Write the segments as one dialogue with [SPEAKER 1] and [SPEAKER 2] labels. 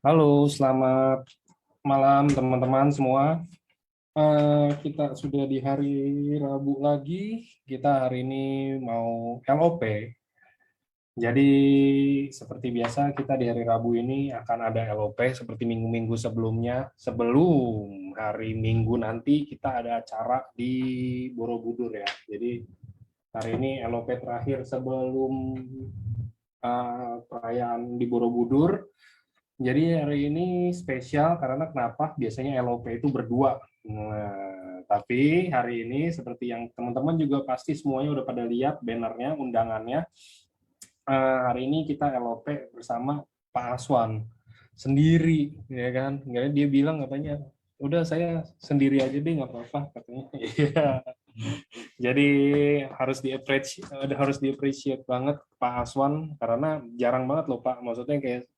[SPEAKER 1] Halo, selamat malam teman-teman semua. Kita sudah di hari Rabu lagi. Kita hari ini mau LOP. Jadi seperti biasa kita di hari Rabu ini akan ada LOP seperti minggu-minggu sebelumnya. Sebelum hari Minggu nanti kita ada acara di Borobudur ya. Jadi hari ini LOP terakhir sebelum perayaan di Borobudur. Jadi hari ini spesial karena kenapa? Biasanya LOP itu berdua. Nah, tapi hari ini seperti yang teman-teman juga pasti semuanya udah pada lihat bannernya, undangannya. Hari ini kita LOP bersama Pak Aswan sendiri, ya kan? Nggak, dia bilang katanya, udah saya sendiri aja deh nggak apa-apa katanya. Iya. Jadi harus di-appreciate banget Pak Aswan karena jarang banget loh Pak. Maksudnya kayak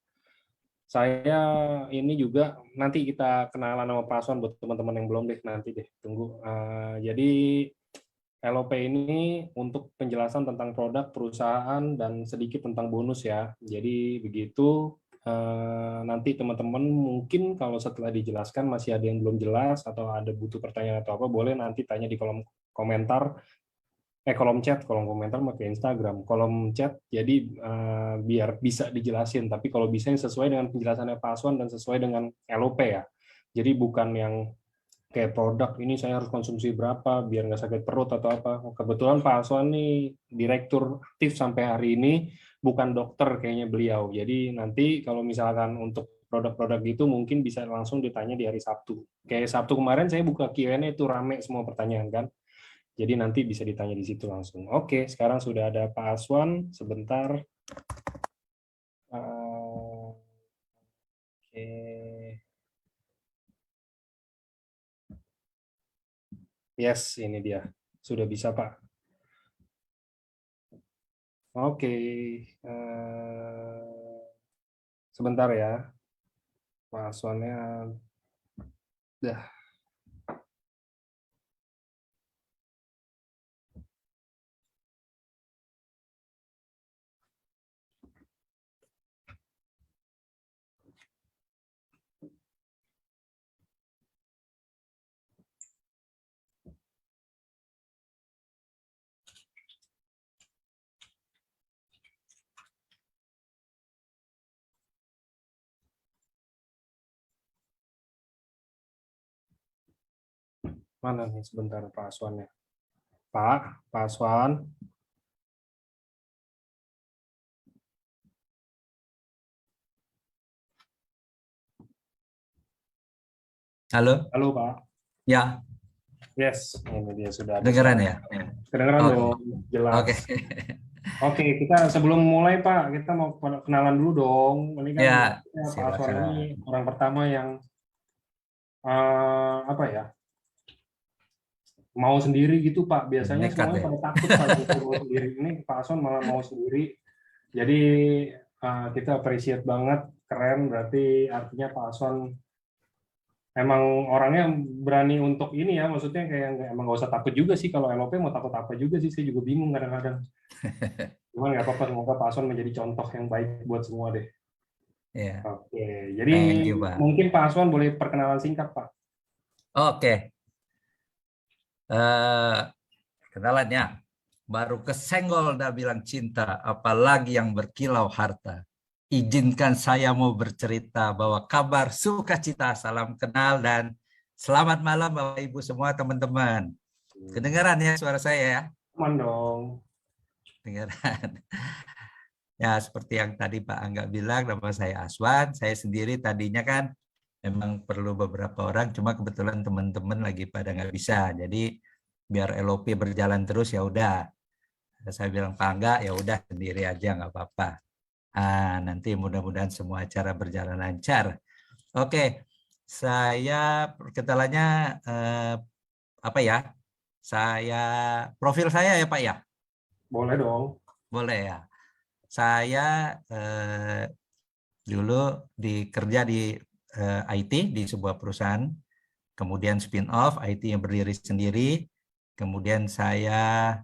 [SPEAKER 1] saya ini juga nanti kita kenalan sama Pak Aswan buat teman-teman yang belum deh, nanti deh tunggu. Jadi LOP ini untuk penjelasan tentang produk perusahaan dan sedikit tentang bonus ya. Jadi begitu, nanti teman-teman mungkin kalau setelah dijelaskan masih ada yang belum jelas atau ada butuh pertanyaan atau apa, boleh nanti tanya di kolom komentar. Kolom chat, kolom komentar pakai Instagram, kolom chat, jadi biar bisa dijelasin, tapi kalau bisa yang sesuai dengan penjelasannya Pak Aswan dan sesuai dengan LOP ya, jadi bukan yang kayak produk ini saya harus konsumsi berapa biar nggak sakit perut atau apa. Kebetulan Pak Aswan nih direktur aktif sampai hari ini, bukan dokter kayaknya beliau, jadi nanti kalau misalkan untuk produk-produk gitu mungkin bisa langsung ditanya di hari Sabtu. Kayak Sabtu kemarin saya buka Q&A itu rame semua pertanyaan kan. Jadi nanti bisa ditanya di situ langsung. Oke, sekarang sudah ada Pak Aswan. Sebentar. Oke. Yes, ini dia. Sudah bisa, Pak. Oke. Sebentar ya. Pak Aswannya. Dah. Mana nih sebentar Pak Aswannya? Pak Aswan.
[SPEAKER 2] Halo?
[SPEAKER 1] Halo, Pak.
[SPEAKER 2] Ya,
[SPEAKER 1] Yes, ini dia sudah ada
[SPEAKER 2] dengeran
[SPEAKER 1] suara.
[SPEAKER 2] ya?
[SPEAKER 1] Kedengeran
[SPEAKER 2] Oke.
[SPEAKER 1] dong, jelas.
[SPEAKER 2] Oke.
[SPEAKER 1] Oke, kita sebelum mulai Pak, kita mau kenalan dulu dong. Ini kan
[SPEAKER 2] Ya,
[SPEAKER 1] Pak Aswan
[SPEAKER 2] silakan.
[SPEAKER 1] ini orang pertama yang apa ya, mau sendiri gitu Pak. Biasanya
[SPEAKER 2] Nekat
[SPEAKER 1] semuanya
[SPEAKER 2] ya.
[SPEAKER 1] pada takut Pak gitu mau sendiri. Ini Pak Aswan malah mau sendiri. Jadi kita appreciate banget, keren. Berarti artinya Pak Aswan emang orangnya berani untuk ini ya. Maksudnya kayak emang nggak usah takut juga sih. Kalau LOP mau takut apa juga sih. Saya juga bingung kadang-kadang. Cuman nggak apa-apa. Semoga Pak Aswan menjadi contoh yang baik buat semua deh.
[SPEAKER 2] Ya,
[SPEAKER 1] Oke, jadi
[SPEAKER 2] thank you, Pak.
[SPEAKER 1] mungkin Pak Aswan boleh perkenalan singkat Pak.
[SPEAKER 2] Oke. Eh, kenalannya. Baru kesenggol dah bilang cinta, apalagi yang berkilau harta. Izinkan saya mau bercerita bahwa kabar sukacita, salam kenal, dan selamat malam Bapak Ibu semua teman-teman. Kedengaran ya suara saya ya?
[SPEAKER 1] Aman dong.
[SPEAKER 2] Kedengaran. Ya, seperti yang tadi Pak Angga bilang, nama saya Aswan. Saya sendiri tadinya kan memang perlu beberapa orang, cuma kebetulan teman-teman lagi pada nggak bisa. Jadi biar LOP berjalan terus ya udah. Saya bilang Pak Angga, ya udah sendiri aja nggak apa-apa. Nanti mudah-mudahan semua acara berjalan lancar. Oke, saya perkenalannya apa ya? Saya profil saya ya Pak ya?
[SPEAKER 1] Boleh dong.
[SPEAKER 2] Boleh ya. Saya dulu kerja di IT di sebuah perusahaan, kemudian spin-off IT yang berdiri sendiri, kemudian saya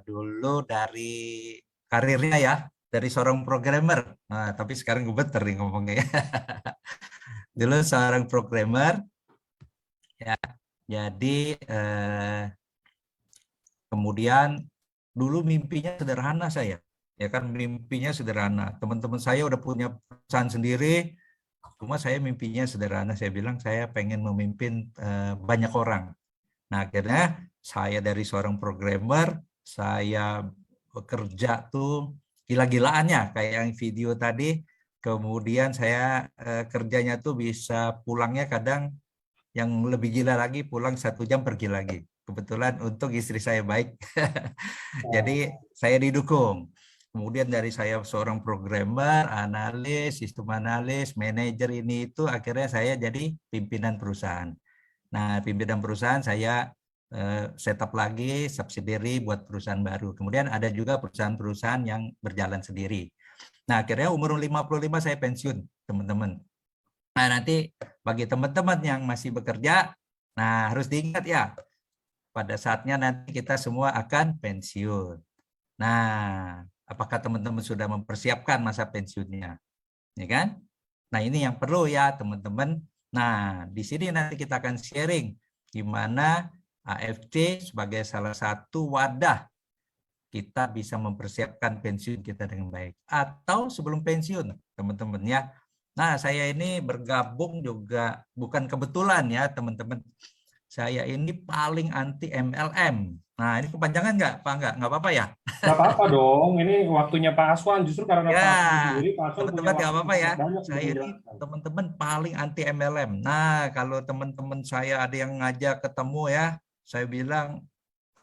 [SPEAKER 2] dulu dari karirnya ya, dari seorang programmer. Nah, tapi sekarang gue bener nih ngomongnya. Dulu seorang programmer, ya. Jadi kemudian dulu mimpinya sederhana saya, ya kan mimpinya sederhana. Teman-teman saya udah punya perusahaan sendiri, cuma saya mimpinya sederhana. Saya bilang saya pengen memimpin banyak orang. Nah akhirnya saya dari seorang programmer, saya bekerja tuh gila-gilaannya kayak yang video tadi. Kemudian saya kerjanya tuh bisa pulangnya kadang yang lebih gila lagi, pulang 1 jam pergi lagi. Kebetulan untuk istri saya baik, jadi saya didukung. Kemudian dari saya seorang programmer, analis, sistem analis, manajer ini itu akhirnya saya jadi pimpinan perusahaan. Nah, pimpinan perusahaan saya setup lagi subsidiary buat perusahaan baru. Kemudian ada juga perusahaan-perusahaan yang berjalan sendiri. Nah, akhirnya umur 55 saya pensiun, teman-teman. Nah, nanti bagi teman-teman yang masih bekerja, nah harus diingat ya, pada saatnya nanti kita semua akan pensiun. Nah, apakah teman-teman sudah mempersiapkan masa pensiunnya? Ya kan? Nah, ini yang perlu ya, teman-teman. Nah, di sini nanti kita akan sharing gimana AFC sebagai salah satu wadah kita bisa mempersiapkan pensiun kita dengan baik. Atau sebelum pensiun, teman-teman ya. Nah, saya ini bergabung juga bukan kebetulan ya, teman-teman. Saya ini paling anti MLM. Nah, ini kepanjangan nggak, Pak? Nggak apa-apa ya?
[SPEAKER 1] Nggak apa-apa dong, ini waktunya Pak Aswan. Justru karena
[SPEAKER 2] Ya,
[SPEAKER 1] Pak Aswan sendiri, Pak Aswan punya
[SPEAKER 2] teman-teman nggak
[SPEAKER 1] waktu
[SPEAKER 2] apa-apa
[SPEAKER 1] yang
[SPEAKER 2] ya.
[SPEAKER 1] sangat banyak untuk
[SPEAKER 2] Saya ini
[SPEAKER 1] menjelaskan.
[SPEAKER 2] teman-teman paling anti MLM. Nah, kalau teman-teman saya ada yang ngajak ketemu ya, saya bilang,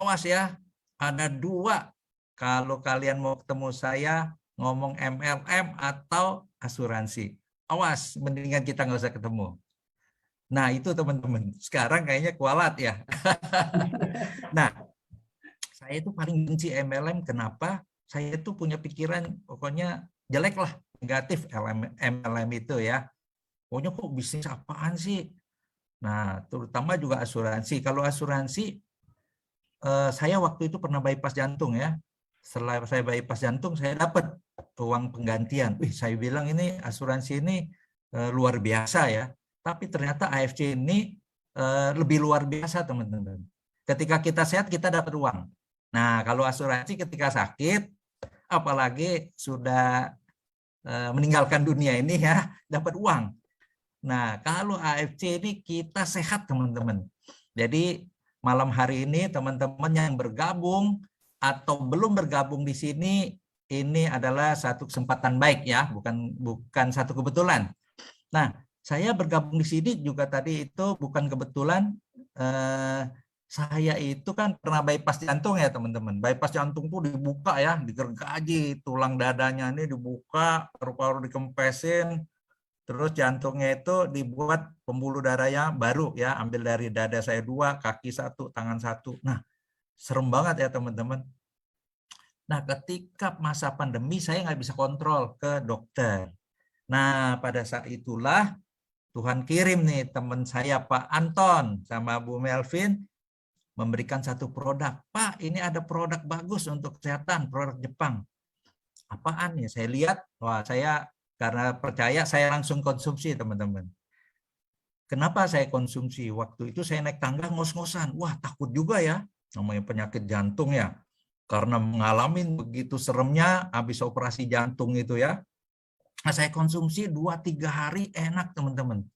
[SPEAKER 2] awas ya, ada 2. Kalau kalian mau ketemu saya, ngomong MLM atau asuransi. Awas, mendingan kita nggak usah ketemu. Nah, itu teman-teman. Sekarang kayaknya kualat ya. Nah, saya itu paling benci MLM. Kenapa? Saya itu punya pikiran, pokoknya jelek lah, negatif MLM itu ya. Pokoknya kok bisnis apaan sih? Nah, terutama juga asuransi. Kalau asuransi, saya waktu itu pernah bypass jantung ya. Setelah saya bypass jantung, saya dapat uang penggantian. Wih, saya bilang ini asuransi ini luar biasa ya. Tapi ternyata AFC ini lebih luar biasa, teman-teman. Ketika kita sehat, kita dapat uang. Nah, kalau asuransi ketika sakit, apalagi sudah meninggalkan dunia ini ya, dapat uang. Nah, kalau AFC ini kita sehat, teman-teman. Jadi malam hari ini teman-teman yang bergabung atau belum bergabung di sini, ini adalah satu kesempatan baik ya, bukan satu kebetulan. Nah, saya bergabung di sini juga tadi itu bukan kebetulan. Saya itu kan pernah bypass jantung ya, teman-teman. Bypass jantung tuh dibuka ya, digergaji, tulang dadanya ini dibuka, paru-paru dikempesin. Terus jantungnya itu dibuat pembuluh darahnya baru ya, ambil dari dada saya 2, kaki 1, tangan 1. Nah, serem banget ya teman-teman. Nah, ketika masa pandemi saya nggak bisa kontrol ke dokter. Nah, pada saat itulah Tuhan kirim nih teman saya Pak Anton sama Bu Melvin memberikan satu produk. Pak, ini ada produk bagus untuk kesehatan, produk Jepang. Apaan ya? Saya lihat, wah saya karena percaya saya langsung konsumsi, teman-teman. Kenapa saya konsumsi? Waktu itu saya naik tangga ngos-ngosan. Wah, takut juga ya. Namanya penyakit jantung ya. Karena mengalami begitu seremnya habis operasi jantung itu ya. Nah, saya konsumsi 2-3 hari enak, teman-teman.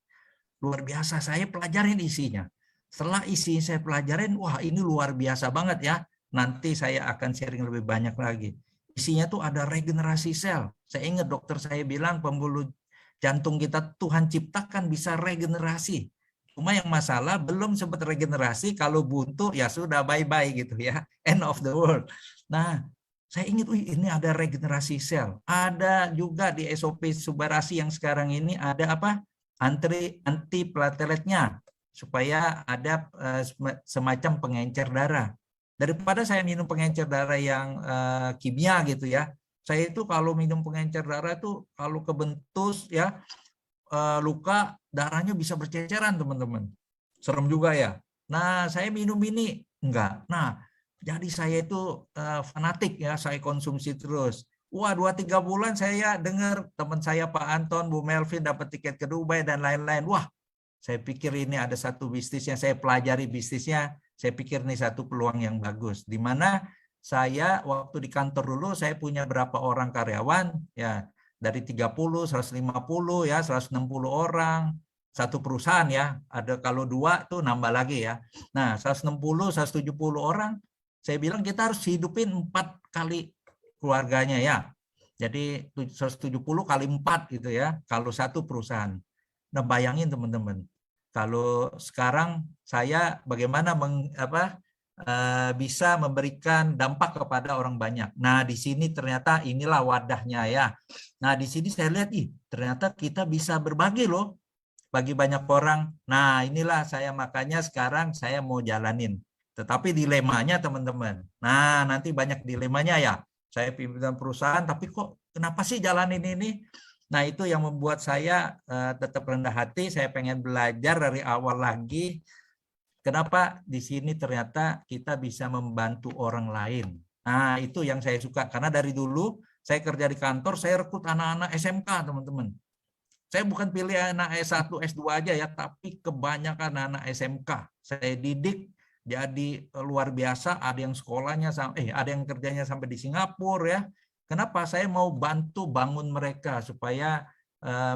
[SPEAKER 2] Luar biasa, saya pelajarin isinya. Setelah isi saya pelajarin, wah ini luar biasa banget ya. Nanti saya akan sharing lebih banyak lagi. Isinya tuh ada regenerasi sel. Saya ingat dokter saya bilang pembuluh jantung kita Tuhan ciptakan bisa regenerasi. Cuma yang masalah belum sempat regenerasi, kalau buntu ya sudah bye-bye gitu ya. End of the world. Nah, saya ingat, ini ada regenerasi sel. Ada juga di SOP Subarasi yang sekarang ini ada apa? Anti plateletnya supaya ada semacam pengencer darah. Daripada saya minum pengencer darah yang kimia gitu ya. Saya itu kalau minum pengencer darah itu kalau kebentus ya luka darahnya bisa berceceran, teman-teman. Serem juga ya. Nah, saya minum ini enggak. Nah, jadi saya itu fanatik ya, saya konsumsi terus. Wah, 2-3 bulan saya dengar teman saya Pak Anton, Bu Melvin dapat tiket ke Dubai dan lain-lain. Wah, saya pikir ini ada satu bisnis yang saya pelajari bisnisnya. Saya pikir ini satu peluang yang bagus. Di mana saya waktu di kantor dulu saya punya berapa orang karyawan ya, dari 30, 150 ya, 160 orang satu perusahaan ya. Ada kalau 2 tuh nambah lagi ya. Nah, 160, 170 orang, saya bilang kita harus hidupin 4 kali keluarganya ya. Jadi 170 kali 4 gitu ya, kalau satu perusahaan. Nah, bayangin teman-teman, kalau sekarang saya bagaimana bisa memberikan dampak kepada orang banyak. Nah, di sini ternyata inilah wadahnya ya. Nah, di sini saya lihat, ternyata kita bisa berbagi loh bagi banyak orang. Nah, inilah saya makanya sekarang saya mau jalanin. Tetapi dilemanya teman-teman. Nah, nanti banyak dilemanya ya. Saya pimpinan perusahaan, tapi kok kenapa sih jalanin ini? Nah, itu yang membuat saya tetap rendah hati. Saya pengen belajar dari awal lagi. Kenapa di sini ternyata kita bisa membantu orang lain. Nah, itu yang saya suka. Karena dari dulu saya kerja di kantor, saya rekrut anak-anak SMK, teman-teman. Saya bukan pilih anak S1, S2 aja ya, tapi kebanyakan anak SMK. Saya didik jadi luar biasa, ada yang sekolahnya ada yang kerjanya sampai di Singapura ya. Kenapa? Saya mau bantu bangun mereka supaya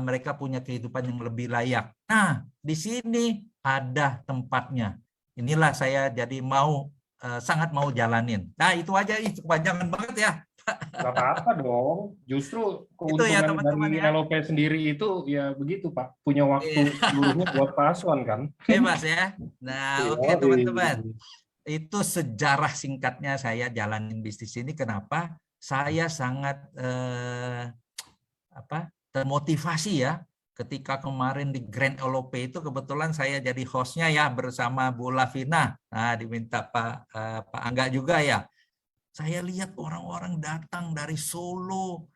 [SPEAKER 2] mereka punya kehidupan yang lebih layak. Nah, di sini ada tempatnya. Inilah saya jadi sangat mau jalanin. Nah, itu aja, kepanjangan banget ya.
[SPEAKER 1] Nggak apa-apa dong. Justru
[SPEAKER 2] Itu ya
[SPEAKER 1] keuntungan
[SPEAKER 2] teman-teman
[SPEAKER 1] dari
[SPEAKER 2] ya.
[SPEAKER 1] LOP sendiri itu ya begitu Pak. Punya waktu seluruhnya buat Pak Aswan kan.
[SPEAKER 2] Bebas ya. Nah, oke
[SPEAKER 1] Yoi.
[SPEAKER 2] teman-teman. Itu sejarah singkatnya saya jalanin bisnis ini. Kenapa? Saya sangat termotivasi ya. Ketika kemarin di Grand LOP itu kebetulan saya jadi hostnya ya bersama Bu Lavina. Nah, diminta Pak Angga juga ya. Saya lihat orang-orang datang dari Solo,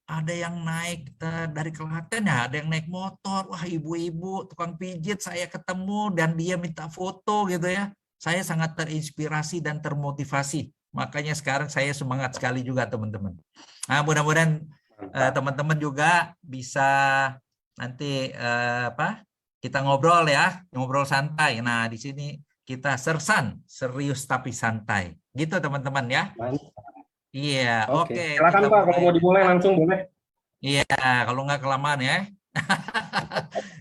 [SPEAKER 2] ada yang naik dari Klaten ya, ada yang naik motor, wah ibu-ibu tukang pijit saya ketemu dan dia minta foto gitu ya. Saya sangat terinspirasi dan termotivasi. Makanya sekarang saya semangat sekali juga teman-teman. Nah, mudah-mudahan teman-teman juga bisa nanti kita ngobrol ya, ngobrol santai. Nah, di sini kita sersan, serius tapi santai. Gitu teman-teman ya. Iya, oke.
[SPEAKER 1] Silakan
[SPEAKER 2] Kita
[SPEAKER 1] Pak, kalau
[SPEAKER 2] mulai.
[SPEAKER 1] mau dimulai langsung boleh.
[SPEAKER 2] Iya, kalau nggak kelamaan ya.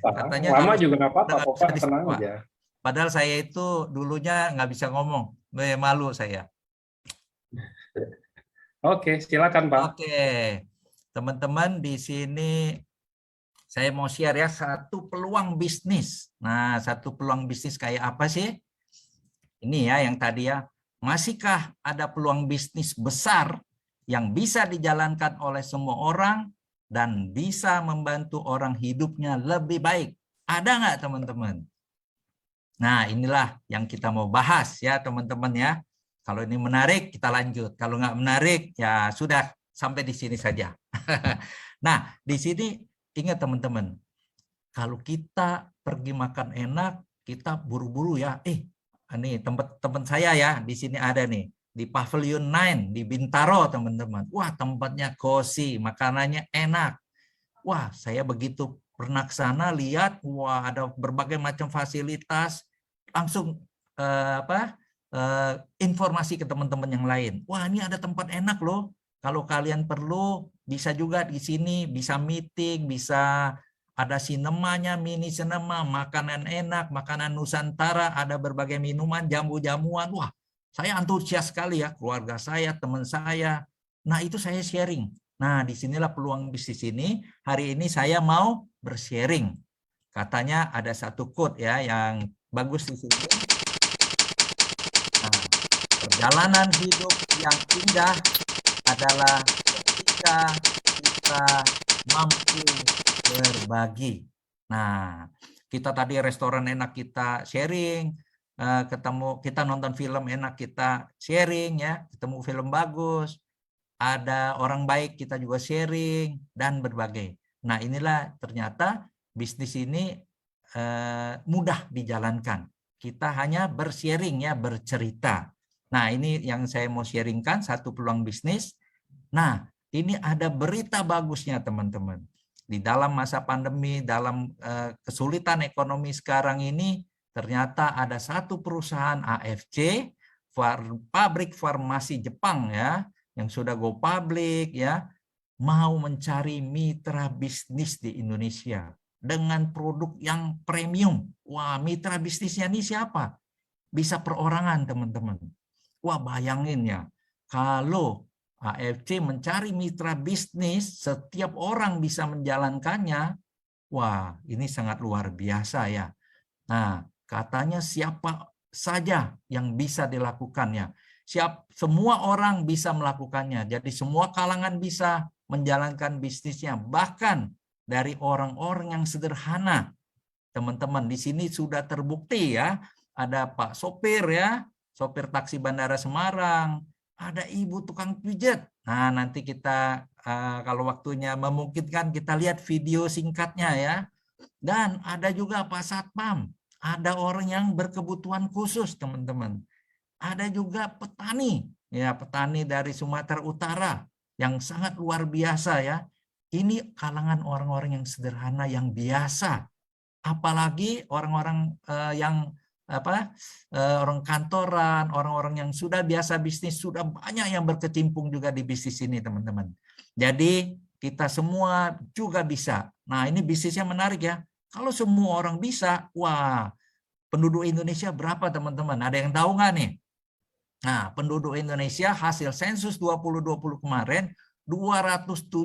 [SPEAKER 2] Katanya
[SPEAKER 1] Lama
[SPEAKER 2] kalau
[SPEAKER 1] juga nggak apa-apa,
[SPEAKER 2] nggak bisa
[SPEAKER 1] Pak, tenang
[SPEAKER 2] Pak.
[SPEAKER 1] aja.
[SPEAKER 2] Padahal saya itu dulunya nggak bisa ngomong, malu saya.
[SPEAKER 1] Oke, silakan Pak.
[SPEAKER 2] Oke, teman-teman di sini saya mau share ya satu peluang bisnis. Nah, satu peluang bisnis kayak apa sih? Ini ya yang tadi ya. Masihkah ada peluang bisnis besar yang bisa dijalankan oleh semua orang dan bisa membantu orang hidupnya lebih baik? Ada nggak teman-teman? Nah, inilah yang kita mau bahas ya teman-teman ya. Kalau ini menarik, kita lanjut. Kalau nggak menarik, ya sudah sampai di sini saja. Nah, di sini ingat teman-teman, kalau kita pergi makan enak, kita buru-buru ya. Ini tempat saya ya, di sini ada nih. Di Pavilion 9, di Bintaro teman-teman. Wah, tempatnya cozy, makanannya enak. Wah, saya begitu pernah ke sana lihat, wah ada berbagai macam fasilitas, langsung informasi ke teman-teman yang lain. Wah, ini ada tempat enak loh. Kalau kalian perlu, bisa juga di sini, bisa meeting, bisa ada sinemanya, mini sinema, makanan enak, makanan Nusantara, ada berbagai minuman, jamu-jamuan. Wah, saya antusias sekali ya, keluarga saya, teman saya. Nah, itu saya sharing. Nah, disinilah peluang bisnis ini. Hari ini saya mau bersharing. Katanya ada satu quote ya yang bagus di sini. Nah, perjalanan hidup yang indah adalah ketika kita mampu berbagi. Nah, kita tadi restoran enak kita sharing, ketemu kita nonton film enak kita sharing ya, ketemu film bagus. Ada orang baik kita juga sharing dan berbagai. Nah, inilah ternyata bisnis ini mudah dijalankan. Kita hanya bersharing ya, bercerita. Nah, ini yang saya mau sharingkan satu peluang bisnis. Nah, ini ada berita bagusnya teman-teman. Di dalam masa pandemi, dalam kesulitan ekonomi sekarang ini, ternyata ada satu perusahaan AFC, pabrik farmasi Jepang ya, yang sudah go public ya, mau mencari mitra bisnis di Indonesia dengan produk yang premium. Wah, mitra bisnisnya ini siapa? Bisa perorangan teman-teman. Wah, bayangin ya, kalau AFC mencari mitra bisnis, setiap orang bisa menjalankannya. Wah, ini sangat luar biasa ya. Nah, katanya siapa saja yang bisa dilakukannya. Semua orang bisa melakukannya. Jadi semua kalangan bisa menjalankan bisnisnya. Bahkan dari orang-orang yang sederhana. Teman-teman, di sini sudah terbukti ya. Ada Pak sopir ya, sopir taksi Bandara Semarang. Ada ibu tukang pijet. Nah, nanti kita kalau waktunya memungkinkan kita lihat video singkatnya ya. Dan ada juga Pak Satpam. Ada orang yang berkebutuhan khusus, teman-teman. Ada juga petani, ya petani dari Sumatera Utara yang sangat luar biasa ya. Ini kalangan orang-orang yang sederhana, yang biasa. Apalagi orang-orang yang orang kantoran, orang-orang yang sudah biasa bisnis, sudah banyak yang berkecimpung juga di bisnis ini, teman-teman. Jadi kita semua juga bisa. Nah, ini bisnisnya menarik ya. Kalau semua orang bisa, wah, penduduk Indonesia berapa teman-teman? Ada yang tahu nggak nih? Nah, penduduk Indonesia hasil sensus 2020 kemarin 270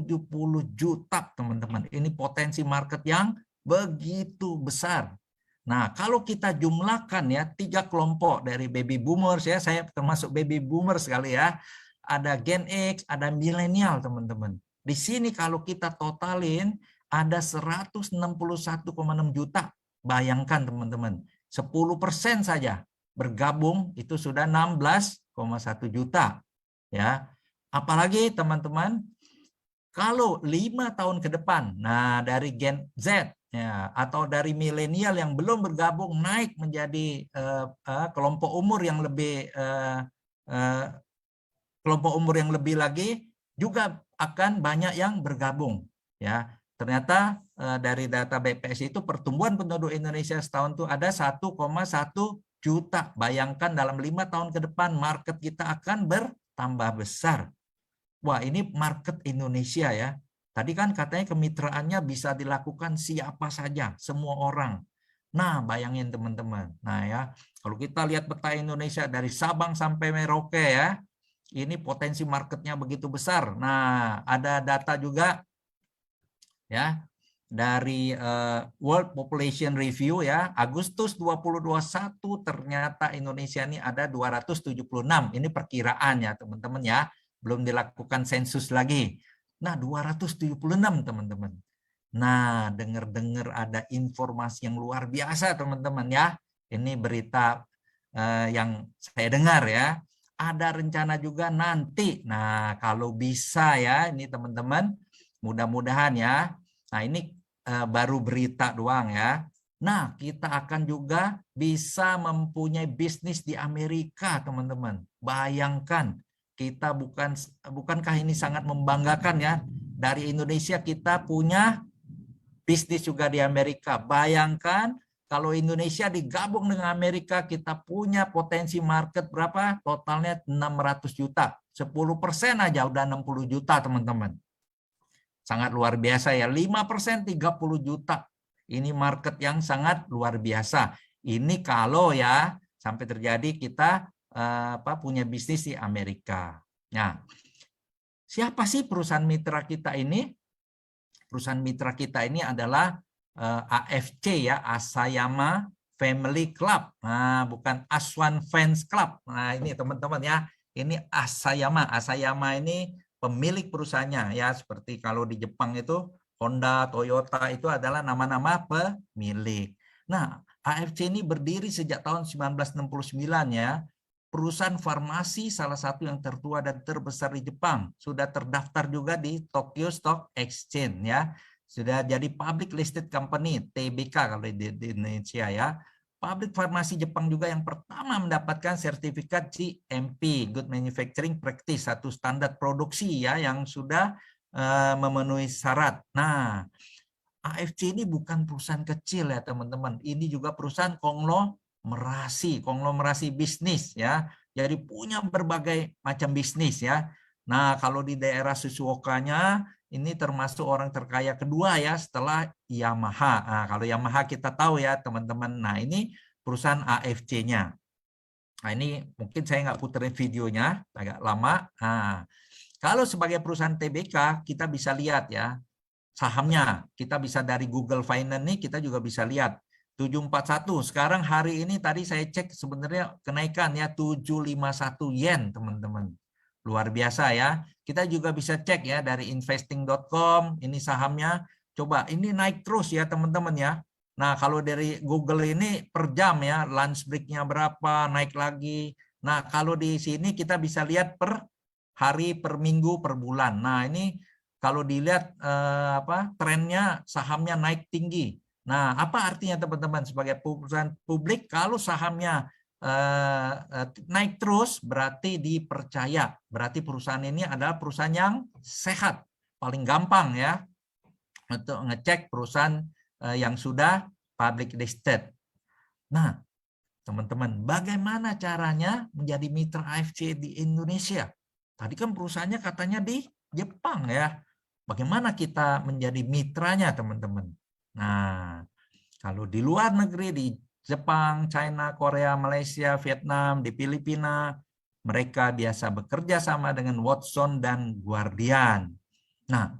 [SPEAKER 2] juta teman-teman. Ini potensi market yang begitu besar. Nah, kalau kita jumlahkan ya 3 kelompok dari baby boomers ya, saya termasuk baby boomers sekali ya. Ada Gen X, ada milenial teman-teman. Di sini kalau kita totalin ada 161,6 juta. Bayangkan teman-teman, 10% saja bergabung itu sudah 16,1 juta. Ya. Apalagi teman-teman, kalau 5 tahun ke depan, nah dari Gen Z ya, atau dari milenial yang belum bergabung naik menjadi kelompok umur yang lebih lagi juga akan banyak yang bergabung ya. Ternyata dari data BPS itu pertumbuhan penduduk Indonesia setahun itu ada 1,1 juta. Bayangkan dalam 5 tahun ke depan market kita akan bertambah besar. Wah, ini market Indonesia ya. Tadi kan katanya kemitraannya bisa dilakukan siapa saja, semua orang. Nah, bayangin teman-teman. Nah ya, kalau kita lihat peta Indonesia dari Sabang sampai Merauke ya, ini potensi marketnya begitu besar. Nah, ada data juga ya dari World Population Review ya, Agustus 2021 ternyata Indonesia ini ada 276. Ini perkiraan ya teman-teman ya, belum dilakukan sensus lagi. Nah, 276 teman-teman. Nah, dengar-dengar ada informasi yang luar biasa teman-teman ya. Ini berita yang saya dengar ya. Ada rencana juga nanti. Nah, kalau bisa ya, ini teman-teman, mudah-mudahan ya. Nah, ini baru berita doang ya. Nah, kita akan juga bisa mempunyai bisnis di Amerika, teman-teman. Bayangkan, kita bukankah ini sangat membanggakan ya? Dari Indonesia kita punya bisnis juga di Amerika. Bayangkan kalau Indonesia digabung dengan Amerika, kita punya potensi market berapa? Totalnya 600 juta. 10% aja udah 60 juta, teman-teman. Sangat luar biasa ya, 5% 30 juta. Ini market yang sangat luar biasa. Ini kalau ya sampai terjadi kita punya bisnis di Amerika. Nah, siapa sih perusahaan mitra kita ini? Perusahaan mitra kita ini adalah AFC ya, Asayama Family Club. Nah, bukan Aswan Fans Club. Nah, ini teman-teman ya, ini Asayama. Asayama ini pemilik perusahaannya ya, seperti kalau di Jepang itu Honda, Toyota itu adalah nama-nama pemilik. Nah, AFC ini berdiri sejak tahun 1969 ya. Perusahaan farmasi salah satu yang tertua dan terbesar di Jepang. Sudah terdaftar juga di Tokyo Stock Exchange ya. Sudah jadi public listed company, TBK kalau di Indonesia ya. pabrik farmasi Jepang juga yang pertama mendapatkan sertifikat GMP, Good Manufacturing Practice, satu standar produksi ya yang sudah memenuhi syarat. Nah, AFC ini bukan perusahaan kecil ya teman-teman. Ini juga perusahaan konglomerasi bisnis ya. Jadi punya berbagai macam bisnis ya. Nah, kalau di daerah Shizuoka-nya ini termasuk orang terkaya kedua ya setelah Yamaha. Nah, kalau Yamaha kita tahu ya teman-teman. Nah, ini perusahaan AFC-nya. Nah, ini mungkin saya nggak puterin videonya, agak lama. Nah, kalau sebagai perusahaan TBK kita bisa lihat ya sahamnya. Kita bisa dari Google Finance nih kita juga bisa lihat 741. Sekarang hari ini tadi saya cek sebenarnya kenaikan ya 751 yen teman-teman. Luar biasa ya. Kita juga bisa cek ya dari investing.com ini sahamnya. Coba ini naik terus ya teman-teman ya. Nah kalau dari Google ini per jam ya lunch break-nya berapa naik lagi. Nah kalau di sini kita bisa lihat per hari, per minggu, per bulan. Nah ini kalau dilihat trennya sahamnya naik tinggi. Nah, apa artinya teman-teman sebagai perusahaan publik kalau sahamnya naik terus berarti dipercaya. Berarti perusahaan ini adalah perusahaan yang sehat. Paling gampang ya untuk ngecek perusahaan yang sudah public listed. Nah, teman-teman, bagaimana caranya menjadi mitra AFC di Indonesia? Tadi kan perusahaannya katanya di Jepang ya. Bagaimana kita menjadi mitranya, teman-teman? Nah, kalau di luar negeri, di Jepang, China, Korea, Malaysia, Vietnam, di Filipina, mereka biasa bekerja sama dengan Watson dan Guardian. Nah,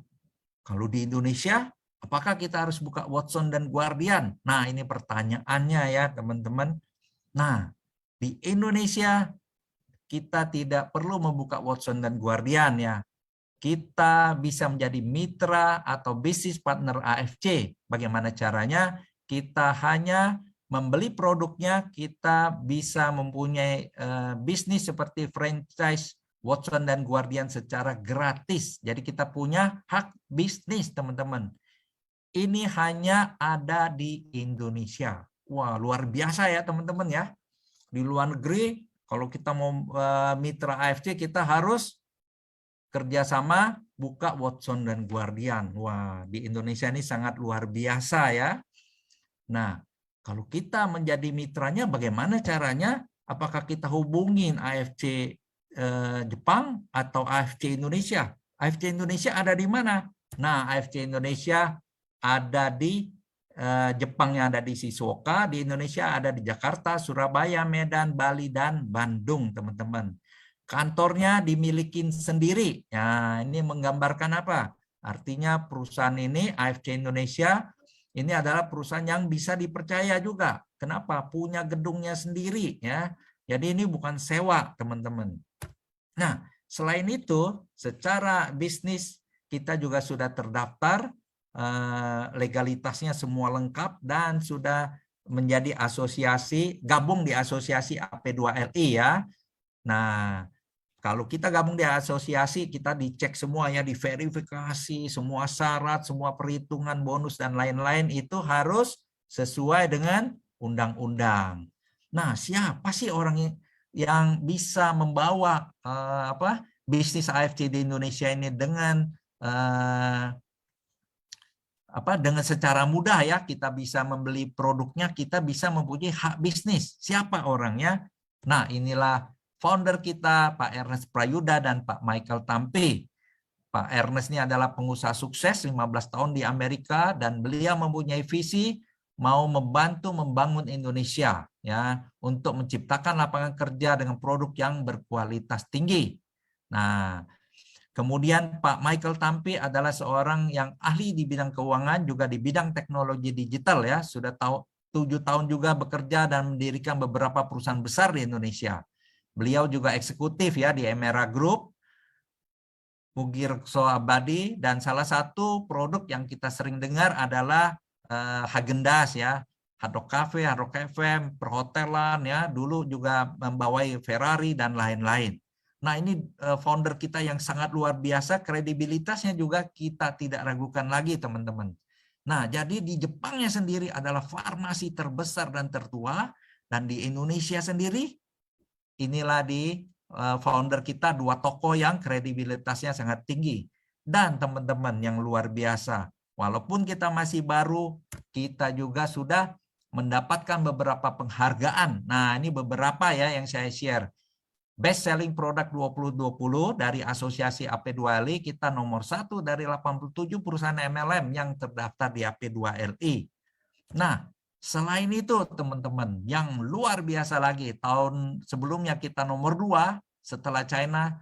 [SPEAKER 2] kalau di Indonesia, apakah kita harus buka Watson dan Guardian? Nah, ini pertanyaannya ya, teman-teman. Nah, di Indonesia, kita tidak perlu membuka Watson dan Guardian ya. Kita bisa menjadi mitra atau bisnis partner AFC. Bagaimana caranya? Kita hanya membeli produknya, kita bisa mempunyai bisnis seperti franchise Watson dan Guardian secara gratis. Jadi kita punya hak bisnis, teman-teman. Ini hanya ada di Indonesia. Wah, luar biasa ya, teman-teman ya. Di luar negeri, kalau kita mau mitra AFC, kita harus kerjasama buka Watson dan Guardian. Wah, di Indonesia ini sangat luar biasa ya. Nah, kalau kita menjadi mitranya, bagaimana caranya? Apakah kita hubungin AFC Jepang atau AFC Indonesia? AFC Indonesia ada di mana? Nah, AFC Indonesia ada di Jepang yang ada di Shizuoka, di Indonesia ada di Jakarta, Surabaya, Medan, Bali, dan Bandung, teman-teman. Kantornya dimiliki sendiri. Ya, ini menggambarkan apa? Artinya perusahaan ini, AFC Indonesia, ini adalah perusahaan yang bisa dipercaya juga. Kenapa? Punya gedungnya sendiri. Ya. Jadi ini bukan sewa, teman-teman. Nah, selain itu, secara bisnis kita juga sudah terdaftar, legalitasnya semua lengkap, dan sudah menjadi asosiasi, gabung di asosiasi AP2LI ya. Nah, kalau kita gabung di asosiasi, kita dicek semua ya, diverifikasi, semua syarat, semua perhitungan, bonus, dan lain-lain itu harus sesuai dengan undang-undang. Nah, siapa sih orang yang bisa membawa bisnis AFC di Indonesia ini dengan dengan secara mudah ya, kita bisa membeli produknya, kita bisa mempunyai hak bisnis. Siapa orangnya? Nah, inilah founder kita, Pak Ernest Prayuda dan Pak Michael Tampi. Pak Ernest ini adalah pengusaha sukses 15 tahun di Amerika, dan beliau mempunyai visi mau membantu membangun Indonesia ya untuk menciptakan lapangan kerja dengan produk yang berkualitas tinggi. Nah, kemudian Pak Michael Tampi adalah seorang yang ahli di bidang keuangan, juga di bidang teknologi digital ya, sudah 7 tahun juga bekerja dan mendirikan beberapa perusahaan besar di Indonesia. Beliau juga eksekutif ya di Emera Group, Mugirso Abadi, dan salah satu produk yang kita sering dengar adalah Häagen-Dazs ya, Hard Rock Cafe, Hard Rock FM, perhotelan ya, dulu juga membawai Ferrari dan lain-lain. Nah, ini founder kita yang sangat luar biasa, kredibilitasnya juga kita tidak ragukan lagi, teman-teman. Nah, jadi di Jepangnya sendiri adalah farmasi terbesar dan tertua, dan di Indonesia sendiri inilah di founder kita 2 tokoh yang kredibilitasnya sangat tinggi. Dan teman-teman yang luar biasa, walaupun kita masih baru, kita juga sudah mendapatkan beberapa penghargaan. Nah, ini beberapa ya yang saya share. Best Selling Product 2020 dari Asosiasi AP2LI, kita nomor 1 dari 87 perusahaan MLM yang terdaftar di AP2LI. Nah, selain itu teman-teman, yang luar biasa lagi, tahun sebelumnya kita nomor 2 setelah China,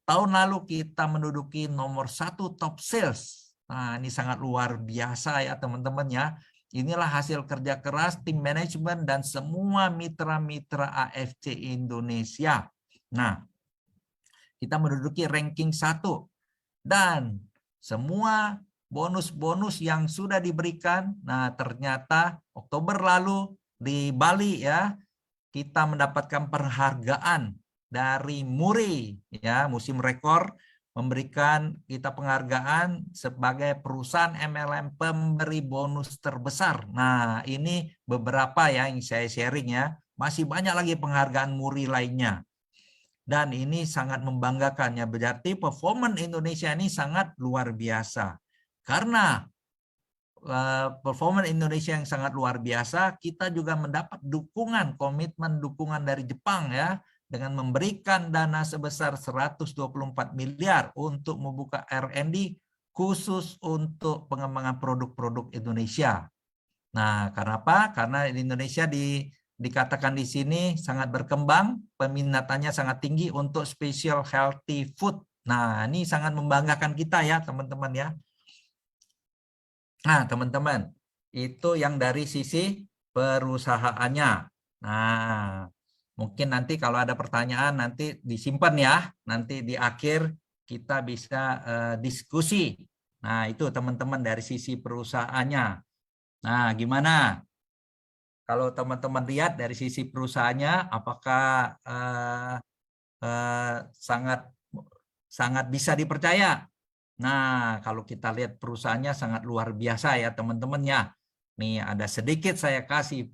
[SPEAKER 2] tahun lalu kita menduduki nomor 1 top sales. Nah, ini sangat luar biasa ya teman-teman ya. Inilah hasil kerja keras tim manajemen dan semua mitra-mitra AFC Indonesia. Nah, kita menduduki ranking 1 dan semua bonus-bonus yang sudah diberikan. Nah, ternyata Oktober lalu di Bali ya, kita mendapatkan penghargaan dari Muri ya, musim rekor memberikan kita penghargaan sebagai perusahaan MLM pemberi bonus terbesar. Nah, ini beberapa ya yang saya sharing ya. Masih banyak lagi penghargaan Muri lainnya. Dan ini sangat membanggakan ya, berarti performa Indonesia ini sangat luar biasa. Karena performa Indonesia yang sangat luar biasa, kita juga mendapat dukungan, komitmen dukungan dari Jepang ya, dengan memberikan dana sebesar 124 miliar untuk membuka R&D khusus untuk pengembangan produk-produk Indonesia. Nah, karena apa? Karena di Indonesia dikatakan di sini sangat berkembang, peminatannya sangat tinggi untuk special healthy food. Nah, ini sangat membanggakan kita ya, teman-teman ya. Nah, teman-teman, itu yang dari sisi perusahaannya. Nah, mungkin nanti kalau ada pertanyaan nanti disimpan ya, nanti di akhir kita bisa diskusi. Nah, itu teman-teman dari sisi perusahaannya. Nah, gimana? Kalau teman-teman lihat dari sisi perusahaannya, apakah sangat bisa dipercaya? Nah, kalau kita lihat perusahaannya sangat luar biasa ya teman-teman ya. Nih ada sedikit saya kasih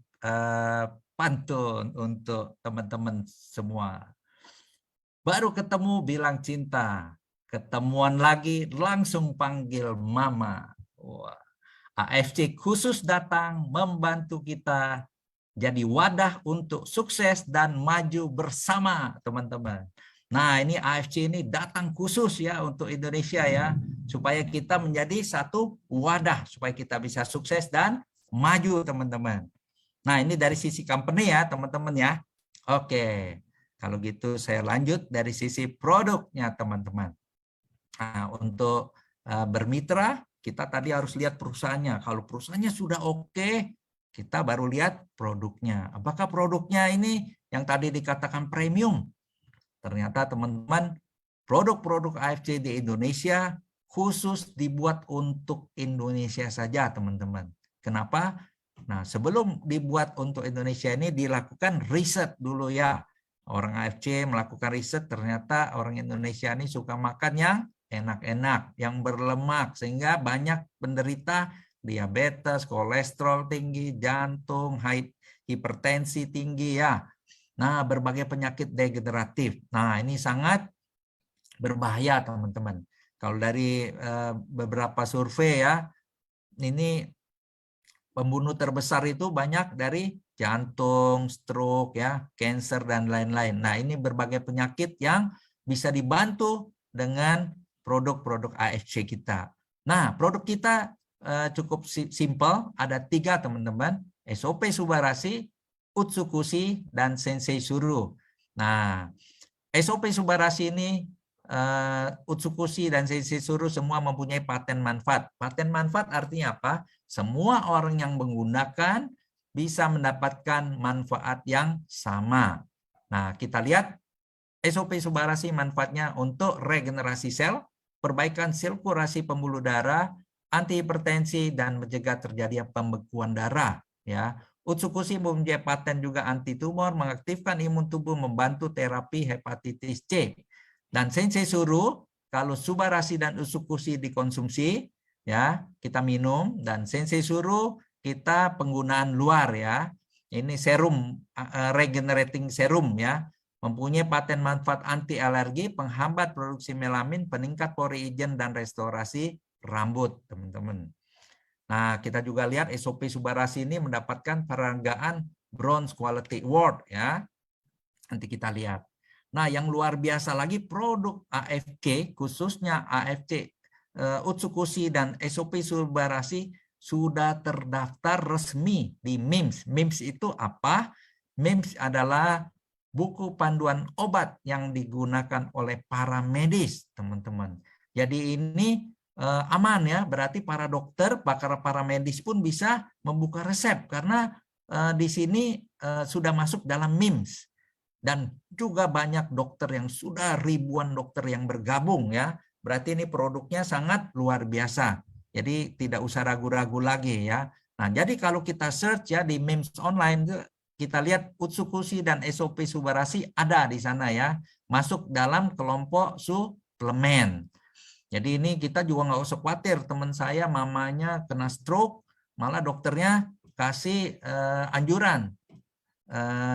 [SPEAKER 2] pantun untuk teman-teman semua. Baru ketemu bilang cinta, ketemuan lagi langsung panggil mama. Wah. AFC khusus datang membantu kita jadi wadah untuk sukses dan maju bersama teman-teman. Nah, ini AFC ini datang khusus ya untuk Indonesia ya, supaya kita menjadi satu wadah, supaya kita bisa sukses dan maju teman-teman. Nah, ini dari sisi company ya teman-teman ya. Oke, kalau gitu saya lanjut dari sisi produknya teman-teman. Nah, untuk bermitra, kita tadi harus lihat perusahaannya. Kalau perusahaannya sudah oke, kita baru lihat produknya. Apakah produknya ini yang tadi dikatakan premium? Ternyata teman-teman, produk-produk AFC di Indonesia khusus dibuat untuk Indonesia saja, teman-teman. Kenapa? Nah, sebelum dibuat untuk Indonesia ini dilakukan riset dulu ya. Orang AFC melakukan riset, ternyata orang Indonesia ini suka makan yang enak-enak, yang berlemak, sehingga banyak penderita diabetes, kolesterol tinggi, jantung, hipertensi tinggi ya. Nah, berbagai penyakit degeneratif. Nah, ini sangat berbahaya, teman-teman. Kalau dari beberapa survei ya, ini pembunuh terbesar itu banyak dari jantung, stroke, ya, cancer dan lain-lain. Nah, ini berbagai penyakit yang bisa dibantu dengan produk-produk AFC kita. Nah, produk kita cukup simple, ada 3 teman-teman, SOP Subarasi, Utsukushi, dan Sensei Suru. Nah, SOP Subarasi ini, Utsukushi dan Sensei Suru semua mempunyai paten manfaat. Paten manfaat artinya apa? Semua orang yang menggunakan bisa mendapatkan manfaat yang sama. Nah, kita lihat SOP Subarasi manfaatnya untuk regenerasi sel, perbaikan sirkulasi pembuluh darah, anti hipertensi, dan mencegah terjadinya pembekuan darah. Ya, Utsukushi mempunyai paten juga anti tumor, mengaktifkan imun tubuh, membantu terapi hepatitis C. Dan Sensei Suru, kalau Subarasi dan Utsukushi dikonsumsi, ya, kita minum, dan Sensei suruh kita penggunaan luar ya. Ini serum regenerating serum ya. Mempunyai paten manfaat anti alergi, penghambat produksi melamin, peningkat pori ijen dan restorasi rambut, teman-teman. Nah, kita juga lihat SOP Subarasi ini mendapatkan penghargaan Bronze Quality Award ya. Nanti kita lihat. Nah, yang luar biasa lagi produk AFK, khususnya AFC Utsukushi dan SOP Subarasi sudah terdaftar resmi di MIMS. MIMS itu apa? MIMS adalah buku panduan obat yang digunakan oleh para medis, teman-teman. Jadi ini aman ya, berarti para dokter, para medis pun bisa membuka resep karena di sini sudah masuk dalam MIMS. Dan juga banyak dokter yang sudah ribuan dokter yang bergabung ya. Berarti ini produknya sangat luar biasa. Jadi tidak usah ragu-ragu lagi ya. Nah, jadi kalau kita search ya di MIMS online, kita lihat Utsukushi dan SOP Subarasi ada di sana ya. Masuk dalam kelompok suplemen. Jadi ini kita juga nggak usah khawatir. Teman saya mamanya kena stroke, malah dokternya kasih anjuran.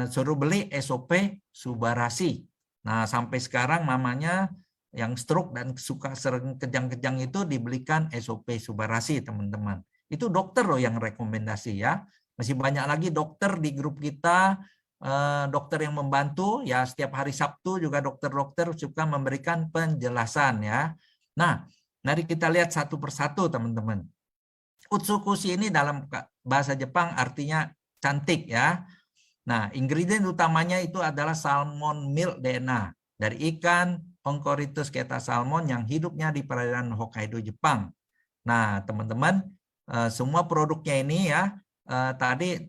[SPEAKER 2] Suruh beli SOP Subarasi. Nah, sampai sekarang mamanya yang stroke dan suka sering kejang-kejang itu dibelikan SOP Subarasi, teman-teman. Itu dokter loh yang rekomendasi ya. Masih banyak lagi dokter di grup kita, dokter yang membantu ya. Setiap hari Sabtu juga dokter-dokter suka memberikan penjelasan ya. Nah, mari kita lihat satu persatu, teman-teman. Utsukushi ini dalam bahasa Jepang artinya cantik ya. Nah, ingredient utamanya itu adalah salmon milk DNA dari ikan Oncorhynchus keta salmon yang hidupnya di perairan Hokkaido, Jepang. Nah, teman-teman, semua produknya ini ya tadi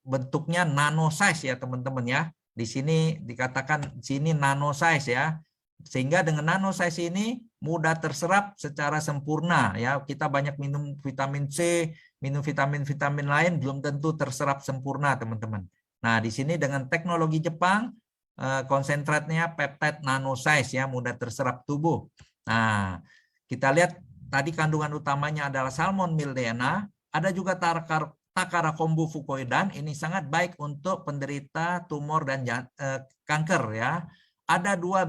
[SPEAKER 2] bentuknya nano size ya, teman-teman ya. Di sini dikatakan sini nano size ya. Sehingga dengan nano size ini mudah terserap secara sempurna ya. Kita banyak minum vitamin C, minum vitamin-vitamin lain belum tentu terserap sempurna, teman-teman. Nah, di sini dengan teknologi Jepang, konsentratnya peptide nano size ya, mudah terserap tubuh. Nah, kita lihat tadi kandungan utamanya adalah salmon milk DNA, ada juga Takara kombu fukoidan, ini sangat baik untuk penderita tumor dan kanker ya. Ada dua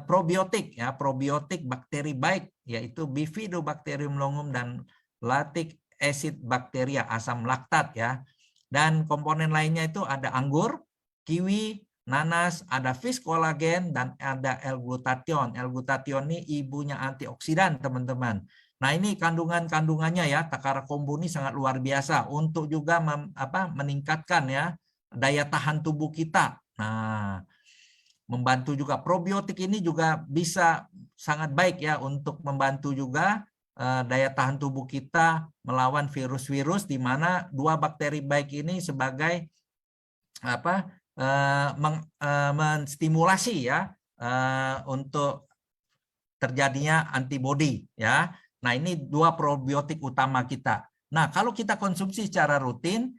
[SPEAKER 2] probiotik ya, probiotik bakteri baik yaitu Bifidobacterium longum dan lactic acid bacteria, asam laktat ya. Dan komponen lainnya itu ada anggur, kiwi, nanas, ada fish collagen dan ada L-glutathione. L-glutathione ini ibunya antioksidan, teman-teman. Nah, ini kandungannya ya, Takara kombu ini sangat luar biasa untuk juga meningkatkan ya daya tahan tubuh kita. Nah, membantu juga probiotik ini juga bisa sangat baik ya untuk membantu juga daya tahan tubuh kita melawan virus-virus, di mana dua bakteri baik ini sebagai menstimulasi ya untuk terjadinya antibodi ya. Nah, ini dua probiotik utama kita. Nah, kalau kita konsumsi secara rutin,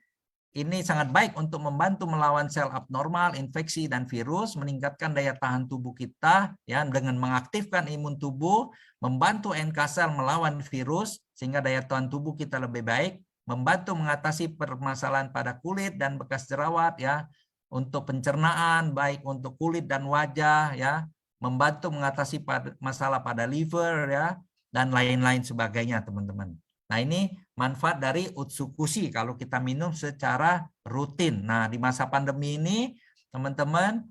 [SPEAKER 2] ini sangat baik untuk membantu melawan sel abnormal, infeksi, dan virus, meningkatkan daya tahan tubuh kita ya dengan mengaktifkan imun tubuh, membantu NK sel melawan virus sehingga daya tahan tubuh kita lebih baik, membantu mengatasi permasalahan pada kulit dan bekas jerawat ya, untuk pencernaan baik untuk kulit dan wajah ya, membantu mengatasi masalah pada liver ya, dan lain-lain sebagainya, teman-teman. Nah, ini manfaat dari Utsukushi kalau kita minum secara rutin. Nah, di masa pandemi ini, teman-teman,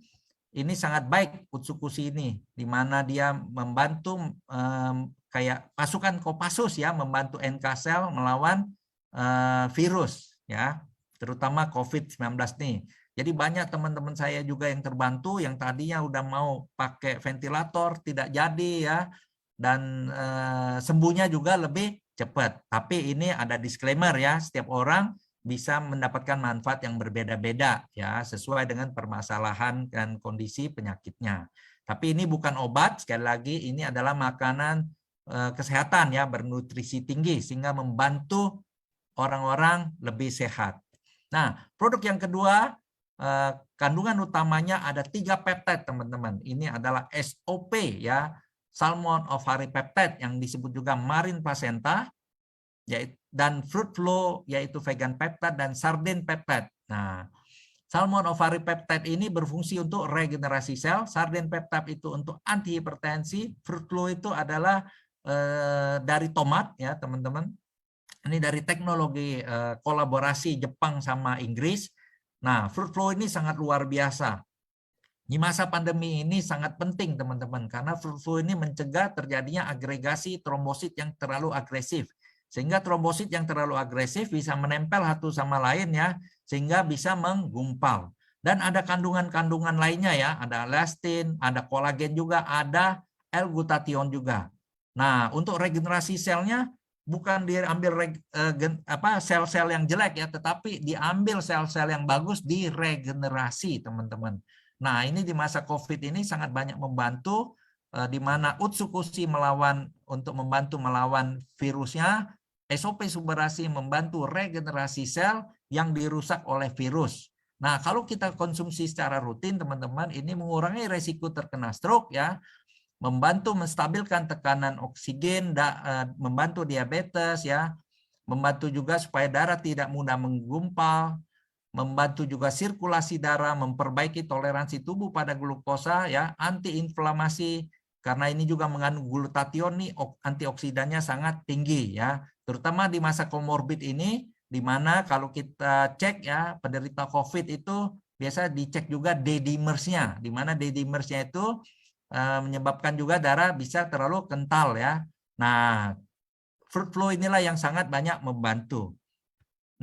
[SPEAKER 2] ini sangat baik Utsukushi ini, di mana dia membantu kayak pasukan Kopassus ya, membantu NK sel melawan virus ya, terutama COVID-19 nih. Jadi banyak teman-teman saya juga yang terbantu, yang tadinya udah mau pakai ventilator tidak jadi ya, dan sembuhnya juga lebih cepat. Tapi ini ada disclaimer ya, setiap orang bisa mendapatkan manfaat yang berbeda-beda ya, sesuai dengan permasalahan dan kondisi penyakitnya. Tapi ini bukan obat, sekali lagi ini adalah makanan kesehatan ya, bernutrisi tinggi sehingga membantu orang-orang lebih sehat. Nah, produk yang kedua, kandungan utamanya ada 3 peptide, teman-teman. Ini adalah SOP ya, salmon ovary peptide yang disebut juga marine placenta, dan fruit flow yaitu vegan peptide dan sardine peptide. Nah, salmon ovary peptide ini berfungsi untuk regenerasi sel, sardine peptide itu untuk antihipertensi, fruit flow itu adalah dari tomat ya teman-teman. Ini dari teknologi kolaborasi Jepang sama Inggris. Nah, fruit flow ini sangat luar biasa. Di masa pandemi ini sangat penting teman-teman, karena fruit flow ini mencegah terjadinya agregasi trombosit yang terlalu agresif. Sehingga trombosit yang terlalu agresif bisa menempel satu sama lain ya, sehingga bisa menggumpal. Dan ada kandungan-kandungan lainnya ya, ada elastin, ada kolagen juga, ada L-glutathione juga. Nah, untuk regenerasi selnya bukan diambil sel-sel yang jelek ya, tetapi diambil sel-sel yang bagus diregenerasi teman-teman. Nah, ini di masa COVID ini sangat banyak membantu, di mana Utsukushi untuk membantu melawan virusnya, SOP Subarasi membantu regenerasi sel yang dirusak oleh virus. Nah, kalau kita konsumsi secara rutin, teman-teman, ini mengurangi resiko terkena stroke ya, membantu menstabilkan tekanan oksigen, membantu diabetes ya, membantu juga supaya darah tidak mudah menggumpal, membantu juga sirkulasi darah, memperbaiki toleransi tubuh pada glukosa ya, antiinflamasi karena ini juga mengandung glutathione nih, antioksidannya sangat tinggi ya, terutama di masa komorbid ini, di mana kalau kita cek ya penderita COVID itu biasa dicek juga D-dimersnya, di mana D-dimersnya itu menyebabkan juga darah bisa terlalu kental ya. Nah, fruit flow inilah yang sangat banyak membantu.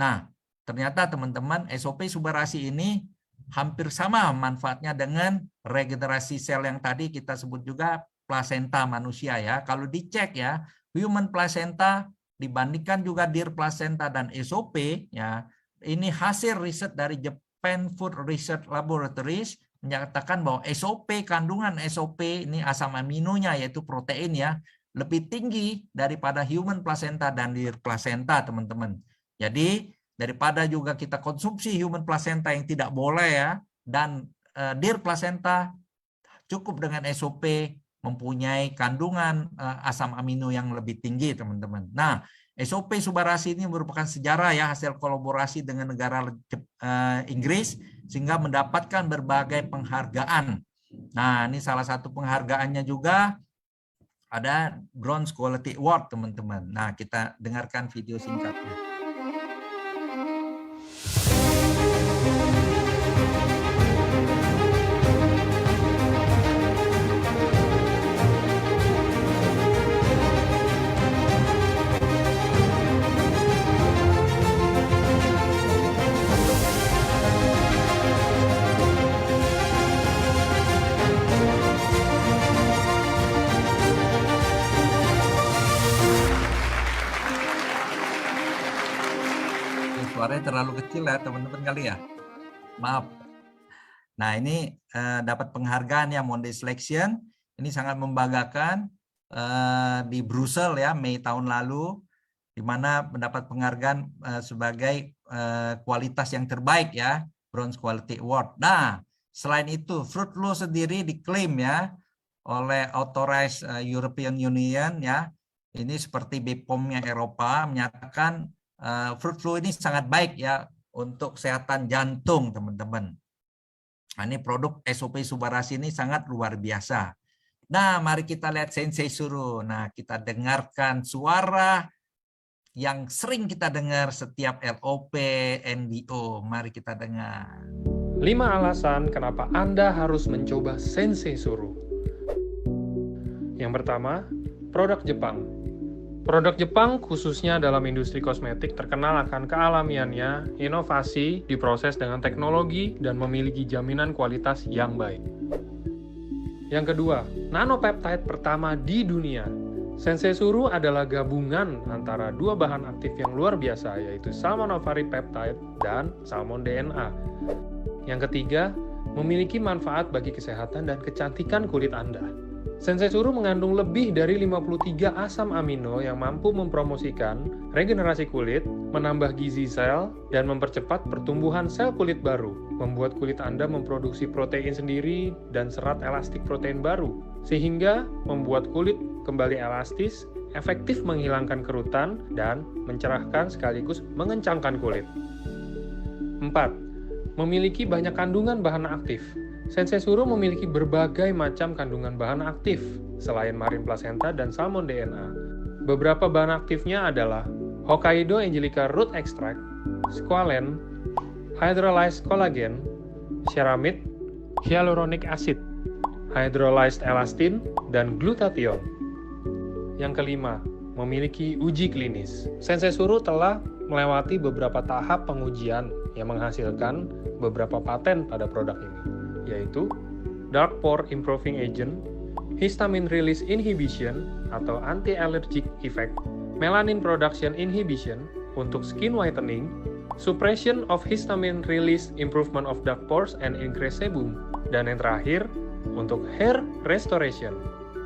[SPEAKER 2] Nah, ternyata teman-teman SOP Subarasi ini hampir sama manfaatnya dengan regenerasi sel yang tadi kita sebut juga plasenta manusia ya. Kalau dicek ya, human placenta dibandingkan juga deer placenta dan SOP ya, ini hasil riset dari Japan Food Research Laboratories menyatakan bahwa SOP, kandungan SOP ini asam aminonya yaitu protein ya, lebih tinggi daripada human placenta dan deer placenta teman-teman. Jadi daripada juga kita konsumsi human placenta yang tidak boleh ya, dan deer placenta cukup dengan SOP mempunyai kandungan asam amino yang lebih tinggi teman-teman. Nah, SOP Subarasi ini merupakan sejarah ya, hasil kolaborasi dengan negara Inggris sehingga mendapatkan berbagai penghargaan. Nah, ini salah satu penghargaannya juga ada Bronze Quality Award teman-teman. Nah, kita dengarkan video singkatnya. Suaranya terlalu kecil ya teman-teman kali ya, maaf. Nah ini dapat penghargaan ya Monde Selection, ini sangat membanggakan di Brussels ya Mei tahun lalu, di mana mendapat penghargaan sebagai kualitas yang terbaik ya, Bronze Quality Award. Nah selain itu fruit flow sendiri diklaim ya oleh Authorized European Union ya, ini seperti BPOM-nya Eropa menyatakan fruit flow ini sangat baik ya untuk kesehatan jantung teman-teman. Nah, ini produk SOP Subarasi ini sangat luar biasa. Nah, mari kita lihat Sensei Suru. Nah, kita dengarkan suara yang sering kita dengar setiap LOP, NDO. Mari kita dengar.
[SPEAKER 1] 5 alasan kenapa Anda harus mencoba Sensei Suru. Yang pertama, produk Jepang. Produk Jepang khususnya dalam industri kosmetik terkenal akan kealamiannya, inovasi, diproses dengan teknologi, dan memiliki jaminan kualitas yang baik. Yang kedua, nanopeptide pertama di dunia. Sensei Suru adalah gabungan antara dua bahan aktif yang luar biasa, yaitu salmon ovary peptide dan salmon DNA. Yang ketiga, memiliki manfaat bagi kesehatan dan kecantikan kulit Anda. Sensei Suru mengandung lebih dari 53 asam amino yang mampu mempromosikan regenerasi kulit, menambah gizi sel, dan mempercepat pertumbuhan sel kulit baru, membuat kulit Anda memproduksi protein sendiri dan serat elastik protein baru. sehingga membuat kulit kembali elastis, efektif menghilangkan kerutan, dan mencerahkan sekaligus mengencangkan kulit. 4. Memiliki banyak kandungan bahan aktif. Sensei Suru memiliki berbagai macam kandungan bahan aktif, selain marine placenta dan salmon DNA. Beberapa bahan aktifnya adalah Hokkaido Angelica Root Extract, squalene, hydrolyzed collagen, ceramide, hyaluronic acid, hydrolyzed elastin, dan glutathione. Yang kelima, memiliki uji klinis. Sensei Suru telah melewati beberapa tahap pengujian yang menghasilkan beberapa paten pada produk ini, yaitu Dark Pore Improving Agent, Histamine Release Inhibition atau Anti-Allergic Effect, Melanin Production Inhibition untuk skin whitening, Suppression of Histamine Release Improvement of Dark Pores and Increase Sebum, dan yang terakhir, untuk Hair Restoration.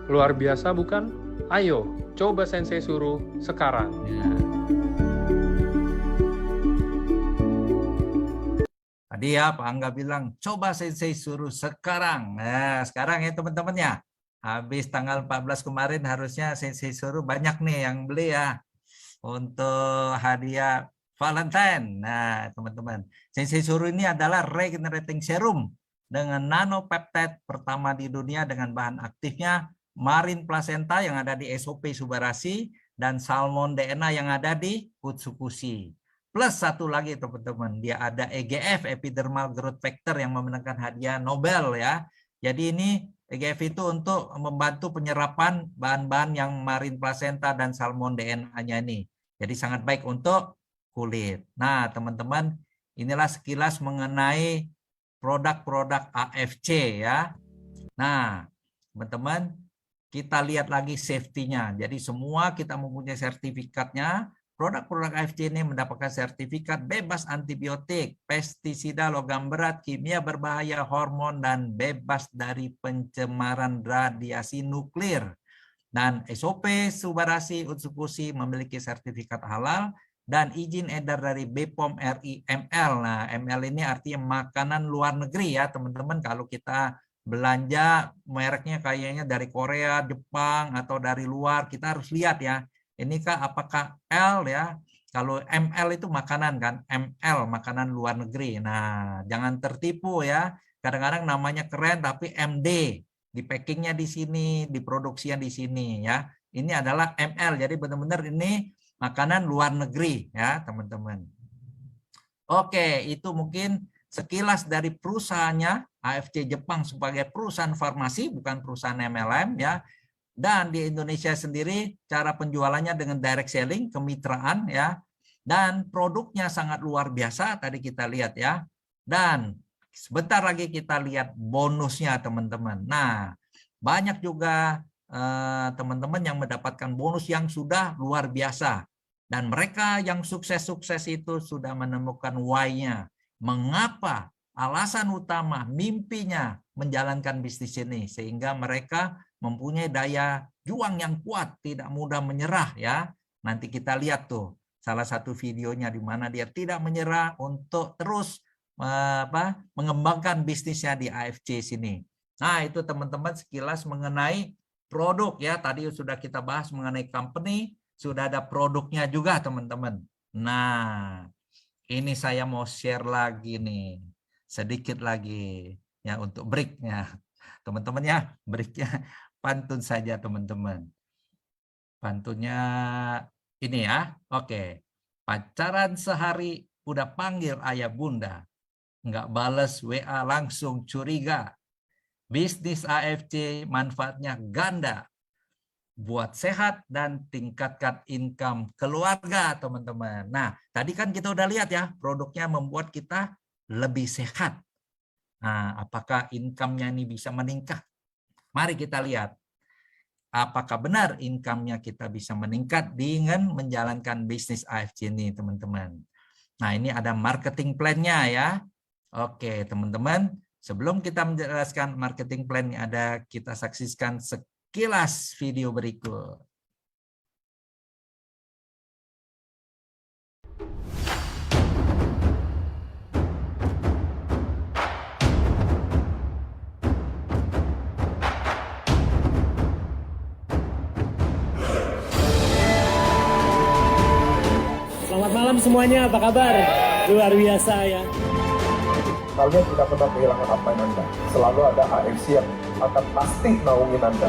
[SPEAKER 1] Luar biasa bukan? Ayo, coba Sensei Suru sekarang.
[SPEAKER 2] Ya. Tadi ya Pak Angga bilang, coba Sensei Suru sekarang. Nah, sekarang ya teman-teman ya. Habis tanggal 14 kemarin harusnya Sensei Suru banyak nih yang beli ya. Untuk hadiah Valentine. Nah, teman-teman. Sensei Suru ini adalah regenerating serum dengan nanopeptide pertama di dunia dengan bahan aktifnya marine placenta yang ada di SOP Subarashi dan salmon DNA yang ada di Utsukushi. Plus satu lagi teman-teman, dia ada EGF Epidermal Growth Factor yang memenangkan hadiah Nobel ya. Jadi ini EGF itu untuk membantu penyerapan bahan-bahan yang marine placenta dan salmon DNA-nya ini. Jadi sangat baik untuk kulit. Nah, teman-teman, inilah sekilas mengenai produk-produk AFC ya. Nah, teman-teman, kita lihat lagi safety-nya. Jadi semua kita mempunyai sertifikatnya. Produk-produk AFC ini mendapatkan sertifikat bebas antibiotik, pestisida, logam berat, kimia berbahaya, hormon, dan bebas dari pencemaran radiasi nuklir. Dan SOP Subarashi Utsukushi memiliki sertifikat halal dan izin edar dari BPOM RI ML. Nah, ML ini artinya makanan luar negeri ya teman-teman. Kalau kita belanja mereknya kayaknya dari Korea, Jepang, atau dari luar, kita harus lihat ya. Ini kah apakah L ya? Kalau ML itu makanan kan, ML makanan luar negeri. Nah, jangan tertipu ya. Kadang-kadang namanya keren tapi MD. Di packingnya di sini, diproduksinya di sini ya. Ini adalah ML. Jadi benar-benar ini makanan luar negeri ya, teman-teman. Oke, itu mungkin sekilas dari perusahaannya AFC Jepang sebagai perusahaan farmasi, bukan perusahaan MLM ya. Dan di Indonesia sendiri cara penjualannya dengan direct selling, kemitraan ya. Dan produknya sangat luar biasa tadi kita lihat ya. Dan sebentar lagi kita lihat bonusnya teman-teman. Nah, banyak juga teman-teman yang mendapatkan bonus yang sudah luar biasa. Dan mereka yang sukses-sukses itu sudah menemukan why-nya. Mengapa? Alasan utama, mimpinya menjalankan bisnis ini. Sehingga mereka mempunyai daya juang yang kuat, tidak mudah menyerah ya. Nanti kita lihat tuh salah satu videonya di mana dia tidak menyerah untuk terus mengembangkan bisnisnya di AFC sini. Nah, itu teman-teman sekilas mengenai produk ya. Tadi sudah kita bahas mengenai company, sudah ada produknya juga teman-teman. Nah, ini saya mau share lagi nih. Sedikit lagi ya untuk breaknya. Teman-teman ya, breaknya pantun saja teman-teman. Pantunnya ini ya. Oke. Pacaran sehari udah panggil ayah bunda. Nggak bales WA langsung curiga. Bisnis AFC manfaatnya ganda. Buat sehat dan tingkatkan income keluarga teman-teman. Nah, tadi kan kita udah lihat ya, produknya membuat kita lebih sehat. Nah, apakah income-nya ini bisa meningkat? Mari kita lihat. Apakah benar income-nya kita bisa meningkat dengan menjalankan bisnis AFC ini, teman-teman. Nah, ini ada marketing plan-nya ya. Oke, teman-teman. Sebelum kita menjelaskan marketing plan, ada kita saksikan sekilas video berikut.
[SPEAKER 3] Selamat malam semuanya, apa kabar? Luar biasa ya.
[SPEAKER 4] Kalian tidak pernah kehilangan apa yang Anda. Selalu ada AFC yang akan pasti naungin Anda.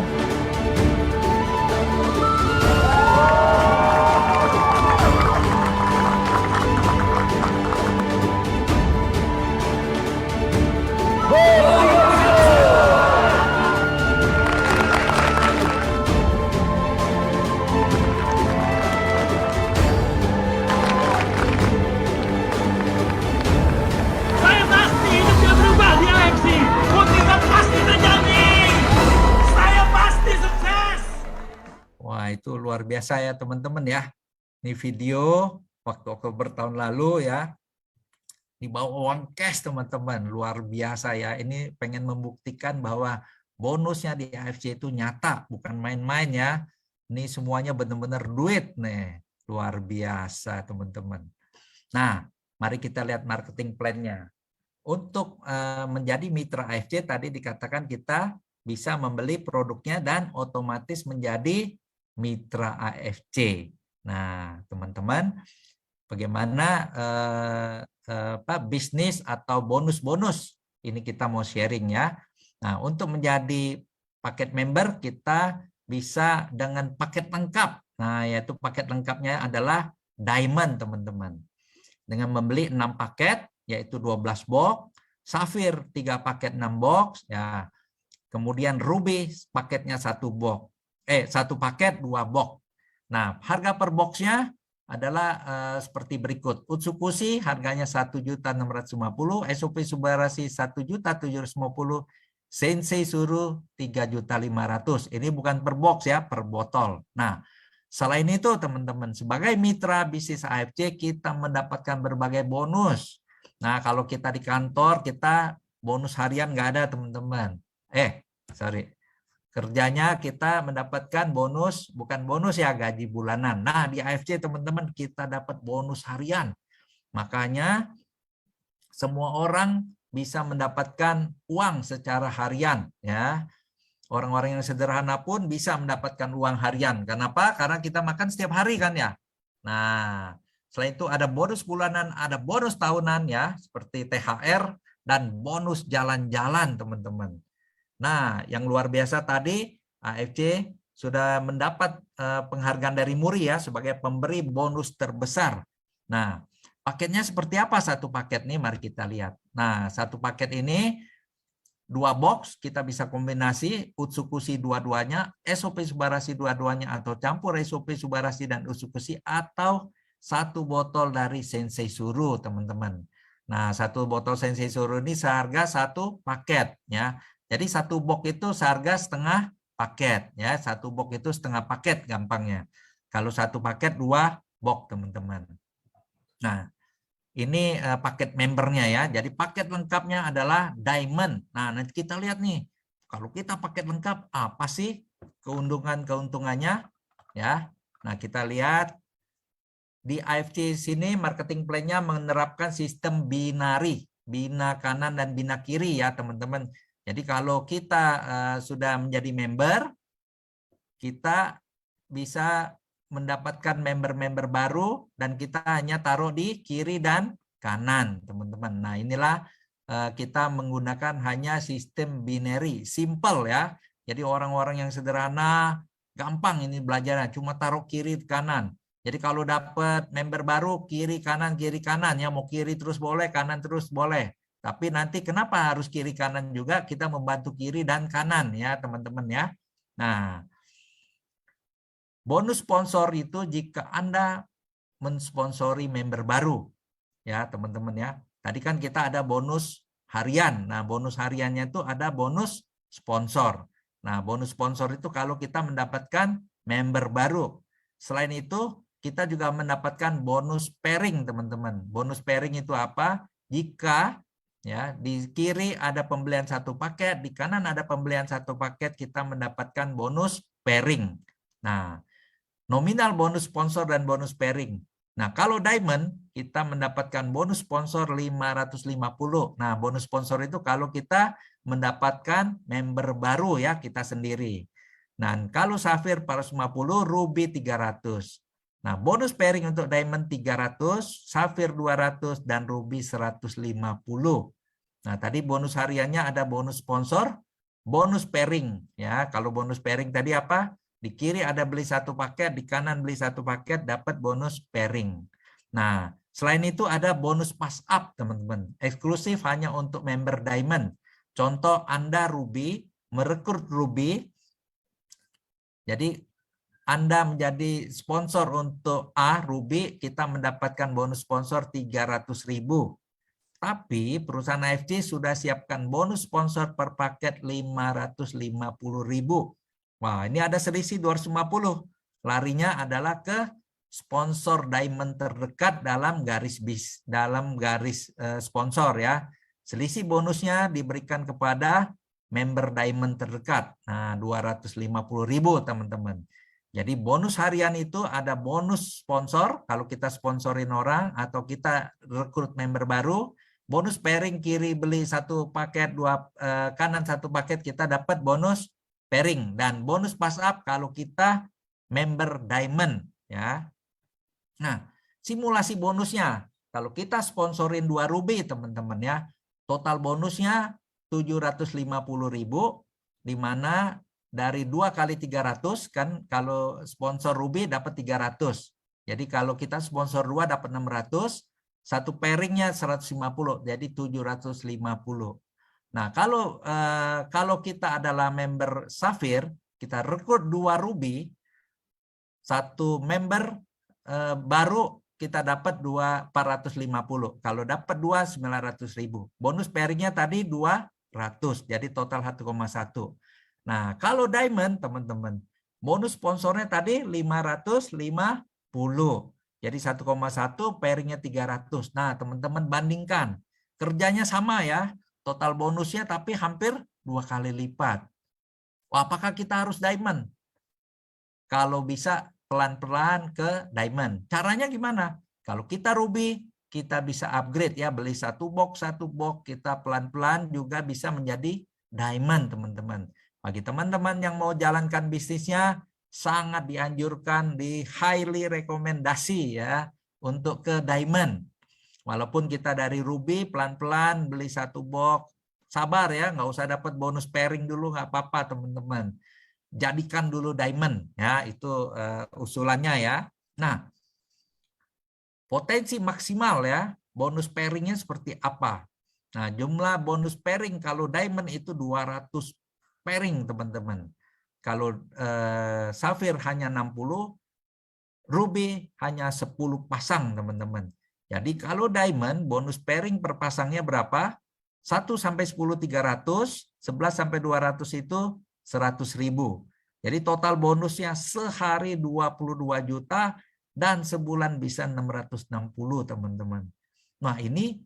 [SPEAKER 5] Saya pasti hidupnya berubah di AFC. Mukjizat pasti terjadi. Saya pasti sukses.
[SPEAKER 2] Wah, itu luar biasa ya teman-teman ya. Ini video waktu Oktober tahun lalu ya. Dibawa uang cash teman-teman, luar biasa ya. Ini pengen membuktikan bahwa bonusnya di AFC itu nyata, bukan main-main ya. Ini semuanya benar-benar duit nih, luar biasa teman-teman. Nah, mari kita lihat marketing plan-nya. Untuk menjadi mitra AFC tadi dikatakan kita bisa membeli produknya dan otomatis menjadi mitra AFC. Nah, teman-teman, bagaimana bisnis atau bonus-bonus ini kita mau sharing ya. Nah, untuk menjadi paket member kita bisa dengan paket lengkap. Nah, yaitu paket lengkapnya adalah Diamond teman-teman. Dengan membeli 6 paket yaitu 12 box, Sapphire 3 paket 6 box ya. Kemudian Ruby paketnya 1 box. 1 paket 2 box. Nah, harga per boxnya adalah seperti berikut. Utsukushi harganya 1.650.000, SOP Subarashi 1.750.000, Sensei Suru 3.500.000. Ini bukan per box ya, per botol. Nah, selain itu teman-teman, sebagai mitra bisnis AFC kita mendapatkan berbagai bonus. Nah, kalau kita di kantor kita bonus harian nggak ada teman-teman. Kerjanya kita mendapatkan bonus, bukan bonus ya, gaji bulanan. Nah, di AFC teman-teman kita dapat bonus harian. Makanya semua orang bisa mendapatkan uang secara harian ya. Orang-orang yang sederhana pun bisa mendapatkan uang harian. Kenapa? Karena kita makan setiap hari kan ya. Nah, selain itu ada bonus bulanan, ada bonus tahunan ya, seperti THR dan bonus jalan-jalan teman-teman. Nah, yang luar biasa tadi AFC sudah mendapat penghargaan dari Muri ya sebagai pemberi bonus terbesar. Nah, paketnya seperti apa satu paket nih? Mari kita lihat. Nah, satu paket ini 2 box kita bisa kombinasi Utsukushi dua-duanya, SOP Subarashi dua-duanya atau campur SOP Subarashi dan Utsukushi atau 1 botol dari Sensei Suru teman-teman. Nah, 1 botol Sensei Suru ini seharga 1 paket ya. Jadi 1 box itu seharga setengah paket ya, 1 box itu setengah paket gampangnya. Kalau 1 paket 2 box teman-teman. Nah, ini paket membernya ya. Jadi paket lengkapnya adalah Diamond. Nah, nanti kita lihat nih. Kalau kita paket lengkap apa sih keuntungannya ya. Nah, kita lihat di AFC sini marketing plan-nya menerapkan sistem binari, bina kanan dan bina kiri ya, teman-teman. Jadi kalau kita sudah menjadi member, kita bisa mendapatkan member-member baru dan kita hanya taruh di kiri dan kanan, teman-teman. Nah, inilah kita menggunakan hanya sistem binary, simple ya. Jadi orang-orang yang sederhana, gampang ini belajarnya, cuma taruh kiri kanan. Jadi kalau dapat member baru, kiri kanan ya, mau kiri terus boleh, kanan terus boleh. Tapi nanti kenapa harus kiri kanan juga? Kita membantu kiri dan kanan ya teman-teman ya. Nah, bonus sponsor itu jika Anda mensponsori member baru ya teman-teman ya. Tadi kan kita ada bonus harian. Nah, bonus hariannya itu ada bonus sponsor. Nah, bonus sponsor itu kalau kita mendapatkan member baru. Selain itu, kita juga mendapatkan bonus pairing teman-teman. Bonus pairing itu apa? Jika ya di kiri ada pembelian 1 paket, di kanan ada pembelian 1 paket, kita mendapatkan bonus pairing. Nah, nominal bonus sponsor dan bonus pairing. Nah, kalau Diamond kita mendapatkan bonus sponsor 550. Nah, bonus sponsor itu kalau kita mendapatkan member baru ya kita sendiri. Nah, kalau Sapphire 450, Ruby 300. Nah, bonus pairing untuk diamond 300, safir 200, dan ruby 150. Nah, tadi bonus hariannya ada bonus sponsor, bonus pairing. Ya, kalau bonus pairing tadi apa? Di kiri ada beli satu paket, di kanan beli satu paket, dapat bonus pairing. Nah, selain itu ada bonus pass up, teman-teman. Eksklusif hanya untuk member diamond. Contoh Anda ruby, merekrut ruby. Jadi Anda menjadi sponsor untuk A, Ruby, kita mendapatkan bonus sponsor 300.000. Tapi perusahaan AFC sudah siapkan bonus sponsor per paket 550.000. Wah, ini ada selisih 250. Larinya adalah ke sponsor diamond terdekat dalam garis sponsor ya. Selisih bonusnya diberikan kepada member diamond terdekat. Nah, 250.000 teman-teman. Jadi bonus harian itu ada bonus sponsor kalau kita sponsorin orang atau kita rekrut member baru. Bonus pairing kiri beli satu paket, kanan satu paket, kita dapat bonus pairing. Dan bonus pass up kalau kita member diamond. Ya. Nah, simulasi bonusnya. Kalau kita sponsorin 2 ruby teman-teman ya, total bonusnya 750.000, di mana dari 2 kali 300 kan, kalau sponsor ruby dapat 300. Jadi kalau kita sponsor 2 dapat 600, satu pairingnya 150, jadi 750. Nah, kalau kita adalah member Safir, kita rekrut 2 ruby, satu member baru kita dapat 450. Kalau dapat 2, 900.000. Bonus pairingnya tadi 200, jadi total 1,1. Nah, kalau diamond, teman-teman, bonus sponsornya tadi 550. Jadi 1,1, pairingnya 300. Nah, teman-teman bandingkan. Kerjanya sama ya, total bonusnya tapi hampir 2 kali lipat. Wah, apakah kita harus diamond? Kalau bisa pelan-pelan ke diamond. Caranya gimana? Kalau kita ruby, kita bisa upgrade ya, beli satu box, kita pelan-pelan juga bisa menjadi diamond, teman-teman. Bagi teman-teman yang mau jalankan bisnisnya, sangat dianjurkan, highly rekomendasi ya untuk ke diamond. Walaupun kita dari ruby, pelan-pelan beli satu box, sabar ya, nggak usah dapat bonus pairing dulu, nggak apa-apa teman-teman. Jadikan dulu diamond ya, itu usulannya ya. Nah, potensi maksimal ya, bonus pairingnya seperti apa? Nah, jumlah bonus pairing kalau diamond itu 200 pairing teman-teman. Kalau Safir hanya 60, Ruby hanya 10 pasang teman-teman. Jadi kalau Diamond bonus pairing per pasangnya berapa? 1 sampai 10 300, 11 sampai 200 itu 100.000. Jadi total bonusnya sehari 22 juta dan sebulan bisa 660 teman-teman. Nah, ini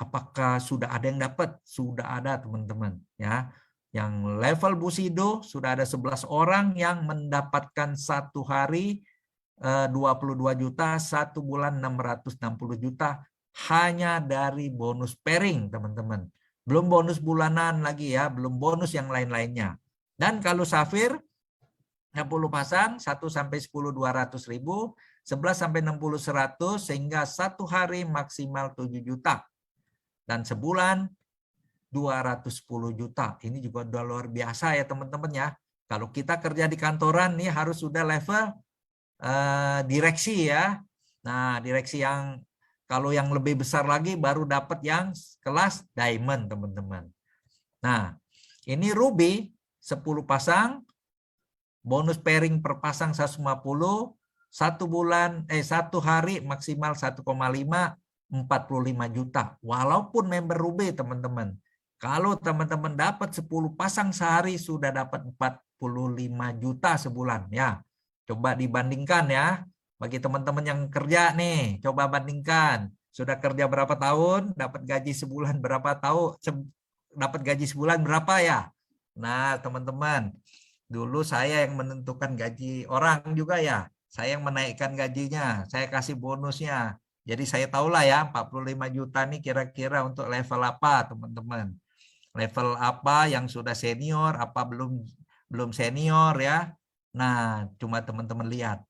[SPEAKER 2] apakah sudah ada yang dapat? Sudah ada teman-teman ya. Yang level Bushido sudah ada 11 orang yang mendapatkan satu hari 22 juta, satu bulan 660 juta hanya dari bonus pairing, teman-teman. Belum bonus bulanan lagi ya, belum bonus yang lain-lainnya. Dan kalau Safir 60 pasang, 1 sampai 10 200.000, 11 sampai 60 100, sehingga satu hari maksimal 7 juta. Dan sebulan 210 juta. Ini juga udah luar biasa ya teman-teman ya. Kalau kita kerja di kantoran nih harus sudah level direksi ya. Nah, direksi yang kalau yang lebih besar lagi baru dapat yang kelas diamond teman-teman. Nah, ini ruby 10 pasang, bonus pairing per pasang 150, satu hari maksimal 1,5, 45 juta. Walaupun member ruby teman-teman. Kalau teman-teman dapat 10 pasang sehari sudah dapat 45 juta sebulan ya. Coba dibandingkan ya. Bagi teman-teman yang kerja nih, coba bandingkan. Sudah kerja berapa tahun, dapat gaji sebulan berapa tahun, dapat gaji sebulan berapa ya? Nah, teman-teman, dulu saya yang menentukan gaji orang juga ya. Saya yang menaikkan gajinya, saya kasih bonusnya. Jadi saya tahulah ya 45 juta nih kira-kira untuk level apa, teman-teman. Level apa yang sudah senior, apa belum senior ya. Nah, cuma teman-teman lihat.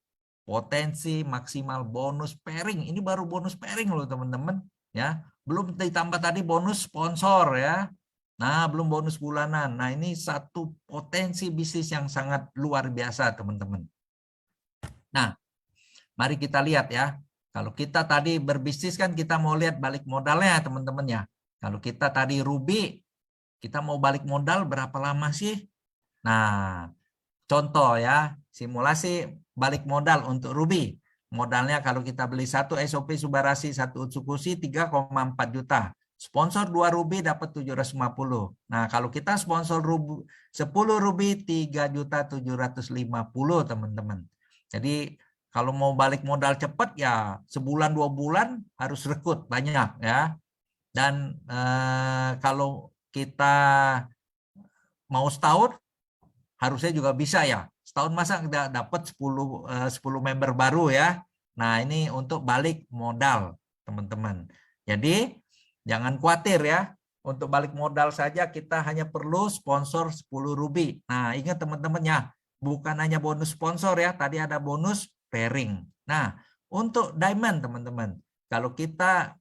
[SPEAKER 2] potensi maksimal bonus pairing. Ini baru bonus pairing loh teman-teman ya. Belum ditambah tadi bonus sponsor ya. Nah, belum bonus bulanan. Nah, ini satu potensi bisnis yang sangat luar biasa teman-teman. Nah, mari kita lihat ya. Kalau kita tadi berbisnis kan kita mau lihat balik modalnya teman-teman ya. Kalau kita tadi Ruby, kita mau balik modal berapa lama sih? Nah, contoh ya, simulasi balik modal untuk Ruby. Modalnya kalau kita beli satu SOP Subarasi, satu Utsukushi 3,4 juta. Sponsor 2 Ruby dapat 750. Nah, kalau kita sponsor 10 Ruby 3.750 teman-teman. Jadi kalau mau balik modal cepat ya sebulan 2 bulan harus rekrut banyak ya. Dan kalau kita mau setahun harusnya juga bisa ya. Setahun masa kita dapat 10 member baru ya. Nah, ini untuk balik modal teman-teman. Jadi jangan khawatir ya. Untuk balik modal saja kita hanya perlu sponsor 10 Ruby. Nah, ingat teman-teman ya, bukan hanya bonus sponsor ya, tadi ada bonus pairing. Nah, untuk diamond teman-teman, kalau kita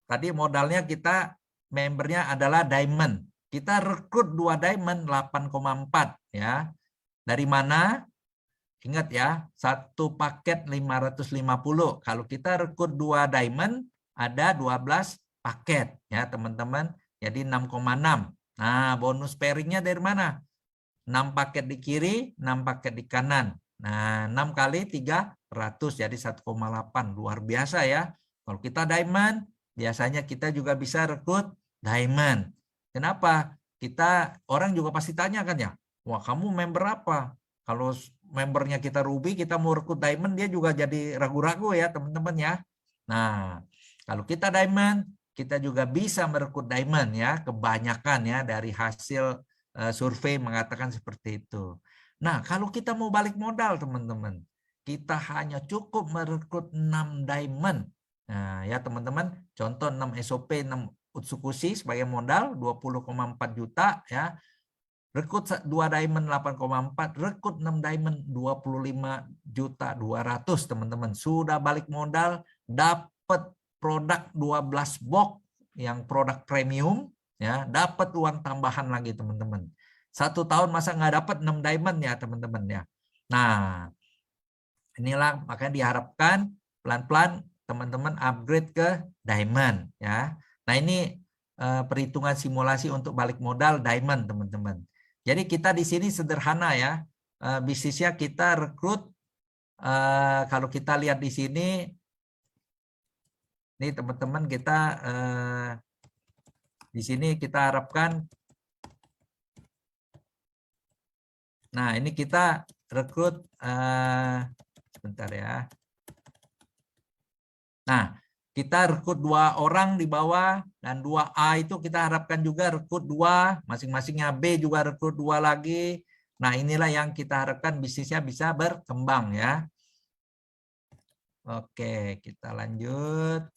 [SPEAKER 2] tadi modalnya kita membernya adalah diamond. Kita rekrut 2 diamond 8,4 ya. Dari mana? Ingat ya, satu paket 550. Kalau kita rekrut 2 diamond ada 12 paket ya, teman-teman. Jadi 6,6. Nah, bonus pairingnya dari mana? 6 paket di kiri, 6 paket di kanan. Nah, 6 kali 300 jadi 1,8. Luar biasa ya. Kalau kita diamond, biasanya kita juga bisa rekrut diamond. Kenapa? Orang juga pasti tanya kan ya, wah kamu member apa? Kalau membernya kita Ruby, kita mau rekrut diamond, dia juga jadi ragu-ragu ya teman-teman ya. Nah, kalau kita diamond, kita juga bisa merekrut diamond ya, kebanyakan ya dari hasil survei mengatakan seperti itu. Nah, kalau kita mau balik modal teman-teman, kita hanya cukup merekrut 6 diamond. Nah, ya teman-teman, contoh 6 SOP, 6 Utsukushi sebagai modal 20,4 juta ya. Rekrut 2 diamond 8,4, rekrut 6 diamond 25.200.000 teman-teman. Sudah balik modal, dapat produk 12 box yang produk premium ya, dapat uang tambahan lagi teman-teman. 1 tahun masa nggak dapat 6 diamond ya teman-teman ya. Nah, inilah makanya diharapkan pelan-pelan teman-teman upgrade ke diamond ya. Nah, ini perhitungan simulasi untuk balik modal diamond teman-teman. Jadi kita di sini sederhana ya. Bisnisnya kita rekrut, kalau kita lihat di sini, ini teman-teman kita di sini kita harapkan, nah ini kita rekrut, sebentar ya. Nah, kita rekrut 2 orang di bawah dan 2A itu kita harapkan juga rekrut 2, masing-masingnya B juga rekrut 2 lagi. Nah, inilah yang kita harapkan bisnisnya bisa berkembang ya. Oke, kita lanjut.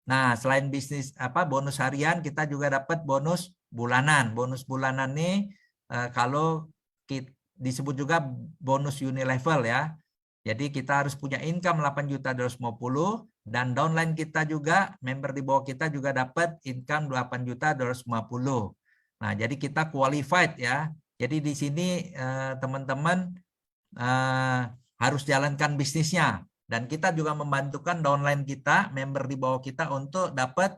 [SPEAKER 2] Nah, selain bisnis bonus harian, kita juga dapat bonus bulanan. Bonus bulanan ini kalau disebut juga bonus unilevel ya. Jadi kita harus punya income 8.250 dan downline kita juga, member di bawah kita juga dapat income 8.250. Nah, jadi kita qualified ya. Jadi di sini teman-teman harus jalankan bisnisnya. Dan kita juga membantukan downline kita, member di bawah kita untuk dapat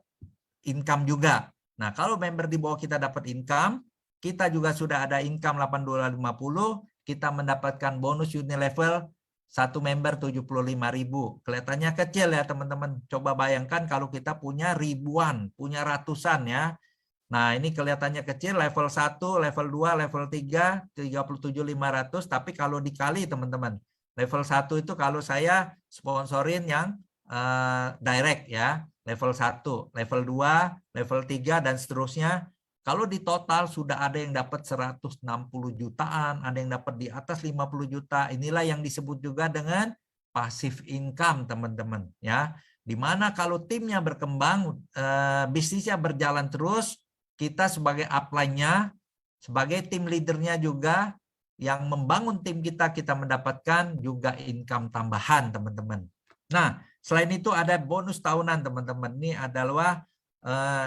[SPEAKER 2] income juga. Nah, kalau member di bawah kita dapat income, kita juga sudah ada income 8.250, kita mendapatkan bonus unilevel 1 member 75.000. Kelihatannya kecil ya teman-teman. Coba bayangkan kalau kita punya ribuan, punya ratusan ya. Nah, ini kelihatannya kecil, level 1, level 2, level 3, 37.500. Tapi kalau dikali teman-teman, level 1 itu kalau saya sponsorin yang direct ya, level 1, level 2, level 3 dan seterusnya. Kalau di total sudah ada yang dapat 160 jutaan, ada yang dapat di atas 50 juta. Inilah yang disebut juga dengan passive income teman-teman ya. Dimana kalau timnya berkembang, bisnisnya berjalan terus, kita sebagai upline-nya, sebagai tim leadernya juga, yang membangun tim kita mendapatkan juga income tambahan, teman-teman. Nah, selain itu ada bonus tahunan, teman-teman. Ini adalah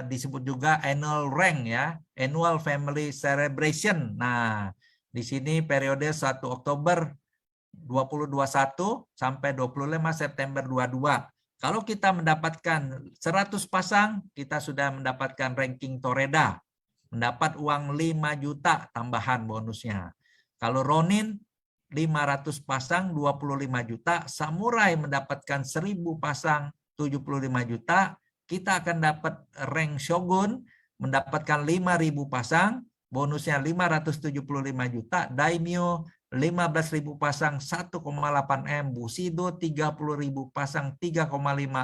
[SPEAKER 2] disebut juga annual rank ya, annual family celebration. Nah, di sini periode 1 Oktober 2021 sampai 25 September 22. Kalau kita mendapatkan 100 pasang, kita sudah mendapatkan ranking Toreda, mendapat uang 5 juta tambahan bonusnya. Kalau Ronin 500 pasang 25 juta, Samurai mendapatkan 1000 pasang 75 juta, kita akan dapat rank Shogun mendapatkan 5.000 pasang, bonusnya 575 juta, Daimyo 15.000 pasang 1,8 M, Bushido 30.000 pasang 3,5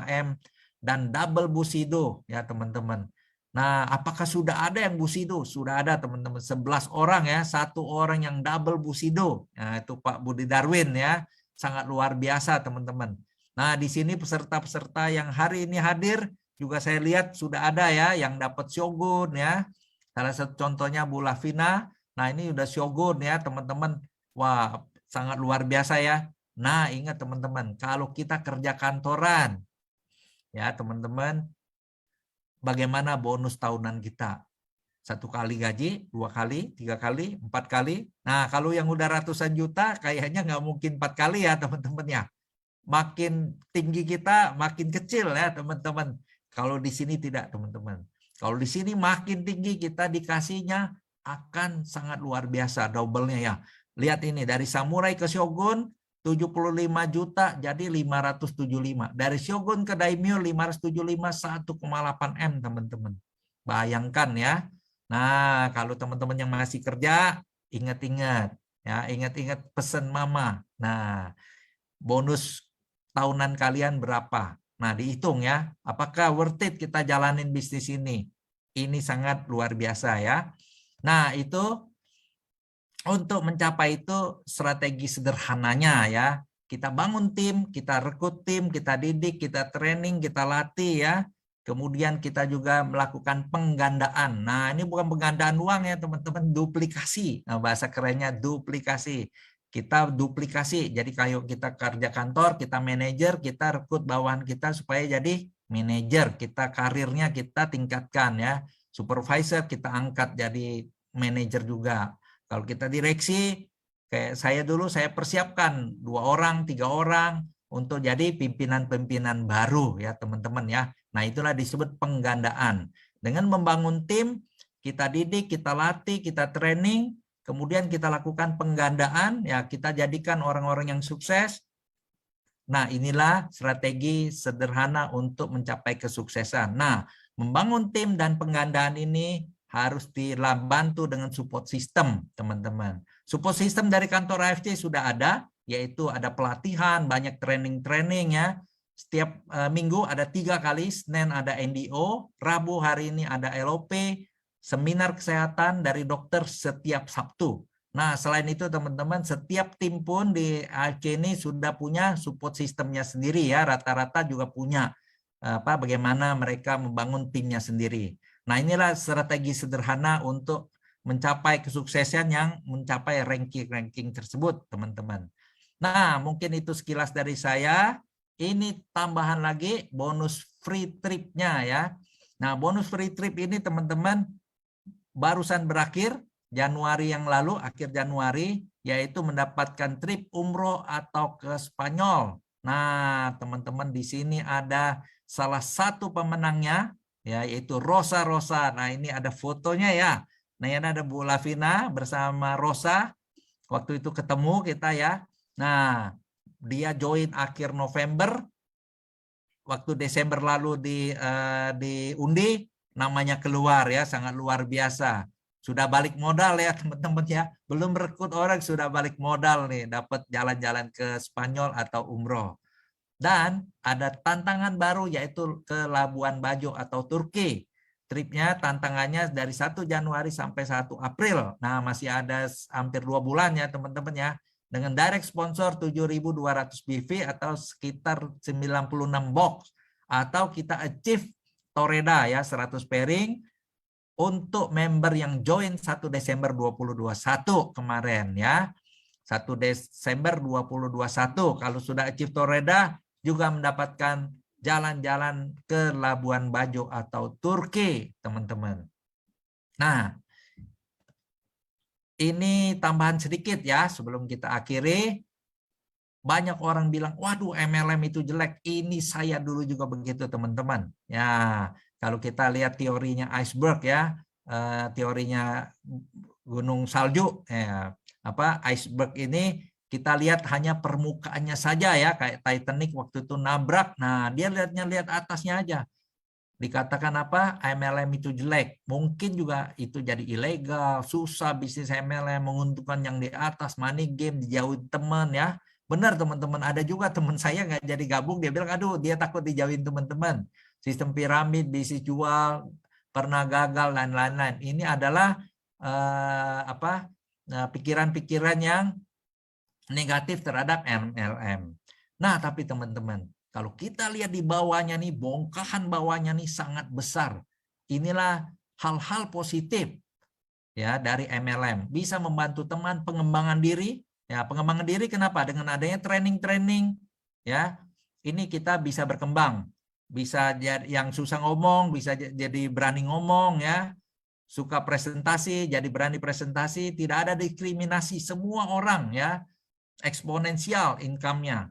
[SPEAKER 2] M, dan double Bushido ya teman-teman. Nah, apakah sudah ada yang Bushido? Sudah ada teman-teman, 11 orang ya, 1 orang yang double Bushido. Nah, itu Pak Budi Darwin ya, sangat luar biasa teman-teman. Nah, di sini peserta-peserta yang hari ini hadir juga saya lihat sudah ada ya yang dapat Shogun ya. Salah satu contohnya Bu Lavina. Nah, ini udah Shogun ya teman-teman. Wah, sangat luar biasa ya. Nah, ingat teman-teman, kalau kita kerja kantoran, ya teman-teman, bagaimana bonus tahunan kita? 1 kali gaji, 2 kali, 3 kali, 4 kali. Nah, kalau yang udah ratusan juta, kayaknya nggak mungkin 4 kali ya teman-teman ya. Makin tinggi kita, makin kecil ya teman-teman. Kalau di sini tidak teman-teman. Kalau di sini makin tinggi kita dikasihnya akan sangat luar biasa, double-nya ya. Lihat ini, dari Samurai ke Shogun 75 juta jadi 575. Dari Shogun ke Daimyo 575 1,8 M teman-teman. Bayangkan ya. Nah, kalau teman-teman yang masih kerja, ingat-ingat ya, ingat-ingat pesan mama. Nah, bonus tahunan kalian berapa? Nah, dihitung ya. Apakah worth it kita jalanin bisnis ini? Ini sangat luar biasa ya. Nah, itu untuk mencapai itu strategi sederhananya ya. Kita bangun tim, kita rekrut tim, kita didik, kita training, kita latih ya. Kemudian kita juga melakukan penggandaan. Nah, ini bukan penggandaan uang ya teman-teman, duplikasi. Nah, bahasa kerennya duplikasi. Kita duplikasi. Jadi kayak kita kerja kantor, kita manajer, kita rekrut bawahan kita supaya jadi manajer. Kita karirnya kita tingkatkan ya. Supervisor kita angkat jadi manajer juga. Kalau kita direksi, kayak saya dulu, saya persiapkan 2 orang, 3 orang untuk jadi pimpinan-pimpinan baru ya teman-teman ya. Nah, itulah disebut penggandaan. Dengan membangun tim, kita didik, kita latih, kita training, kemudian kita lakukan penggandaan, ya kita jadikan orang-orang yang sukses. Nah, inilah strategi sederhana untuk mencapai kesuksesan. Nah, membangun tim dan penggandaan ini harus dibantu dengan support system, teman-teman. Support system dari kantor AFC sudah ada, yaitu ada pelatihan, banyak training-training ya. Setiap minggu ada 3 kali, Senin ada NDO, Rabu hari ini ada LOP, seminar kesehatan dari dokter setiap Sabtu. Nah, selain itu teman-teman, setiap tim pun di AFC ini sudah punya support systemnya sendiri ya, rata-rata juga punya bagaimana mereka membangun timnya sendiri. Nah, inilah strategi sederhana untuk mencapai kesuksesan yang mencapai ranking-ranking tersebut, teman-teman. Nah, mungkin itu sekilas dari saya. Ini tambahan lagi bonus free trip-nya ya. Nah, bonus free trip ini teman-teman barusan berakhir Januari yang lalu, akhir Januari, yaitu mendapatkan trip umroh atau ke Spanyol. Nah, teman-teman di sini ada salah satu pemenangnya, ya, yaitu Rosa. Nah, ini ada fotonya ya. Nah, ini ada Bu Lavina bersama Rosa. Waktu itu ketemu kita ya. Nah, dia join akhir November. Waktu Desember lalu diundi, namanya keluar ya, sangat luar biasa. Sudah balik modal ya teman-teman ya. Belum rekrut orang sudah balik modal nih, dapat jalan-jalan ke Spanyol atau umroh. Dan ada tantangan baru yaitu ke Labuan Bajo atau Turki. Tripnya tantangannya dari 1 Januari sampai 1 April. Nah, masih ada hampir 2 bulan ya teman-teman ya. Dengan direct sponsor 7.200 BV atau sekitar 96 box. Atau kita achieve Toreda ya 100 pairing. untuk member yang join 1 Desember 2021 kemarin ya. 1 Desember 2021 kalau sudah achieve Toreda juga mendapatkan jalan-jalan ke Labuan Bajo atau Turki, teman-teman. Nah, ini tambahan sedikit ya sebelum kita akhiri. Banyak orang bilang, waduh MLM itu jelek. Ini saya dulu juga begitu teman-teman. Ya, kalau kita lihat teorinya iceberg ya, teorinya gunung salju, iceberg ini kita lihat hanya permukaannya saja ya, kayak Titanic waktu itu nabrak. Nah, dia lihat atasnya aja. Dikatakan apa? MLM itu jelek. Mungkin juga itu jadi ilegal, susah bisnis MLM, menguntungkan yang di atas, money game, dijauhin teman ya. Benar teman-teman, ada juga teman saya nggak jadi gabung, dia bilang, aduh dia takut dijauhin teman-teman. Sistem piramid, bisnis jual, pernah gagal, dan lain-lain. Ini adalah pikiran-pikiran yang negatif terhadap MLM. Nah, tapi teman-teman, kalau kita lihat di bawahnya nih, bongkahan bawahnya nih sangat besar. Inilah hal-hal positif ya dari MLM. Bisa membantu teman pengembangan diri. Ya, pengembangan diri kenapa? Dengan adanya training-training ya, ini kita bisa berkembang. Bisa jadi yang susah ngomong, bisa jadi berani ngomong ya. Suka presentasi, jadi berani presentasi, tidak ada diskriminasi, semua orang ya. Eksponensial income-nya.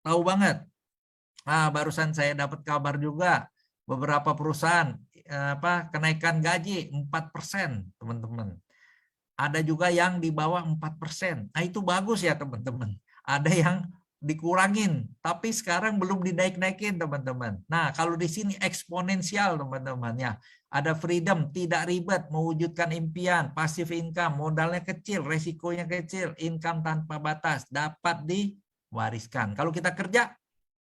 [SPEAKER 2] Tahu banget. Nah, barusan saya dapat kabar juga beberapa perusahaan kenaikan gaji 4%, teman-teman. Ada juga yang di bawah 4%. Nah, itu bagus ya, teman-teman. Ada yang dikurangin, tapi sekarang belum dinaik-naikin, teman-teman. Nah, kalau di sini eksponensial, teman-teman ya. Ada freedom, tidak ribet, mewujudkan impian, passive income, modalnya kecil, resikonya kecil, income tanpa batas, dapat diwariskan. Kalau kita kerja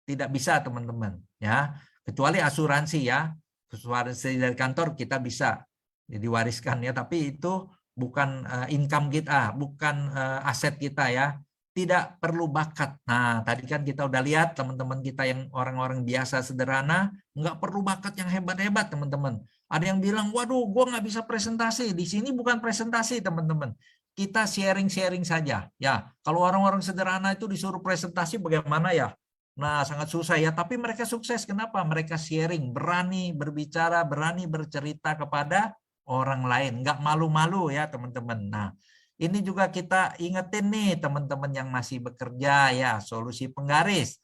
[SPEAKER 2] tidak bisa, teman-teman ya, kecuali asuransi ya, asuransi dari kantor kita bisa diwariskan ya, tapi itu bukan income kita, bukan aset kita ya. Tidak perlu bakat. Nah, tadi kan kita udah lihat teman-teman kita yang orang-orang biasa sederhana, nggak perlu bakat yang hebat-hebat, teman-teman. Ada yang bilang, waduh, gue nggak bisa presentasi. Di sini bukan presentasi, teman-teman. Kita sharing-sharing saja. Ya, kalau orang-orang sederhana itu disuruh presentasi bagaimana ya? Nah, sangat susah ya. Tapi mereka sukses. Kenapa? Mereka sharing, berani berbicara, berani bercerita kepada orang lain. Nggak malu-malu ya, teman-teman. Nah, ini juga kita ingetin nih teman-teman yang masih bekerja ya, solusi penggaris.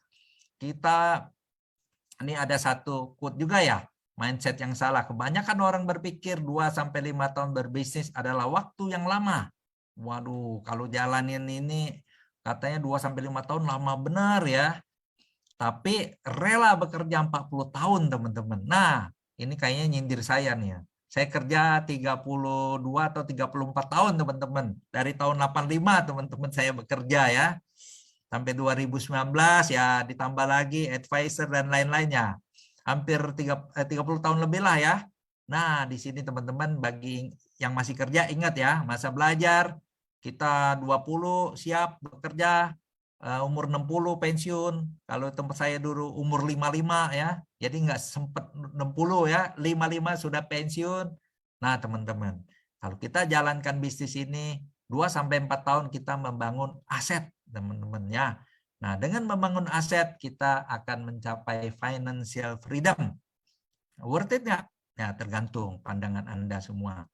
[SPEAKER 2] Ini ada satu quote juga ya, mindset yang salah. Kebanyakan orang berpikir 2-5 tahun berbisnis adalah waktu yang lama. Waduh, kalau jalanin ini katanya 2-5 tahun lama benar ya. Tapi rela bekerja 40 tahun, teman-teman. Nah, ini kayaknya nyindir saya nih ya. Saya kerja 32 atau 34 tahun, teman-teman. Dari tahun 85, teman-teman, saya bekerja ya. Sampai 2019 ya, ditambah lagi advisor dan lain-lainnya. Hampir 30 tahun lebih lah ya. Nah, di sini teman-teman bagi yang masih kerja ingat ya, masa belajar kita 20 siap bekerja, umur 60 pensiun. Kalau tempat saya dulu umur 55 ya. Jadi nggak sempat 60 ya, 55 sudah pensiun. Nah, teman-teman, kalau kita jalankan bisnis ini 2-4 tahun kita membangun aset, teman-teman ya. Nah, dengan membangun aset kita akan mencapai financial freedom. Worth it nggak? Ya, tergantung pandangan Anda semua.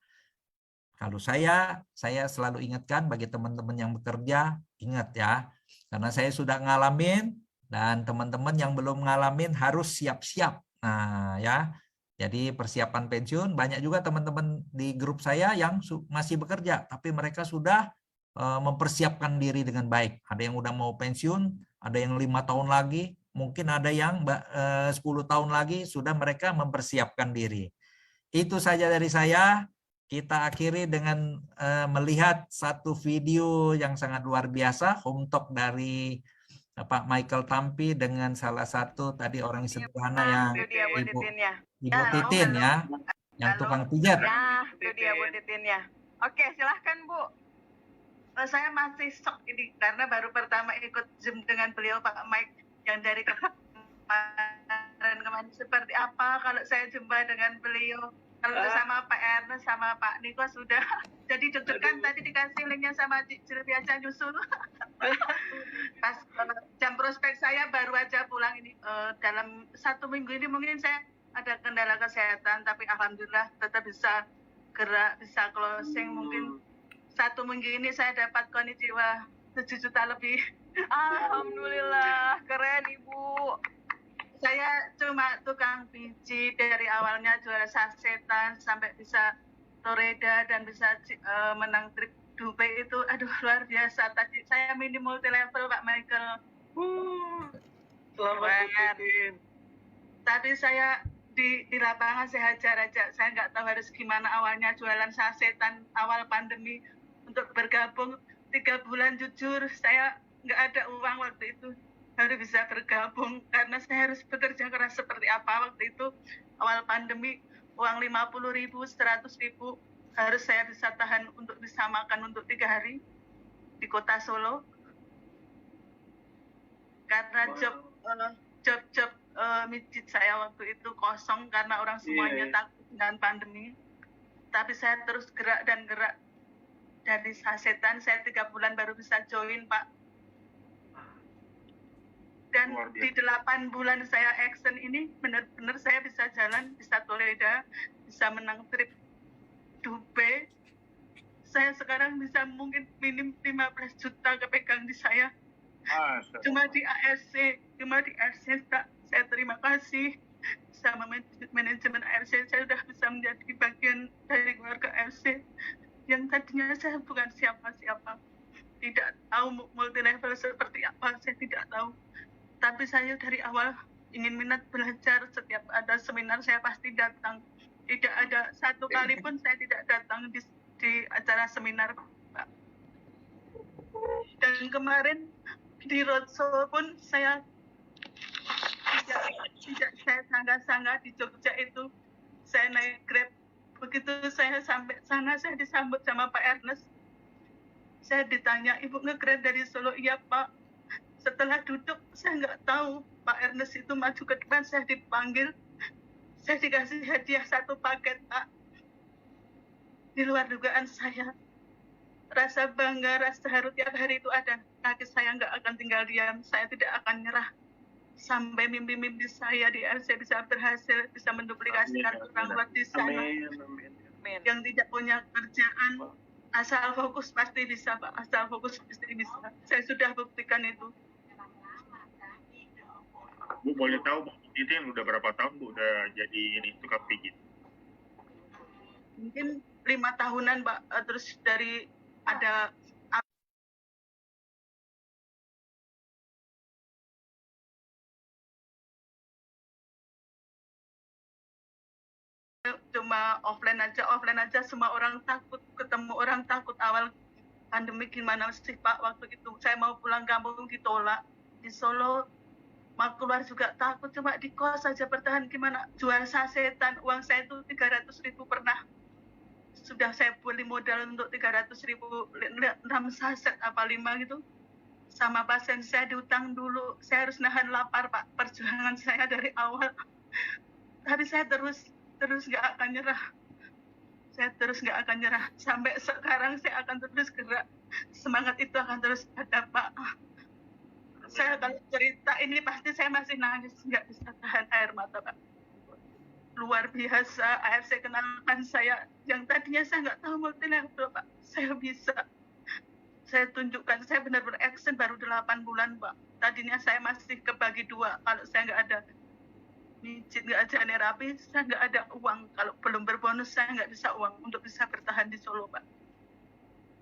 [SPEAKER 2] Kalau saya selalu ingatkan bagi teman-teman yang bekerja, ingat ya, karena saya sudah ngalamin dan teman-teman yang belum ngalamin harus siap-siap. Nah, ya. Jadi persiapan pensiun, banyak juga teman-teman di grup saya yang masih bekerja, tapi mereka sudah mempersiapkan diri dengan baik. Ada yang udah mau pensiun, ada yang 5 tahun lagi, mungkin ada yang 10 tahun lagi sudah mereka mempersiapkan diri. Itu saja dari saya. Kita akhiri dengan melihat satu video yang sangat luar biasa, home talk dari Pak Michael Tampi dengan salah satu tadi orang sederhana yang Ibu Titin ya, yang tukang pijat.
[SPEAKER 6] Ya, itu dia Bu Titin ya. Oke, silahkan Bu. Saya masih shock ini karena baru pertama ikut Zoom dengan beliau Pak Mike yang dari kemarin seperti apa kalau saya jumpa dengan beliau. Kalau sama Pak Ernest sama Pak Niko sudah. Jadi deg-degan tadi dikasih linknya sama Cil biasa nyusul. Pas jam prospek saya baru aja pulang ini. Dalam 1 minggu ini mungkin saya ada kendala kesehatan, tapi alhamdulillah tetap bisa gerak, bisa closing. Mungkin 1 minggu ini saya dapat konnichiwa 7 juta lebih.
[SPEAKER 7] Alhamdulillah, keren Ibu.
[SPEAKER 6] Saya cuma tukang biji dari awalnya juara sasetan sampai bisa Toreda dan bisa menang trip Dubai itu, aduh luar biasa. Tadi saya mini multi level Pak Michael.
[SPEAKER 7] Selamat
[SPEAKER 6] Tapi saya di lapangan saya hajar aja. Saya nggak tahu harus gimana awalnya jualan sasetan awal pandemi untuk bergabung 3 bulan. Jujur saya nggak ada uang waktu itu. Baru bisa bergabung karena saya harus bekerja keras seperti apa waktu itu awal pandemi. Uang 50.000, 100.000 harus saya bisa tahan untuk bisa makan untuk 3 hari di kota Solo karena job mijit saya waktu itu kosong karena orang semuanya takut dengan pandemi. Tapi saya terus gerak dan gerak. Dari sasetan saya 3 bulan baru bisa join Pak. Dan di 8 bulan saya action ini benar-benar saya bisa jalan, bisa Toledo, bisa menang trip Dubai. Saya sekarang bisa mungkin minim 15 juta kepegang di saya. Cuma di ARC Pak. Saya terima kasih sama manajemen ARC. Saya sudah bisa menjadi bagian dari keluarga ARC yang tadinya saya bukan siapa-siapa. Tidak tahu multi level seperti apa, saya tidak tahu. Tapi saya dari awal ingin minat belajar, setiap ada seminar saya pasti datang. Tidak ada 1 kali pun saya tidak datang di acara seminar, Pak. Dan kemarin di roadshow pun saya tidak saya sangka-sangka di Jogja itu saya naik Grab. Begitu saya sampai sana saya disambut sama Pak Ernest. Saya ditanya, Ibu nge-Grab dari Solo? Iya Pak. Setelah duduk, saya nggak tahu Pak Ernest itu maju ke depan, saya dipanggil. Saya dikasih hadiah 1 paket, Pak. Di luar dugaan saya. Rasa bangga, rasa haru tiap hari itu ada. Kaki saya nggak akan tinggal diam, saya tidak akan nyerah. Sampai mimpi-mimpi saya di RC bisa berhasil, bisa menduplikasikan orang luar di sana. Yang tidak punya kerjaan, asal fokus pasti bisa, Pak. Asal fokus pasti bisa. Saya sudah buktikan itu.
[SPEAKER 8] Bu, boleh tahu Bu, itu yang udah berapa tahun Bu udah jadi ini tukang pijit?
[SPEAKER 6] Mungkin 5 tahunan, Pak. Terus dari ada cuma offline aja semua orang takut, ketemu orang takut. Awal pandemi gimana sih Pak waktu itu saya mau pulang kampung ditolak, di Solo mau keluar juga takut, cuma di kos saja bertahan. Gimana jual sasetan, uang saya itu 300.000 pernah sudah saya beli modal untuk 300.000 6 saset apa 5 gitu. Sama pasien saya diutang dulu, saya harus nahan lapar Pak. Perjuangan saya dari awal, tapi saya terus nggak akan nyerah. Saya terus nggak akan nyerah. Sampai sekarang saya akan terus gerak. Semangat itu akan terus ada, Pak. Saya kalau cerita ini pasti saya masih nangis. Nggak bisa tahan air mata, Pak. Luar biasa. ARC kenalkan saya. Yang tadinya saya nggak tahu multi level, Pak. Saya bisa. Saya tunjukkan. Saya benar-benar action baru 8 bulan, Pak. Tadinya saya masih kebagi 2. Kalau saya nggak ada mijit, nggak ada nerapi, saya nggak ada uang. Kalau belum berbonus, saya nggak bisa uang untuk bisa bertahan di Solo, Pak.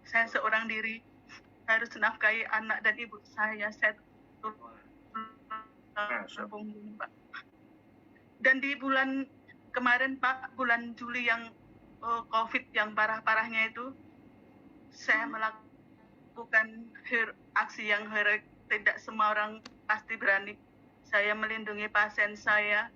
[SPEAKER 6] Saya seorang diri, harus menafkahi anak dan ibu saya. Saya Pak. Dan di bulan kemarin, Pak, bulan Juli yang COVID yang parah-parahnya itu, saya melakukan aksi yang heroik. Tidak semua orang pasti berani. Saya melindungi pasien saya.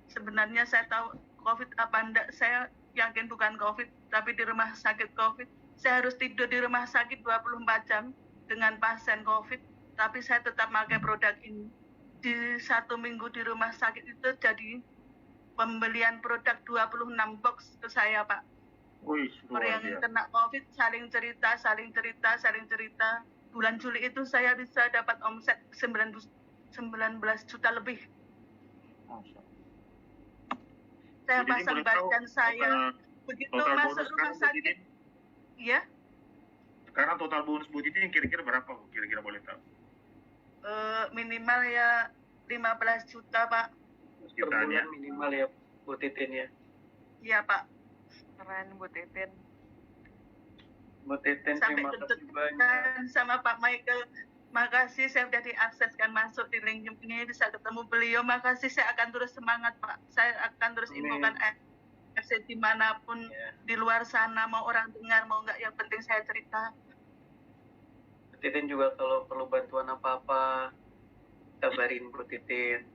[SPEAKER 6] Sebenarnya saya tahu COVID apa enggak, saya yakin bukan COVID, tapi di rumah sakit COVID. Saya harus tidur di rumah sakit 24 jam dengan pasien COVID, tapi saya tetap pakai produk ini. di 1 minggu di rumah sakit itu jadi pembelian produk 26 box ke saya, Pak.
[SPEAKER 8] Wih, luar
[SPEAKER 6] Orang yang
[SPEAKER 8] biasa.
[SPEAKER 6] kena COVID saling cerita. Bulan Juli itu saya bisa dapat omset 19 juta lebih.
[SPEAKER 8] Masya.
[SPEAKER 6] Saya
[SPEAKER 8] Bu Titin
[SPEAKER 6] pasang
[SPEAKER 8] boleh tahu
[SPEAKER 6] badan saya. Begitu
[SPEAKER 8] total
[SPEAKER 6] masuk
[SPEAKER 8] bonus
[SPEAKER 6] rumah
[SPEAKER 8] sekarang Bu
[SPEAKER 6] sakit,
[SPEAKER 8] Titin?
[SPEAKER 6] ya,
[SPEAKER 8] Sekarang total bonus Bu Titin kira-kira berapa Bu? Kira-kira boleh tahu?
[SPEAKER 6] minimal ya 15 juta, Pak.
[SPEAKER 9] Per bulan
[SPEAKER 8] Jutaan ya?
[SPEAKER 9] minimal ya Bu Titin ya.
[SPEAKER 6] Iya, Pak.
[SPEAKER 7] Keren Bu Titin.
[SPEAKER 9] Bu Titin
[SPEAKER 6] Sampai
[SPEAKER 9] terima kasih
[SPEAKER 6] deg-degan
[SPEAKER 9] banyak.
[SPEAKER 6] sama Pak Michael. Makasih saya sudah diakseskan masuk di link ini, bisa ketemu beliau. Makasih, saya akan terus semangat, Pak. Saya akan terus
[SPEAKER 9] Amin.
[SPEAKER 6] infokan FC dimanapun
[SPEAKER 9] Ya.
[SPEAKER 6] di luar sana, mau orang dengar mau nggak, yang penting saya cerita.
[SPEAKER 9] Bu Titin juga kalau perlu bantuan apa-apa kabarin Bu Titin.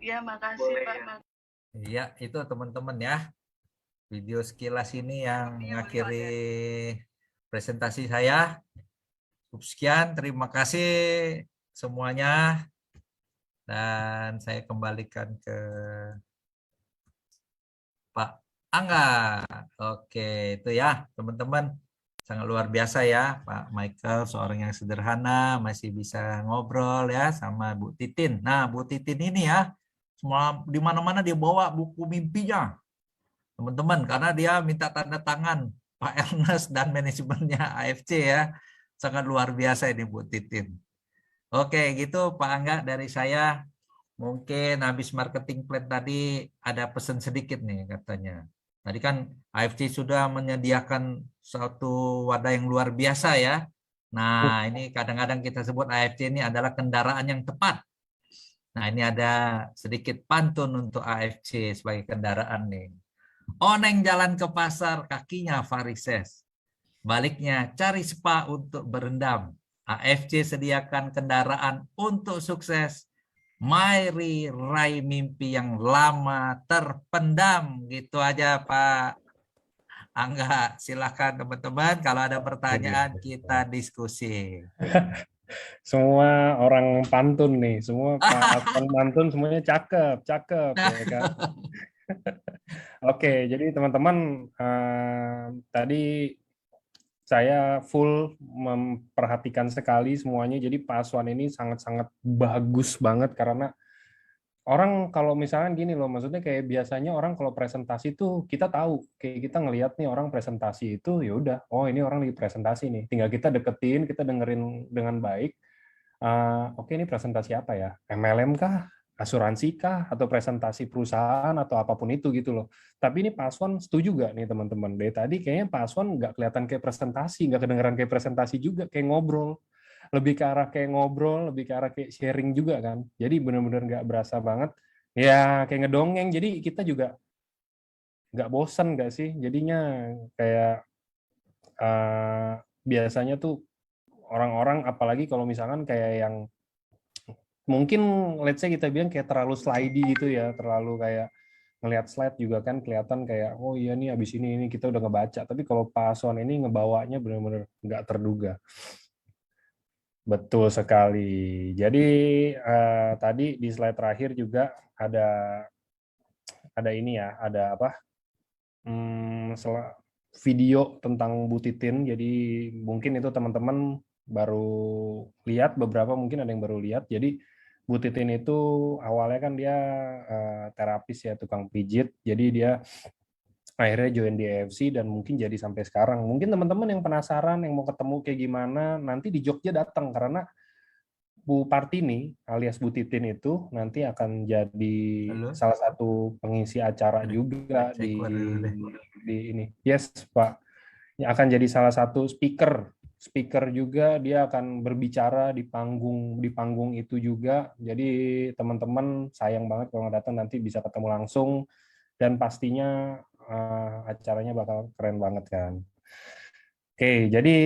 [SPEAKER 6] Ya, makasih,
[SPEAKER 9] Boleh,
[SPEAKER 6] Pak.
[SPEAKER 9] ya.
[SPEAKER 2] Iya, itu teman-teman ya. Video sekilas ini yang mengakhiri presentasi saya. Sekian, terima kasih semuanya. Dan saya kembalikan ke Pak Angga. Oke, itu ya teman-teman. Sangat luar biasa ya Pak Michael, seorang yang sederhana, masih bisa ngobrol ya sama Bu Titin. Nah, Bu Titin ini ya, semua di mana-mana dia bawa buku mimpinya. Teman-teman, karena dia minta tanda tangan Pak Ernest dan manajemennya AFC ya. Sangat luar biasa ini Bu Titin. Oke, gitu Pak Angga dari saya. Mungkin habis marketing plan tadi ada pesan sedikit nih katanya. Tadi kan AFC sudah menyediakan suatu wadah yang luar biasa ya. Nah, ini kadang-kadang kita sebut AFC ini adalah kendaraan yang tepat. Nah, ini ada sedikit pantun untuk AFC sebagai kendaraan nih. Oneng jalan ke pasar, kakinya varises. Baliknya cari spa untuk berendam. AFC sediakan kendaraan untuk sukses. Mari raih mimpi yang lama terpendam. Gitu aja Pak Angga. Silakan teman-teman. Kalau ada pertanyaan kita diskusi.
[SPEAKER 1] Semua orang pantun nih, semua Pak Aswan pantun, semuanya cakep ya kan. Oke, jadi teman-teman, tadi saya full memperhatikan sekali semuanya. Jadi Pak Aswan ini sangat-sangat bagus banget, karena orang kalau misalnya gini loh, maksudnya kayak biasanya orang kalau presentasi tuh kita tahu, kayak kita ngelihat nih orang presentasi itu ya udah, oh ini orang lagi presentasi nih, tinggal kita deketin, kita dengerin dengan baik. Oke, ini presentasi apa ya? MLM kah? Asuransi kah? Atau presentasi perusahaan atau apapun itu gitu loh. Tapi ini Pak Aswan setuju nggak nih teman-teman? Dari tadi kayaknya Pak Aswan nggak kelihatan kayak presentasi, nggak kedengeran kayak presentasi juga, kayak ngobrol. Lebih ke arah kayak ngobrol, lebih ke arah kayak sharing juga kan. Jadi benar-benar nggak berasa banget. Ya kayak ngedongeng, jadi kita juga nggak bosen nggak sih? Jadinya kayak biasanya tuh orang-orang, apalagi kalau misalkan kayak yang mungkin let's say kita bilang kayak terlalu slidey gitu ya, terlalu kayak ngelihat slide juga kan kelihatan kayak oh iya nih abis ini kita udah ngebaca, tapi kalau Pak Aswan ini ngebawanya benar-benar nggak terduga. Betul sekali. Jadi tadi di slide terakhir juga ada ini ya, ada apa? Video tentang Bu Titin. Jadi mungkin itu teman-teman baru lihat, beberapa mungkin ada yang baru lihat. Jadi Bu Titin itu awalnya kan dia terapis ya, tukang pijit. Jadi dia akhirnya join di AFC dan mungkin jadi sampai sekarang. Mungkin teman-teman yang penasaran, yang mau ketemu kayak gimana, nanti di Jogja datang, karena Bu Partini alias Bu Titin itu nanti akan jadi salah satu pengisi acara juga di ini. Yes, Pak. Yang akan jadi salah satu speaker juga, dia akan berbicara di panggung itu juga. Jadi teman-teman sayang banget kalau nggak datang, nanti bisa ketemu langsung dan pastinya acaranya bakal keren banget kan. Oke, jadi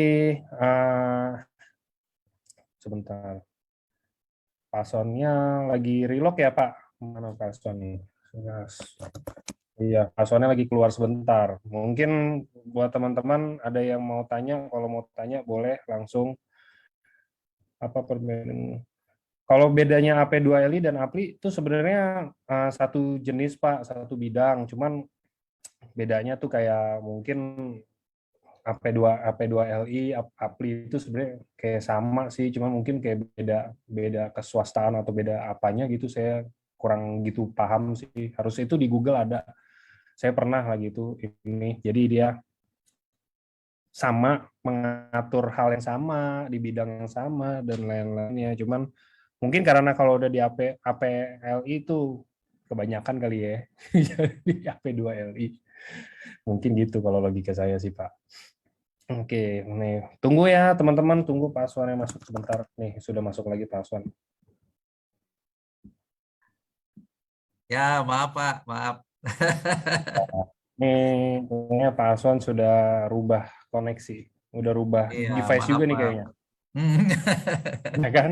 [SPEAKER 1] sebentar. Pasonnya lagi relog ya Pak? Mana Pason nih? Iya, Pasonnya lagi keluar sebentar. Mungkin buat teman-teman ada yang mau tanya, kalau mau tanya boleh langsung apa perbedaan Kalau bedanya AP2LI dan APLI itu sebenarnya satu jenis Pak, satu bidang. Cuman bedanya tuh kayak mungkin AP2LI, APLI itu sebenarnya kayak sama sih, cuman mungkin kayak beda keswastaan atau beda apanya gitu. Saya kurang gitu paham sih. Harusnya itu di Google ada. Saya pernah lagi itu ini. Jadi dia sama, mengatur hal yang sama di bidang yang sama dan lain-lainnya. Cuman mungkin karena kalau udah di APLI itu kebanyakan kali ya. Jadi AP2LI. Mungkin gitu kalau logika saya sih, Pak. Oke, nih. Tunggu ya teman-teman, tunggu Pak Aswan yang masuk sebentar. Nih, sudah masuk lagi Pak Aswan.
[SPEAKER 2] Ya, maaf Pak, maaf.
[SPEAKER 1] Nih, kayaknya Pak Aswan sudah rubah koneksi. Udah rubah
[SPEAKER 2] Iya,
[SPEAKER 1] device
[SPEAKER 2] maaf,
[SPEAKER 1] juga nih
[SPEAKER 2] maaf.
[SPEAKER 1] kayaknya. Ya kan?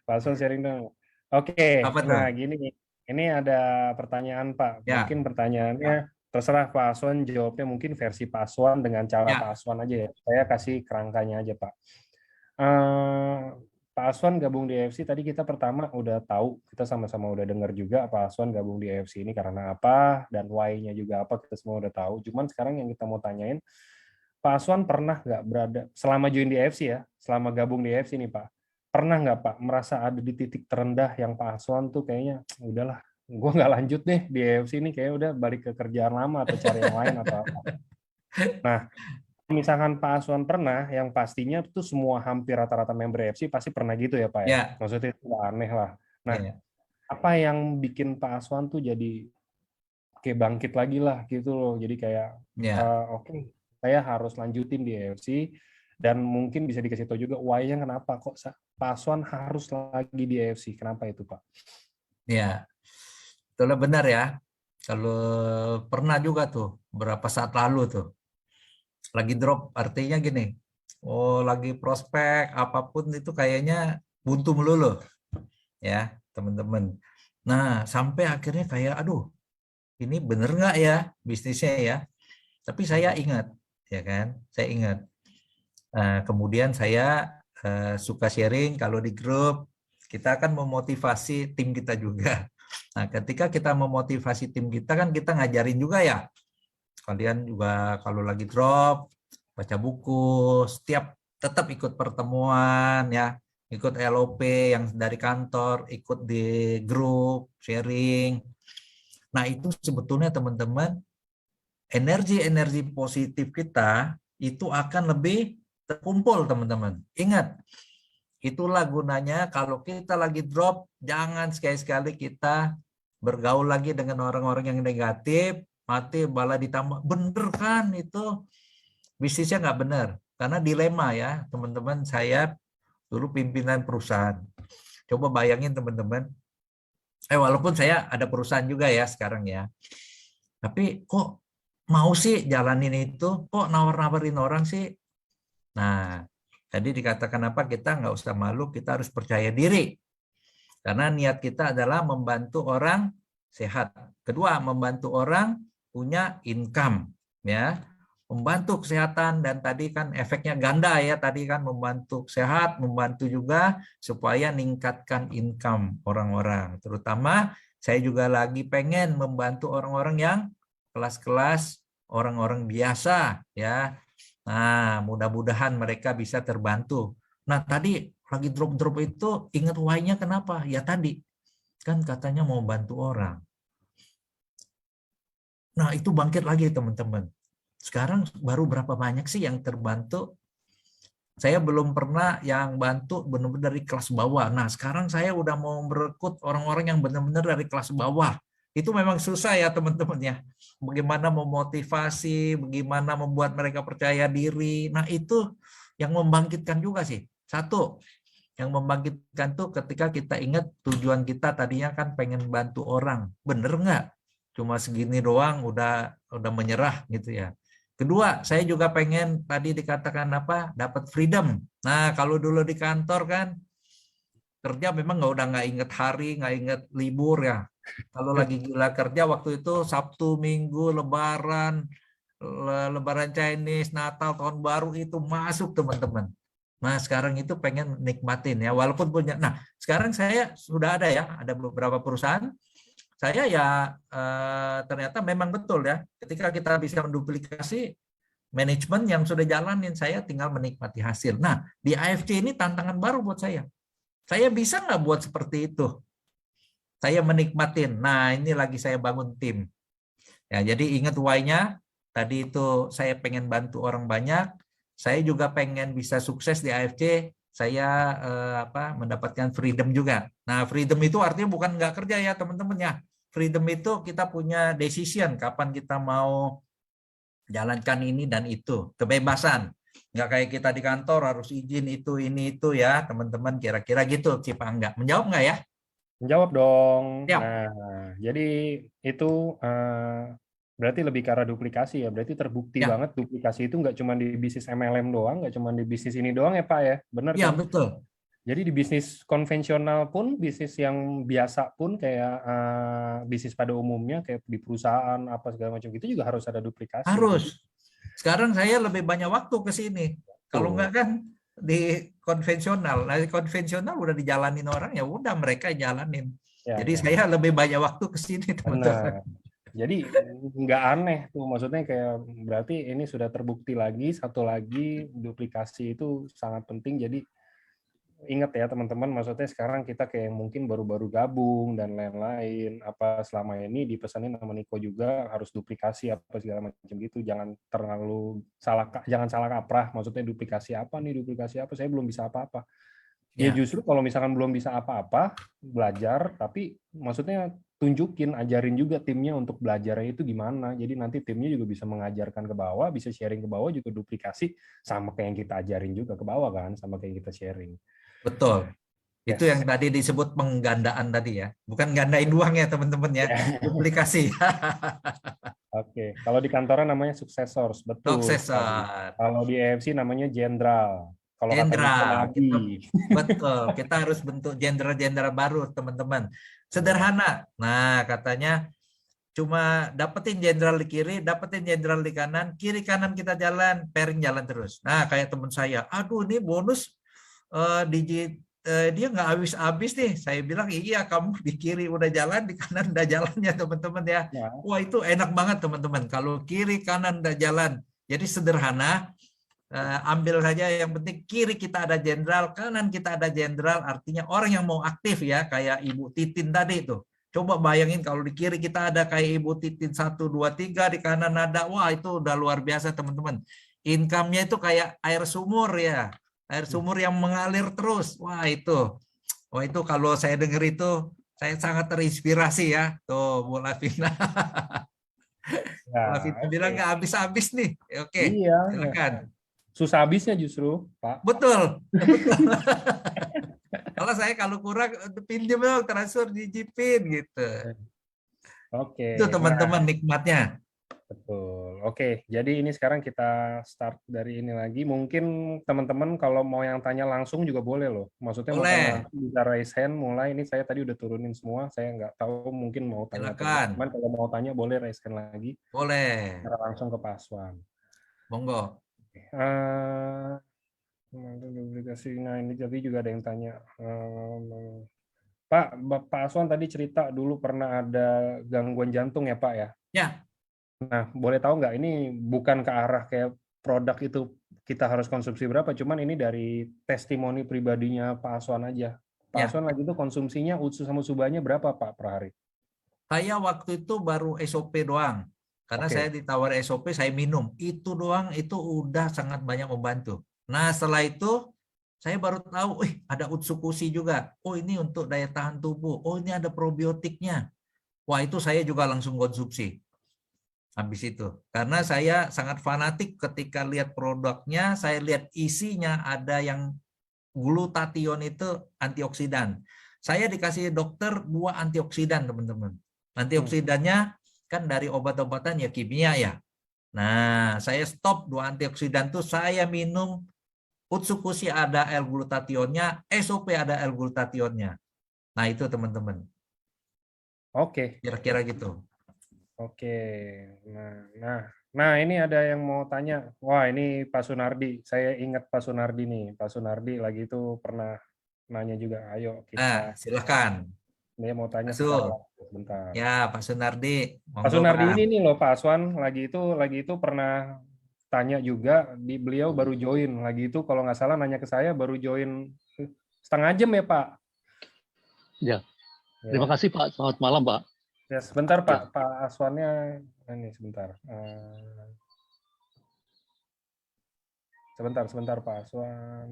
[SPEAKER 1] Pak Aswan sharing dong. Oke,
[SPEAKER 2] Apa tuh?
[SPEAKER 1] nah gini. Ini ada pertanyaan Pak.
[SPEAKER 2] Ya.
[SPEAKER 1] Mungkin pertanyaannya terserah Pak Aswan jawabnya mungkin versi Pak Aswan dengan cara
[SPEAKER 2] Ya.
[SPEAKER 1] Pak Aswan aja ya. Saya kasih kerangkanya aja Pak. Pak Aswan gabung di AFC tadi kita pertama udah tahu, kita sama-sama udah dengar juga Pak Aswan gabung di AFC ini karena apa dan why-nya juga apa, kita semua udah tahu. Cuman sekarang yang kita mau tanyain, Pak Aswan pernah nggak berada selama join di AFC ya, selama gabung di AFC nih Pak, pernah nggak Pak merasa ada di titik terendah yang Pak Aswan tuh kayaknya udahlah, gue nggak lanjut deh di AFC ini, kayak udah balik ke kerjaan lama atau cari yang lain atau apa? Nah, misalkan Pak Aswan pernah, yang pastinya tuh semua hampir rata-rata member AFC pasti pernah gitu ya Pak ya?
[SPEAKER 2] Ya.
[SPEAKER 1] Maksudnya itu nggak aneh lah. Nah,
[SPEAKER 2] Ya.
[SPEAKER 1] apa yang bikin Pak Aswan tuh jadi kayak bangkit lagi lah gitu loh. Jadi kayak
[SPEAKER 2] Ya.
[SPEAKER 1] oke, saya harus lanjutin di AFC dan mungkin bisa dikasih tahu juga why-nya kenapa kok Pak Aswan harus lagi di AFC. Kenapa itu Pak?
[SPEAKER 2] Ya. Itulah benar ya. Kalau pernah juga tuh berapa saat lalu tuh lagi drop, artinya gini, oh lagi prospek apapun itu kayaknya buntu melulu ya teman-teman. Nah sampai akhirnya kayak aduh ini bener nggak ya bisnisnya ya, tapi saya ingat ya kan, saya ingat kemudian saya suka sharing kalau di grup kita akan memotivasi tim kita juga. Nah ketika kita memotivasi tim kita kan kita ngajarin juga ya, kalian juga kalau lagi drop baca buku, tetap ikut pertemuan ya, ikut LOP yang dari kantor, ikut di grup sharing. Nah itu sebetulnya teman-teman energi positif kita itu akan lebih terkumpul teman-teman. Ingat, itulah gunanya kalau kita lagi drop, jangan sekali-sekali kita bergaul lagi dengan orang-orang yang negatif, mati malah ditambah, bener kan itu bisnisnya nggak benar. Karena dilema ya teman-teman, saya dulu pimpinan perusahaan. Coba bayangin teman-teman, walaupun saya ada perusahaan juga ya sekarang ya, tapi kok mau sih jalanin itu, kok nawar-nawarin orang sih. Nah, tadi dikatakan apa, kita nggak usah malu, kita harus percaya diri. Karena niat kita adalah membantu orang sehat. Kedua, membantu orang punya income, ya, membantu kesehatan, dan tadi kan efeknya ganda ya, tadi kan membantu sehat, membantu juga supaya meningkatkan income orang-orang. Terutama saya juga lagi pengen membantu orang-orang yang kelas-kelas orang-orang biasa ya. Nah, mudah-mudahan mereka bisa terbantu. Nah, tadi lagi drop-drop itu ingat why-nya kenapa? Ya tadi kan katanya mau bantu orang. Nah, itu bangkit lagi teman-teman. Sekarang baru berapa banyak sih yang terbantu? Saya belum pernah yang bantu benar-benar dari kelas bawah. Nah, sekarang saya udah mau merekrut orang-orang yang benar-benar dari kelas bawah. Itu memang susah ya teman-teman ya. Bagaimana memotivasi, bagaimana membuat mereka percaya diri. Nah, itu yang membangkitkan juga sih. Satu, yang membangkitkan tuh ketika kita ingat tujuan kita tadinya kan pengen bantu orang. Bener nggak? Cuma segini doang udah menyerah gitu ya. Kedua, saya juga pengen tadi dikatakan apa? Dapat freedom. Nah, kalau dulu di kantor kan kerja memang nggak inget hari, nggak inget libur ya. Kalau lagi gila kerja waktu itu Sabtu, Minggu, Lebaran Chinese, Natal, Tahun Baru itu masuk teman-teman. Nah, sekarang itu pengen nikmatin ya, walaupun punya. Nah, sekarang saya sudah ada ya, ada beberapa perusahaan. Saya ya ternyata memang betul ya, ketika kita bisa menduplikasi manajemen yang sudah jalanin, saya tinggal menikmati hasil. Nah, di AFC ini tantangan baru buat saya. Saya bisa nggak buat seperti itu? Saya menikmatin. Nah, ini lagi saya bangun tim. Ya, jadi ingat why-nya. Tadi itu saya pengen bantu orang banyak. Saya juga pengen bisa sukses di AFC. Saya mendapatkan freedom juga. Nah, freedom itu artinya bukan nggak kerja ya teman-teman ya. Freedom itu kita punya decision kapan kita mau jalankan ini dan itu. Kebebasan. Nggak kayak kita di kantor harus izin itu, ini, itu ya teman-teman. Kira-kira gitu, Cip Angga. Menjawab nggak ya?
[SPEAKER 1] Menjawab dong.
[SPEAKER 2] Siap.
[SPEAKER 1] Nah, jadi itu berarti lebih ke arah duplikasi ya. Berarti terbukti
[SPEAKER 2] Ya.
[SPEAKER 1] banget duplikasi itu nggak cuma di bisnis MLM doang, nggak cuma di bisnis ini doang ya Pak ya. Benar
[SPEAKER 2] Ya,
[SPEAKER 1] kan?
[SPEAKER 2] betul.
[SPEAKER 1] Jadi di bisnis konvensional pun, bisnis yang biasa pun kayak bisnis pada umumnya kayak di perusahaan apa segala macam itu juga harus ada duplikasi.
[SPEAKER 2] Harus. Sekarang saya lebih banyak waktu ke sini. Kalau enggak kan di konvensional. Nah, di konvensional udah dijalanin orang, ya udah mereka jalanin.
[SPEAKER 1] Ya,
[SPEAKER 2] Jadi
[SPEAKER 1] ya.
[SPEAKER 2] saya lebih banyak waktu ke sini, teman-teman.
[SPEAKER 1] Benar. Jadi nggak aneh tuh, maksudnya kayak berarti ini sudah terbukti lagi, satu lagi duplikasi itu sangat penting. Jadi ingat ya teman-teman, maksudnya sekarang kita kayak mungkin baru-baru gabung dan lain-lain, apa selama ini dipesanin sama Niko juga harus duplikasi apa segala macam gitu, jangan salah kaprah, maksudnya duplikasi apa nih, duplikasi apa, saya belum bisa apa-apa. Ya justru kalau misalkan belum bisa apa-apa, belajar, tapi maksudnya tunjukin, ajarin juga timnya untuk belajarnya itu gimana. Jadi nanti timnya juga bisa mengajarkan ke bawah, bisa sharing ke bawah juga duplikasi sama kayak yang kita ajarin juga ke bawah kan, sama kayak kita sharing.
[SPEAKER 2] Betul. Itu yang tadi disebut penggandaan tadi ya. Bukan gandain uang ya teman-teman ya. Duplikasi.
[SPEAKER 1] Oke, kalau di kantoran namanya successors, betul.
[SPEAKER 2] Successor.
[SPEAKER 1] Kalau di EFC namanya jenderal. Kalau
[SPEAKER 2] jenderal. Betul, kita harus bentuk jenderal-jenderal baru teman-teman. Sederhana. Nah, katanya cuma dapetin jenderal di kiri, dapetin jenderal di kanan, kiri kanan kita jalan, pairing jalan terus. Nah, kayak teman saya, aduh ini bonus dia nggak habis-habis nih. Saya bilang iya, kamu di kiri udah jalan, di kanan udah jalannya teman-teman ya. Wah itu enak banget teman-teman. Kalau kiri kanan udah jalan. Jadi sederhana. Ambil saja yang penting kiri kita ada jenderal, kanan kita ada jenderal. Artinya orang yang mau aktif ya, kayak Ibu Titin tadi tuh. Coba bayangin kalau di kiri kita ada kayak Ibu Titin 1, 2, 3, di kanan ada. Wah itu udah luar biasa teman-teman. Income-nya itu kayak air sumur ya. Air sumur yang mengalir terus. Wah itu kalau saya dengar itu saya sangat terinspirasi ya. Tuh Bu Lavina.
[SPEAKER 1] Ya,
[SPEAKER 2] Lavina bilang nggak habis-habis nih. Oke,
[SPEAKER 1] iya,
[SPEAKER 2] silakan.
[SPEAKER 1] Susah habisnya justru, Pak.
[SPEAKER 2] Betul. Kalau kurang pinjam dong, transfer dijipin gitu.
[SPEAKER 1] Oke.
[SPEAKER 2] Itu teman-teman nikmatnya.
[SPEAKER 1] Betul. Oke, jadi ini sekarang kita start dari ini lagi. Mungkin teman-teman kalau mau yang tanya langsung juga boleh loh. Maksudnya mau tanya langsung bisa raise hand mulai. Ini saya tadi udah turunin semua. Saya nggak tahu mungkin mau tanya. Teman kalau mau tanya boleh raise hand lagi.
[SPEAKER 2] Boleh.
[SPEAKER 1] Secara langsung ke Pak Aswan.
[SPEAKER 2] Monggo.
[SPEAKER 1] Nah ini jadi juga ada yang tanya. Pak Aswan tadi cerita dulu pernah ada gangguan jantung ya Pak ya?
[SPEAKER 2] Ya.
[SPEAKER 1] Nah, boleh tahu nggak ini bukan ke arah kayak produk itu kita harus konsumsi berapa, cuman ini dari testimoni pribadinya Pak Aswan aja. Pak Aswan lagi itu konsumsinya UTSU sama subanya berapa Pak per hari?
[SPEAKER 2] Saya waktu itu baru SOP doang. Karena saya ditawar SOP, saya minum. Itu doang, itu udah sangat banyak membantu. Nah, setelah itu saya baru tahu, ada Utsukushi juga. Oh, ini untuk daya tahan tubuh. Oh, ini ada probiotiknya. Wah, itu saya juga langsung konsumsi. Habis itu. Karena saya sangat fanatik ketika lihat produknya, saya lihat isinya ada yang glutathione itu antioksidan. Saya dikasih dokter 2 antioksidan, teman-teman. Antioksidannya kan dari obat-obatan ya kimia ya. Nah, saya stop 2 antioksidan itu, saya minum Utsukushi ada L-glutathione-nya, SOP ada L-glutathione-nya. Nah, itu teman-teman.
[SPEAKER 1] Oke.
[SPEAKER 2] Kira-kira gitu.
[SPEAKER 1] Oke. Nah, Nah, ini ada yang mau tanya. Wah, ini Pak Sunardi. Saya ingat Pak Sunardi nih. Pak Sunardi lagi itu pernah nanya juga. Ayo kita.
[SPEAKER 2] Silakan.
[SPEAKER 1] Dia mau tanya
[SPEAKER 2] Pak Sul.
[SPEAKER 1] sebentar.
[SPEAKER 2] Ya, Pak Sunardi.
[SPEAKER 1] Pak Sunardi ini nih loh, Pak Aswan. Lagi itu pernah tanya juga. Beliau baru join. Lagi itu kalau nggak salah nanya ke saya baru join setengah jam ya, Pak.
[SPEAKER 10] Ya. Terima kasih Pak. Selamat malam Pak.
[SPEAKER 1] Ya, sebentar Pak. Pak Aswannya ini sebentar. Sebentar Pak Aswan.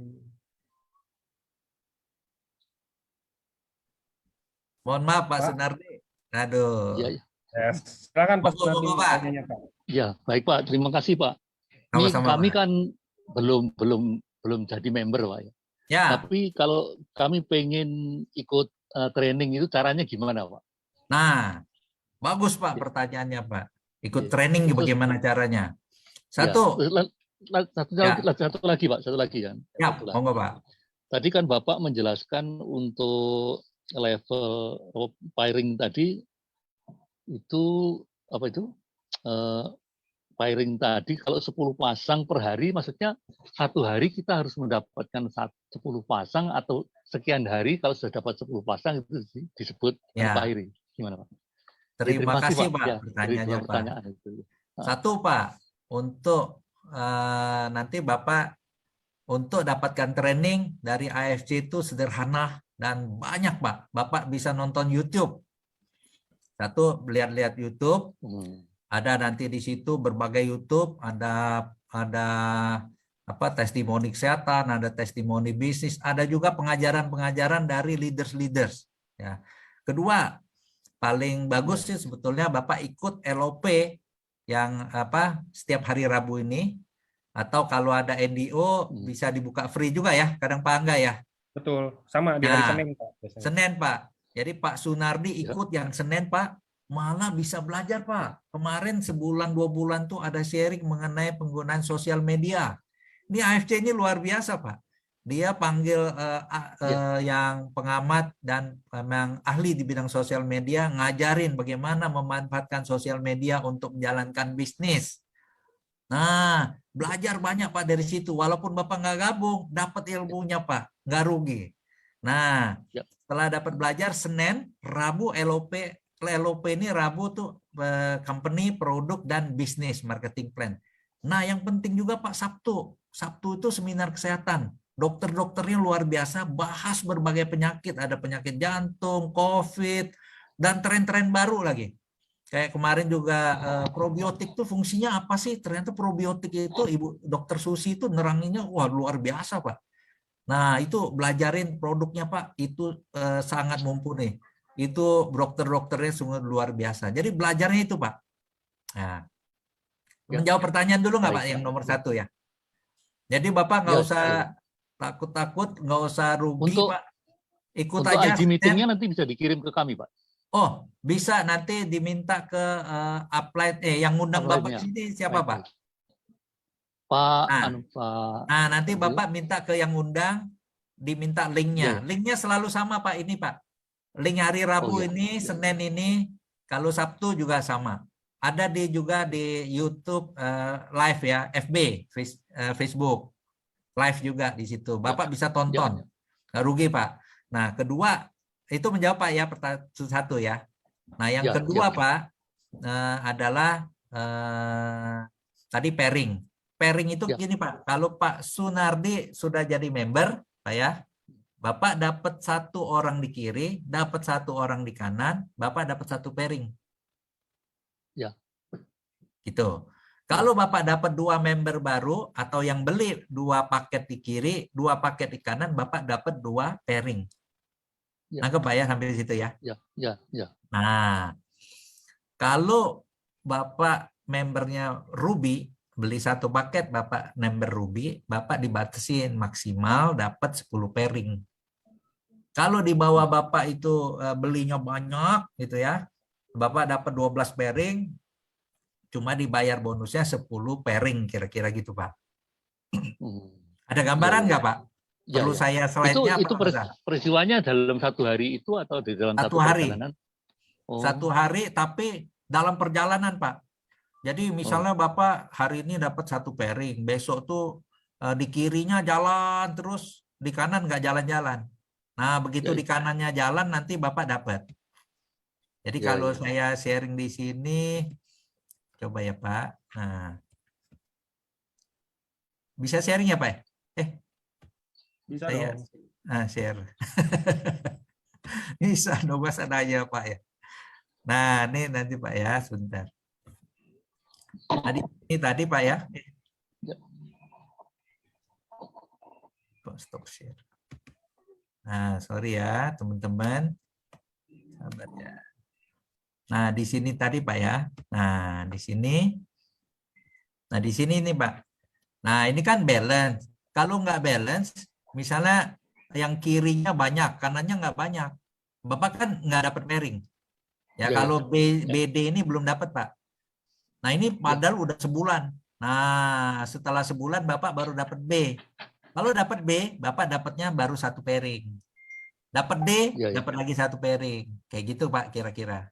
[SPEAKER 2] Mohon maaf Pak Sunardi. Aduh.
[SPEAKER 10] Ya.
[SPEAKER 1] Ya, silakan Pak Sunardi.
[SPEAKER 2] Pak.
[SPEAKER 10] Ya, baik Pak. Terima kasih Pak. Ini kami kan belum jadi member Pak ya.
[SPEAKER 2] Ya.
[SPEAKER 10] Tapi kalau kami pengen ikut training itu caranya gimana Pak?
[SPEAKER 2] Nah, bagus Pak pertanyaannya Pak. Ikut training bagaimana caranya? Satu
[SPEAKER 10] lagi Pak, satu lagi kan.
[SPEAKER 2] Ya, monggo Pak.
[SPEAKER 10] Tadi kan Bapak menjelaskan untuk level firing tadi itu apa itu? Firing tadi kalau 10 pasang per hari, maksudnya satu hari kita harus mendapatkan 10 pasang atau sekian hari kalau sudah dapat 10 pasang itu disebut firing. Gimana Pak?
[SPEAKER 2] Terima kasih Pak
[SPEAKER 10] ya,
[SPEAKER 2] pertanyaannya Pak. Satu Pak, untuk nanti Bapak untuk dapatkan training dari AFC itu sederhana dan banyak Pak. Bapak bisa nonton YouTube. Satu, lihat-lihat YouTube. Ada nanti di situ berbagai YouTube, ada testimoni kesehatan, ada testimoni bisnis, ada juga pengajaran-pengajaran dari leaders. Ya. Kedua, paling bagus sih sebetulnya Bapak ikut LOP yang setiap hari Rabu ini, atau kalau ada NDO bisa dibuka free juga ya, kadang Pak Angga ya.
[SPEAKER 1] Betul, sama di hari Senin Pak.
[SPEAKER 2] Senin Pak. Jadi Pak Sunardi ikut yang Senin Pak. Malah bisa belajar Pak. Kemarin sebulan 2 bulan tuh ada sharing mengenai penggunaan sosial media. Ini AFC ini luar biasa Pak. Dia panggil yang pengamat dan yang ahli di bidang sosial media, ngajarin bagaimana memanfaatkan sosial media untuk menjalankan bisnis. Nah, belajar banyak Pak dari situ. Walaupun Bapak nggak gabung, dapat ilmunya Pak, nggak rugi. Nah, setelah dapat belajar Senin, Rabu LOP ini Rabu tuh company, produk, dan bisnis marketing plan. Nah, yang penting juga Pak Sabtu. Sabtu itu seminar kesehatan. Dokter-dokternya luar biasa, bahas berbagai penyakit. Ada penyakit jantung, COVID, dan tren-tren baru lagi. Kayak kemarin juga probiotik itu fungsinya apa sih? Ternyata probiotik itu Ibu Dokter Susi itu neranginnya wah luar biasa Pak. Nah, itu belajarin produknya Pak, itu sangat mumpuni. Itu dokter-dokternya sungguh luar biasa. Jadi belajarnya itu Pak. Nah, menjawab pertanyaan dulu nggak Pak yang nomor 1 ya. Jadi Bapak nggak usah takut-takut, nggak usah rugi Pak. Ikut
[SPEAKER 10] untuk
[SPEAKER 2] aja.
[SPEAKER 10] ID meetingnya nanti bisa dikirim ke kami Pak.
[SPEAKER 2] Oh, bisa nanti diminta ke apply yang ngundang Bapak sini siapa Pak?
[SPEAKER 10] Pak.
[SPEAKER 2] Nah, nanti Bapak minta ke yang ngundang, diminta linknya. Linknya selalu sama Pak ini Pak. Link hari Rabu ini, Senin ini, kalau Sabtu juga sama. Ada juga di YouTube live ya, FB, Facebook live juga di situ. Bapak bisa tonton, nggak rugi Pak. Nah, kedua itu menjawab Pak ya pertanyaan 1 ya. Nah, yang kedua Pak adalah tadi pairing. Pairing itu gini Pak, kalau Pak Sunardi sudah jadi member, Pak ya. Bapak dapat 1 orang di kiri, dapat 1 orang di kanan, Bapak dapat 1 pairing.
[SPEAKER 10] Ya.
[SPEAKER 2] Gitu. Kalau Bapak dapat 2 member baru atau yang beli 2 paket di kiri, 2 paket di kanan, Bapak dapat 2 pairing. Nangkep Pak ya sampai di situ ya?
[SPEAKER 10] Ya.
[SPEAKER 2] Nah, kalau Bapak membernya Ruby, beli 1 paket Bapak member Ruby, Bapak dibatasin maksimal dapat 10 pairing. Kalau di bawah Bapak itu belinya banyak gitu ya, Bapak dapat 12 pairing, cuma dibayar bonusnya 10 pairing kira-kira gitu Pak. Ada gambaran nggak Pak? Perlu saya slide-nya
[SPEAKER 10] itu peristiwanya dalam 1 hari itu atau di dalam 1
[SPEAKER 2] hari?
[SPEAKER 10] perjalanan?
[SPEAKER 2] 1 hari tapi dalam perjalanan Pak. Jadi misalnya Bapak hari ini dapat 1 pairing, besok tuh di kirinya jalan terus, di kanan nggak jalan-jalan. Nah, begitu di kanannya jalan nanti Bapak dapat. Jadi kalau saya sharing di sini, coba ya Pak. Nah, bisa sharing ya Pak?
[SPEAKER 1] Bisa
[SPEAKER 2] Saya,
[SPEAKER 1] dong.
[SPEAKER 2] share. Bisa dong, masa nanya Pak ya. Nah, ini nanti Pak ya, sebentar. Ini tadi Pak ya. Stop share. Nah, sorry ya teman-teman. Sabar ya. Nah, di sini tadi Pak ya. Nah, di sini. Nah, di sini nih Pak. Nah, ini kan balance. Kalau nggak balance, misalnya yang kirinya banyak, kanannya nggak banyak. Bapak kan nggak dapat pairing. Ya, kalau BD ini belum dapat Pak. Nah, ini padahal udah sebulan. Nah, setelah sebulan Bapak baru dapat B. Kalau dapat B, Bapak dapatnya baru 1 pairing. Dapat D, dapat lagi 1 pairing. Kayak gitu Pak kira-kira.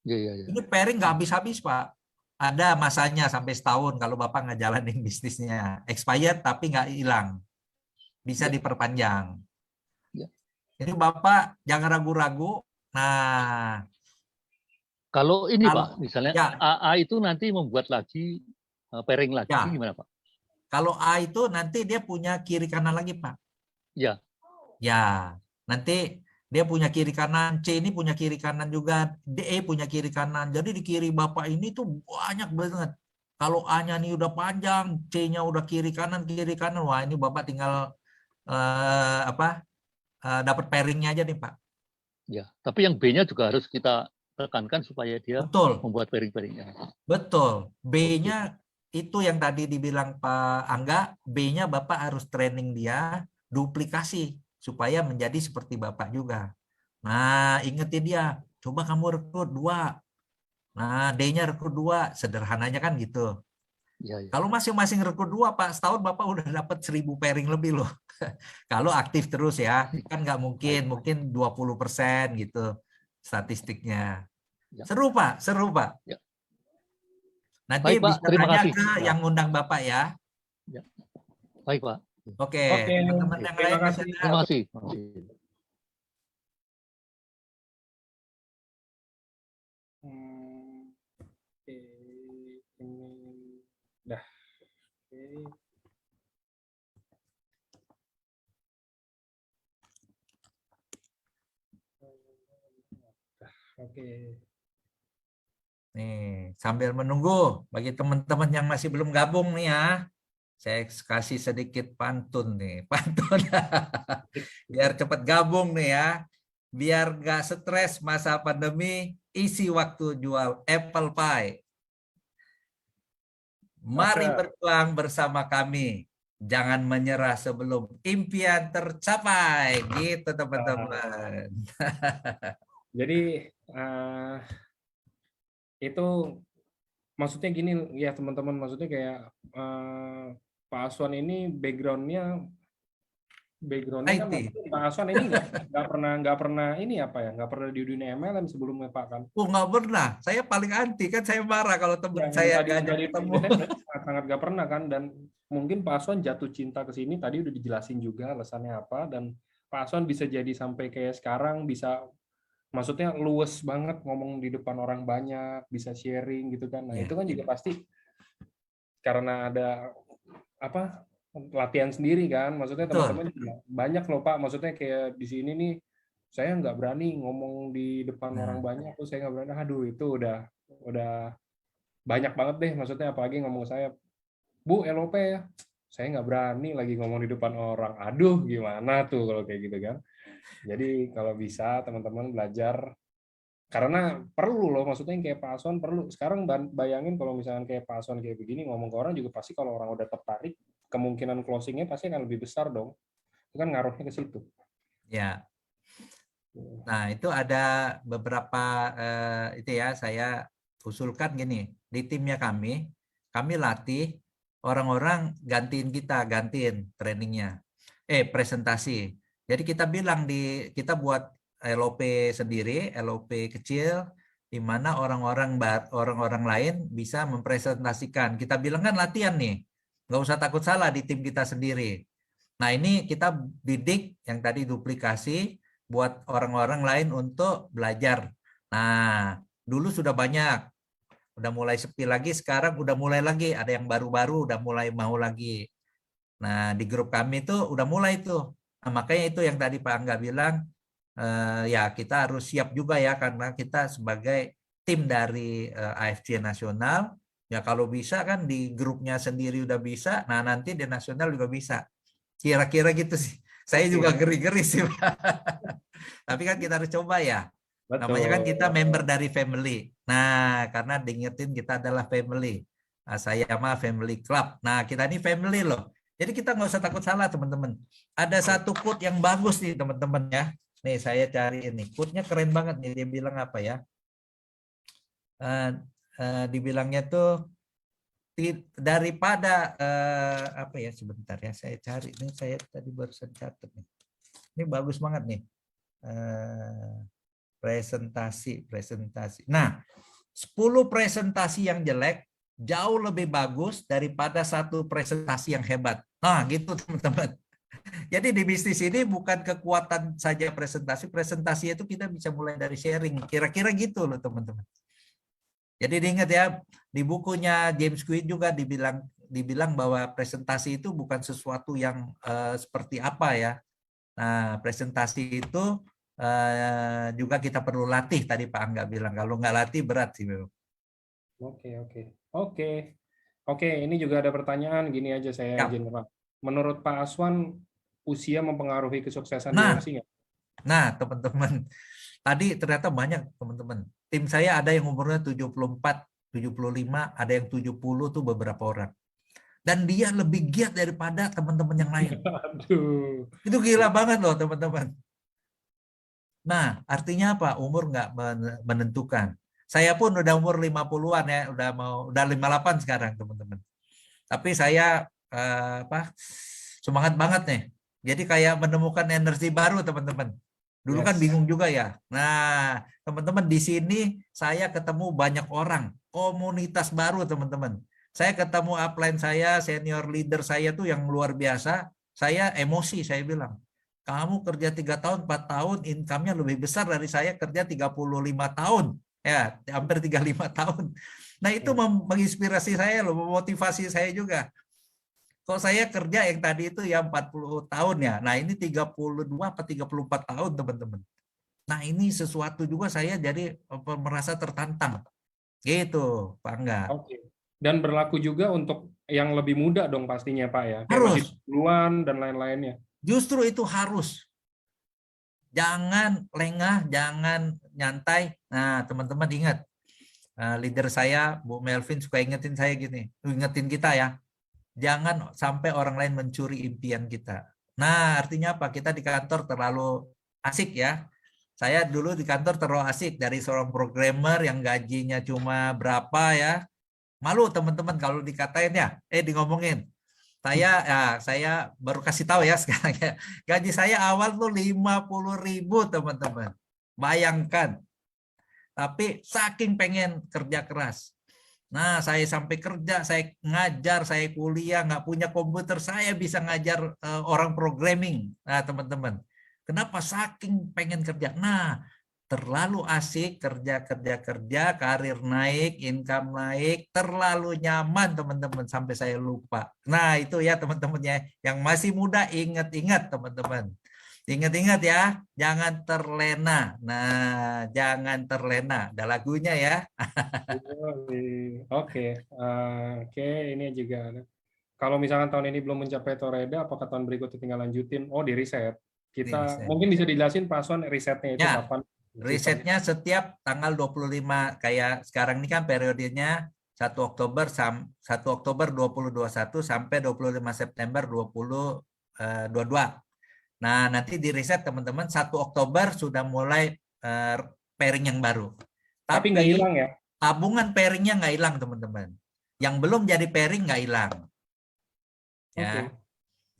[SPEAKER 2] Ini pairing nggak habis-habis Pak. Ada masanya sampai setahun kalau Bapak nggak jalanin bisnisnya. Expired tapi nggak hilang. Bisa diperpanjang. Jadi Bapak jangan ragu-ragu. Nah,
[SPEAKER 10] kalau ini Pak, misalnya AA itu nanti membuat lagi pairing lagi, gimana Pak?
[SPEAKER 2] Kalau A itu nanti dia punya kiri kanan lagi Pak.
[SPEAKER 10] Ya.
[SPEAKER 2] Ya, nanti dia punya kiri kanan, C ini punya kiri kanan juga, DE punya kiri kanan. Jadi di kiri Bapak ini tuh banyak banget. Kalau A-nya nih udah panjang, C-nya udah kiri kanan, wah ini Bapak tinggal dapat pairingnya aja nih Pak.
[SPEAKER 10] Ya, tapi yang B-nya juga harus kita tekankan supaya dia membuat pairing-pairingnya.
[SPEAKER 2] Betul. B-nya itu yang tadi dibilang Pak Angga, B-nya Bapak harus training dia duplikasi supaya menjadi seperti Bapak juga. Nah, ingetin dia, coba kamu rekrut 2. Nah, D-nya rekrut 2, sederhananya kan gitu. Kalau masing-masing rekrut 2, Pak, setahun Bapak udah dapat 1000 pairing lebih loh. Kalau aktif terus ya, kan nggak mungkin 20% gitu statistiknya. Seru Pak, seru Pak. Nanti
[SPEAKER 10] baik, Pak.
[SPEAKER 2] bisa
[SPEAKER 10] Terima
[SPEAKER 2] tanya
[SPEAKER 10] kasih.
[SPEAKER 2] ke yang undang Bapak ya.
[SPEAKER 10] Baik Pak.
[SPEAKER 2] Oke, teman-teman yang lain masih ada.
[SPEAKER 10] Terima kasih.
[SPEAKER 1] Dah. Oke.
[SPEAKER 2] Nih, sambil menunggu bagi teman-teman yang masih belum gabung nih ya. Saya kasih sedikit pantun nih, pantun. Biar cepat gabung nih ya. Biar nggak stres masa pandemi, isi waktu jual apple pie. Mari berjuang bersama kami. Jangan menyerah sebelum impian tercapai. Gitu teman-teman.
[SPEAKER 1] Jadi itu maksudnya gini ya teman-teman, maksudnya kayak Pak Aswan ini backgroundnya kan Pak Aswan ini nggak pernah ini apa ya, nggak pernah di dunia MLM sebelumnya Pak kan?
[SPEAKER 2] Oh nggak pernah, saya paling anti kan, saya marah kalau teman saya diajak ketemu.
[SPEAKER 1] Sangat nggak pernah kan, dan mungkin Pak Aswan jatuh cinta ke sini tadi udah dijelasin juga alasannya apa, dan Pak Aswan bisa jadi sampai kayak sekarang bisa, maksudnya luwes banget ngomong di depan orang banyak, bisa sharing gitu kan. Nah, itu kan juga pasti karena ada latihan sendiri kan. Maksudnya teman-teman banyak loh Pak, maksudnya kayak di sini nih saya nggak berani ngomong di depan orang banyak, tuh saya nggak berani. Aduh, itu udah banyak banget deh, maksudnya apalagi ngomong saya, Bu LOP ya, saya nggak berani lagi ngomong di depan orang. Aduh, gimana tuh kalau kayak gitu kan. Jadi kalau bisa teman-teman belajar, karena perlu loh, maksudnya yang kayak Pak Aswan perlu. Sekarang bayangin kalau misalnya kayak Pak Aswan kayak begini ngomong ke orang juga, pasti kalau orang udah tertarik, kemungkinan closingnya pasti akan lebih besar dong. Itu kan ngaruhnya ke situ.
[SPEAKER 2] Ya. Nah, itu ada beberapa itu ya, saya usulkan gini, di timnya kami latih orang-orang gantiin trainingnya, presentasi. Jadi kita bilang kita buat LOP sendiri, LOP kecil, di mana orang-orang lain bisa mempresentasikan. Kita bilang kan latihan nih, nggak usah takut salah di tim kita sendiri. Nah ini kita bidik yang tadi duplikasi buat orang-orang lain untuk belajar. Nah dulu sudah banyak, udah mulai sepi lagi, sekarang udah mulai lagi, ada yang baru-baru udah mulai mau lagi. Nah di grup kami itu udah mulai tuh. Nah, makanya itu yang tadi Pak Angga bilang, ya kita harus siap juga ya, karena kita sebagai tim dari AFC nasional, ya kalau bisa kan di grupnya sendiri udah bisa, nah nanti di nasional juga bisa. Kira-kira gitu sih. Saya juga geri-geri sih Pak. Tapi kan kita harus coba ya.
[SPEAKER 1] Betul.
[SPEAKER 2] Namanya kan kita member dari family. Nah karena diingetin kita adalah family. Nah, saya mah family club. Nah kita ini family loh. Jadi kita nggak usah takut salah teman-teman. Ada satu quote yang bagus nih teman-teman ya. Nih saya cari ini. Quote-nya keren banget nih. Dia bilang apa ya? Dibilangnya tuh daripada apa ya, sebentar ya saya cari. Ini saya tadi barusan catat nih. Ini bagus banget nih. Presentasi. Nah, 10 presentasi yang jelek jauh lebih bagus daripada satu presentasi yang hebat. Nah, gitu teman-teman. Jadi di bisnis ini bukan kekuatan saja presentasi itu kita bisa mulai dari sharing. Kira-kira gitu loh teman-teman. Jadi diingat ya, di bukunya James Quick juga dibilang bahwa presentasi itu bukan sesuatu yang seperti apa ya. Nah, presentasi itu juga kita perlu latih, tadi Pak Angga bilang. Kalau nggak latih berat sih memang.
[SPEAKER 1] Oke, ini juga ada pertanyaan, gini aja saya izin Pak. Menurut Pak Aswan, usia mempengaruhi kesuksesan di AFC nggak?
[SPEAKER 2] Nah, teman-teman, tadi ternyata banyak teman-teman. Tim saya ada yang umurnya 74, 75, ada yang 70 tuh beberapa orang. Dan dia lebih giat daripada teman-teman yang lain.
[SPEAKER 1] Aduh.
[SPEAKER 2] Itu gila banget loh teman-teman. Nah, artinya apa? Umur nggak menentukan. Saya pun udah umur 50-an ya, udah 58 sekarang teman-teman. Tapi saya semangat banget nih. Jadi kayak menemukan energi baru teman-teman. Dulu kan bingung juga ya. Nah, teman-teman di sini saya ketemu banyak orang, komunitas baru teman-teman. Saya ketemu upline saya, senior leader saya tuh yang luar biasa. Saya emosi, saya bilang, kamu kerja 3 tahun, 4 tahun, income-nya lebih besar dari saya kerja 35 tahun. Ya, hampir 35 tahun. Nah, itu menginspirasi saya loh, memotivasi saya juga. Kalau saya kerja yang tadi itu ya 40 tahun ya. Nah, ini 32 atau 34 tahun, teman-teman. Nah, ini sesuatu juga saya jadi merasa tertantang. Gitu, Pak Angga.
[SPEAKER 1] Oke. Dan berlaku juga untuk yang lebih muda dong pastinya, Pak ya. Kayak
[SPEAKER 2] Harus.
[SPEAKER 1] masih duluan dan lain-lainnya.
[SPEAKER 2] Justru itu harus. Jangan lengah, jangan nyantai. Nah, teman-teman ingat, leader saya, Bu Melvin suka ingetin saya gini, ingetin kita ya, jangan sampai orang lain mencuri impian kita. Nah, artinya apa? Kita di kantor terlalu asik ya. Saya dulu di kantor terlalu asik, dari seorang programmer yang gajinya cuma berapa ya. Malu teman-teman kalau dikatain ya, ngomongin. Saya baru kasih tahu ya sekarang ya. Gaji saya awal tuh 50.000 teman-teman. Bayangkan. Tapi saking pengen kerja keras. Nah, saya sampai kerja, saya ngajar, saya kuliah, nggak punya komputer, saya bisa ngajar orang programming. Nah, teman-teman. Kenapa? Saking pengen kerja. Nah, terlalu asik kerja, karir naik, income naik, terlalu nyaman teman-teman sampai saya lupa. Nah itu ya teman-teman ya, yang masih muda ingat-ingat teman-teman. Ingat-ingat ya, jangan terlena. Nah, jangan terlena. Ada lagunya ya.
[SPEAKER 1] Oke, ini juga ada. Kalau misalkan tahun ini belum mencapai Toreda, apakah tahun berikutnya tinggal lanjutin? Oh, di riset. Kita mungkin bisa dijelasin Pak Aswan risetnya itu kapan?
[SPEAKER 2] Risetnya setiap tanggal 25, kayak sekarang ini kan periodenya 1 Oktober 2021 sampai 25 September 2022. Nah, nanti di riset teman-teman 1 Oktober sudah mulai pairing yang baru.
[SPEAKER 1] Tapi nggak hilang ya?
[SPEAKER 2] Tabungan pairingnya nggak hilang teman-teman. Yang belum jadi pairing nggak hilang. Ya.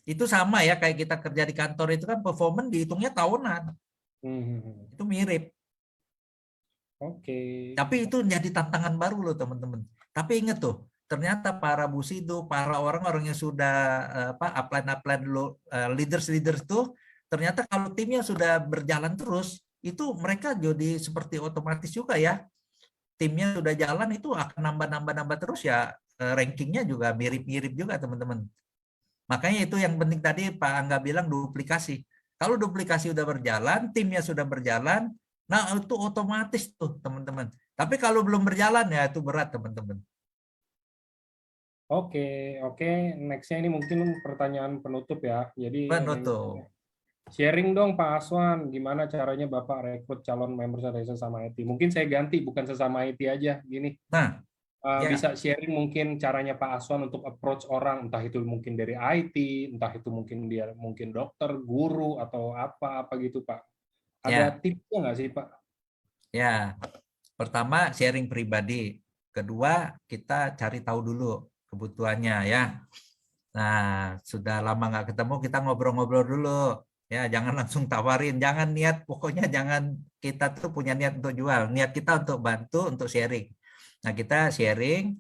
[SPEAKER 2] Itu sama ya kayak kita kerja di kantor itu kan performance dihitungnya tahunan. Itu mirip.
[SPEAKER 1] Oke.
[SPEAKER 2] Tapi itu jadi tantangan baru loh teman-teman. Tapi ingat tuh, ternyata para busido, para orang-orang yang sudah upline leaders tuh, ternyata kalau timnya sudah berjalan terus, itu mereka jadi seperti otomatis juga ya. Timnya sudah jalan itu akan nambah terus ya, rankingnya juga mirip-mirip juga teman-teman. Makanya itu yang penting tadi Pak Angga bilang duplikasi. Kalau duplikasi udah berjalan, timnya sudah berjalan, nah itu otomatis tuh teman-teman. Tapi kalau belum berjalan ya itu berat teman-teman.
[SPEAKER 1] Oke. Nextnya ini mungkin pertanyaan penutup ya. Jadi
[SPEAKER 2] Penutup.
[SPEAKER 1] sharing dong Pak Aswan, gimana caranya Bapak rekrut calon member sesama IT. Mungkin saya ganti, bukan sesama IT aja. Gini,
[SPEAKER 2] Nah, ya.
[SPEAKER 1] bisa sharing mungkin caranya Pak Aswan untuk approach orang, entah itu mungkin dari IT, entah itu mungkin dia mungkin dokter, guru, atau apa gitu Pak. Ada tipsnya nggak sih Pak?
[SPEAKER 2] Ya, pertama sharing pribadi. Kedua, kita cari tahu dulu kebutuhannya ya. Nah, sudah lama nggak ketemu, kita ngobrol-ngobrol dulu. Ya, jangan langsung tawarin, jangan niat, pokoknya jangan kita tuh punya niat untuk jual. Niat kita untuk bantu, untuk sharing. Nah, kita sharing.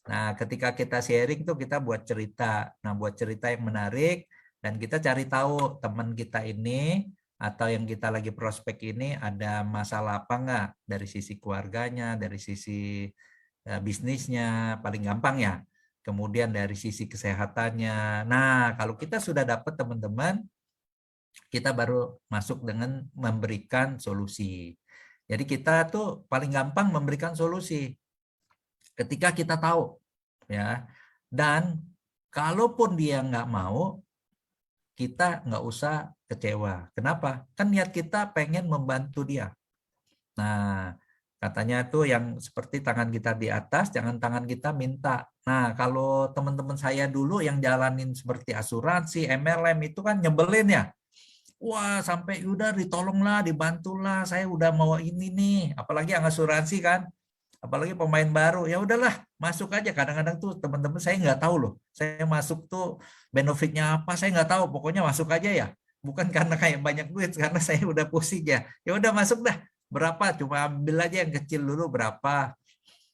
[SPEAKER 2] Nah, ketika kita sharing tuh kita buat cerita. Nah, buat cerita yang menarik dan kita cari tahu teman kita ini atau yang kita lagi prospek ini ada masalah apa enggak dari sisi keluarganya, dari sisi bisnisnya, paling gampang ya. Kemudian dari sisi kesehatannya. Nah, kalau kita sudah dapat teman-teman, kita baru masuk dengan memberikan solusi. Jadi kita tuh paling gampang memberikan solusi ketika kita tahu ya. Dan kalaupun dia nggak mau, kita nggak usah kecewa. Kenapa? Kan niat kita pengen membantu dia. Nah, katanya tuh yang seperti tangan kita di atas, jangan tangan kita minta. Nah, kalau teman-teman saya dulu yang jalanin seperti asuransi, MLM itu kan nyebelin ya. Wah, sampai udah ditolonglah, dibantulah, saya udah mau ini nih. Apalagi yang asuransi kan, apalagi pemain baru, ya udahlah masuk aja. Kadang-kadang tuh teman-teman saya nggak tahu loh, saya masuk tuh benefitnya apa, saya nggak tahu. Pokoknya masuk aja ya. Bukan karena kayak banyak duit, karena saya udah pusing ya. Ya udah masuk dah. Berapa? Cuma ambil aja yang kecil dulu berapa.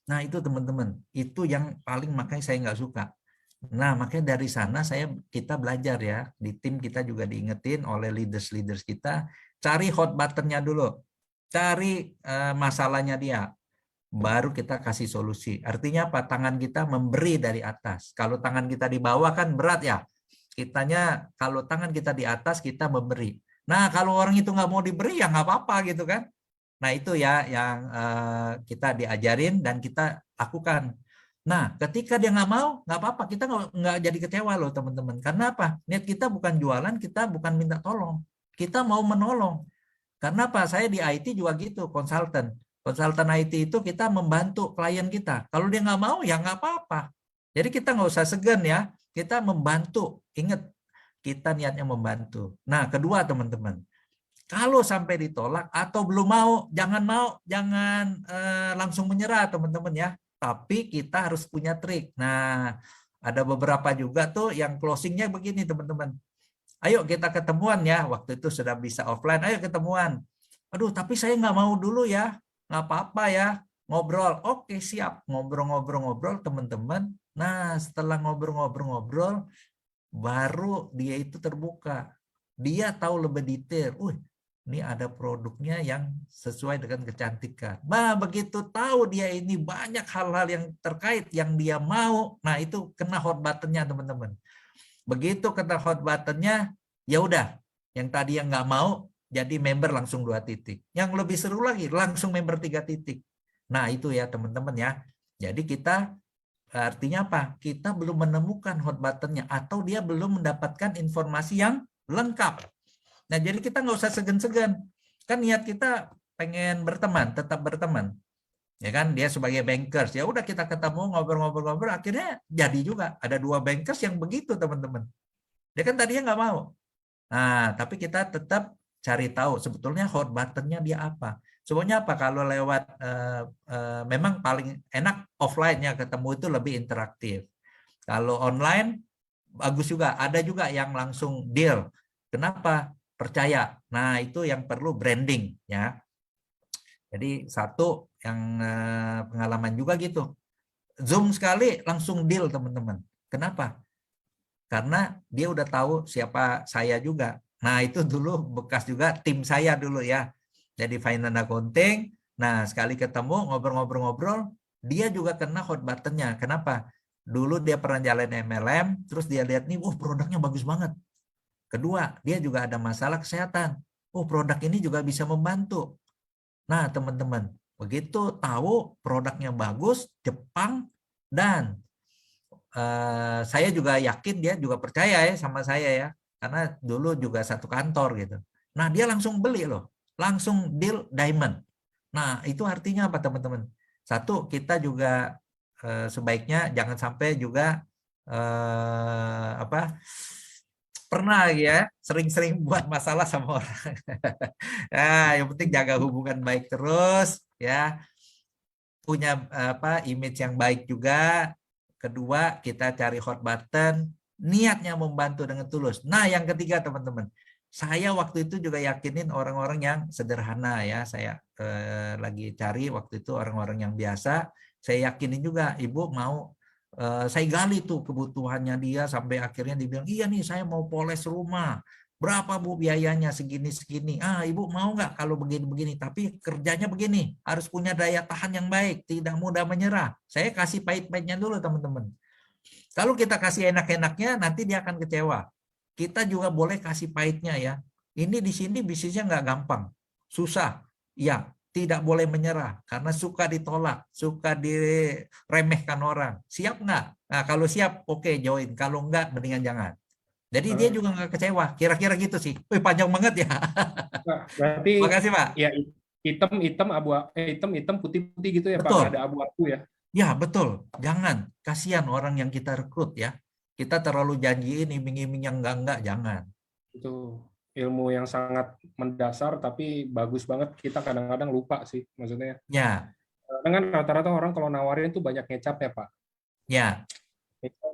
[SPEAKER 2] Nah itu teman-teman, itu yang paling makanya saya nggak suka. Nah, makanya dari sana kita belajar ya. Di tim kita juga diingetin oleh leaders kita, cari hot buttonnya dulu. Cari masalahnya dia. Baru kita kasih solusi. Artinya apa? Tangan kita memberi dari atas. Kalau tangan kita di bawah kan berat ya. Kitanya kalau tangan kita di atas kita memberi. Nah, kalau orang itu nggak mau diberi ya nggak apa-apa gitu kan. Nah, itu ya yang kita diajarin dan kita lakukan. Nah, ketika dia nggak mau, nggak apa-apa. Kita nggak jadi kecewa loh teman-teman. Karena apa? Niat kita bukan jualan, kita bukan minta tolong. Kita mau menolong. Karena apa? Saya di IT juga gitu, konsultan. Konsultan IT itu kita membantu klien kita. Kalau dia nggak mau, ya nggak apa-apa. Jadi kita nggak usah segan ya. Kita membantu. Ingat, kita niatnya membantu. Nah, kedua teman-teman. Kalau sampai ditolak atau belum mau, jangan langsung menyerah teman-teman ya. Tapi kita harus punya trik. Nah, ada beberapa juga tuh yang closingnya begini teman-teman. Ayo kita ketemuan ya. Waktu itu sudah bisa offline. Ayo ketemuan. Aduh, tapi saya nggak mau dulu ya. Nggak apa-apa ya. Ngobrol. Oke, siap. Ngobrol-ngobrol teman-teman. Nah, setelah ngobrol-ngobrol, baru dia itu terbuka. Dia tahu lebih detail. Ini ada produknya yang sesuai dengan kecantikan. Nah, begitu tahu dia ini banyak hal-hal yang terkait yang dia mau, nah itu kena hot buttonnya teman-teman. Begitu kena hot buttonnya, ya udah, yang tadi yang nggak mau jadi member langsung 2 titik. Yang lebih seru lagi, langsung member 3 titik. Nah itu ya teman-teman ya. Jadi kita artinya apa? Kita belum menemukan hot buttonnya atau dia belum mendapatkan informasi yang lengkap. Nah, jadi kita nggak usah segan-segan. Kan niat kita pengen berteman, tetap berteman. Ya kan, dia sebagai bankers. Ya udah kita ketemu, ngobrol-ngobrol, akhirnya jadi juga. Ada 2 bankers yang begitu, teman-teman. Dia kan tadinya nggak mau. Nah, tapi kita tetap cari tahu sebetulnya hot buttonnya dia apa. Sebenarnya apa? Kalau lewat, memang paling enak offline ya, ketemu itu lebih interaktif. Kalau online, bagus juga. Ada juga yang langsung deal. Kenapa? Percaya. Nah, itu yang perlu branding ya. Jadi satu yang pengalaman juga gitu. Zoom sekali langsung deal teman-teman. Kenapa? Karena dia udah tahu siapa saya juga. Nah itu dulu bekas juga tim saya dulu ya. Jadi finance accounting. Nah sekali ketemu ngobrol-ngobrol-ngobrol, dia juga kena hot buttonnya. Kenapa? Dulu dia pernah jalan MLM, terus dia lihat nih, produknya bagus banget. Kedua, dia juga ada masalah kesehatan. Produk ini juga bisa membantu. Nah teman-teman, begitu tahu produknya bagus, Jepang, dan saya juga yakin dia juga percaya ya sama saya ya, karena dulu juga satu kantor gitu. Nah dia langsung beli loh, langsung deal diamond. Nah itu artinya apa teman-teman? Satu, kita juga sebaiknya jangan sampai juga pernah ya sering-sering buat masalah sama orang. Nah, yang penting jaga hubungan baik terus ya, punya image yang baik juga. Kedua, kita cari hot button, niatnya membantu dengan tulus. Nah, yang ketiga teman-teman, saya waktu itu juga yakinin orang-orang yang sederhana ya. Saya lagi cari waktu itu orang-orang yang biasa. Saya yakinin juga, Ibu mau saya gali tuh kebutuhannya dia sampai akhirnya dibilang, iya nih saya mau poles rumah. Berapa Bu biayanya? Segini-segini. Ibu mau nggak kalau begini-begini? Tapi kerjanya begini, harus punya daya tahan yang baik, tidak mudah menyerah. Saya kasih pahit-pahitnya dulu teman-teman. Kalau kita kasih enak-enaknya, nanti dia akan kecewa. Kita juga boleh kasih pahitnya ya. Ini di sini bisnisnya nggak gampang, susah. Ya, tidak boleh menyerah karena suka ditolak, suka diremehkan orang. Siap nggak? Nah, kalau siap, oke join. Kalau nggak, mendingan jangan. Jadi dia juga nggak kecewa. Kira-kira gitu sih. Wih, panjang banget ya.
[SPEAKER 1] Berarti
[SPEAKER 2] makasih Pak.
[SPEAKER 1] Ya hitam hitam putih gitu ya
[SPEAKER 2] betul.
[SPEAKER 1] Pak. Ada abu-abu ya.
[SPEAKER 2] Ya betul. Jangan. Kasihan orang yang kita rekrut ya. Kita terlalu janjiin iming-iming yang enggak, jangan.
[SPEAKER 1] Itu ilmu yang sangat mendasar tapi bagus banget. Kita kadang-kadang lupa sih maksudnya.
[SPEAKER 2] Ya.
[SPEAKER 1] Dengan rata-rata orang kalau nawarin itu banyak ngecap ya Pak.
[SPEAKER 2] Ya.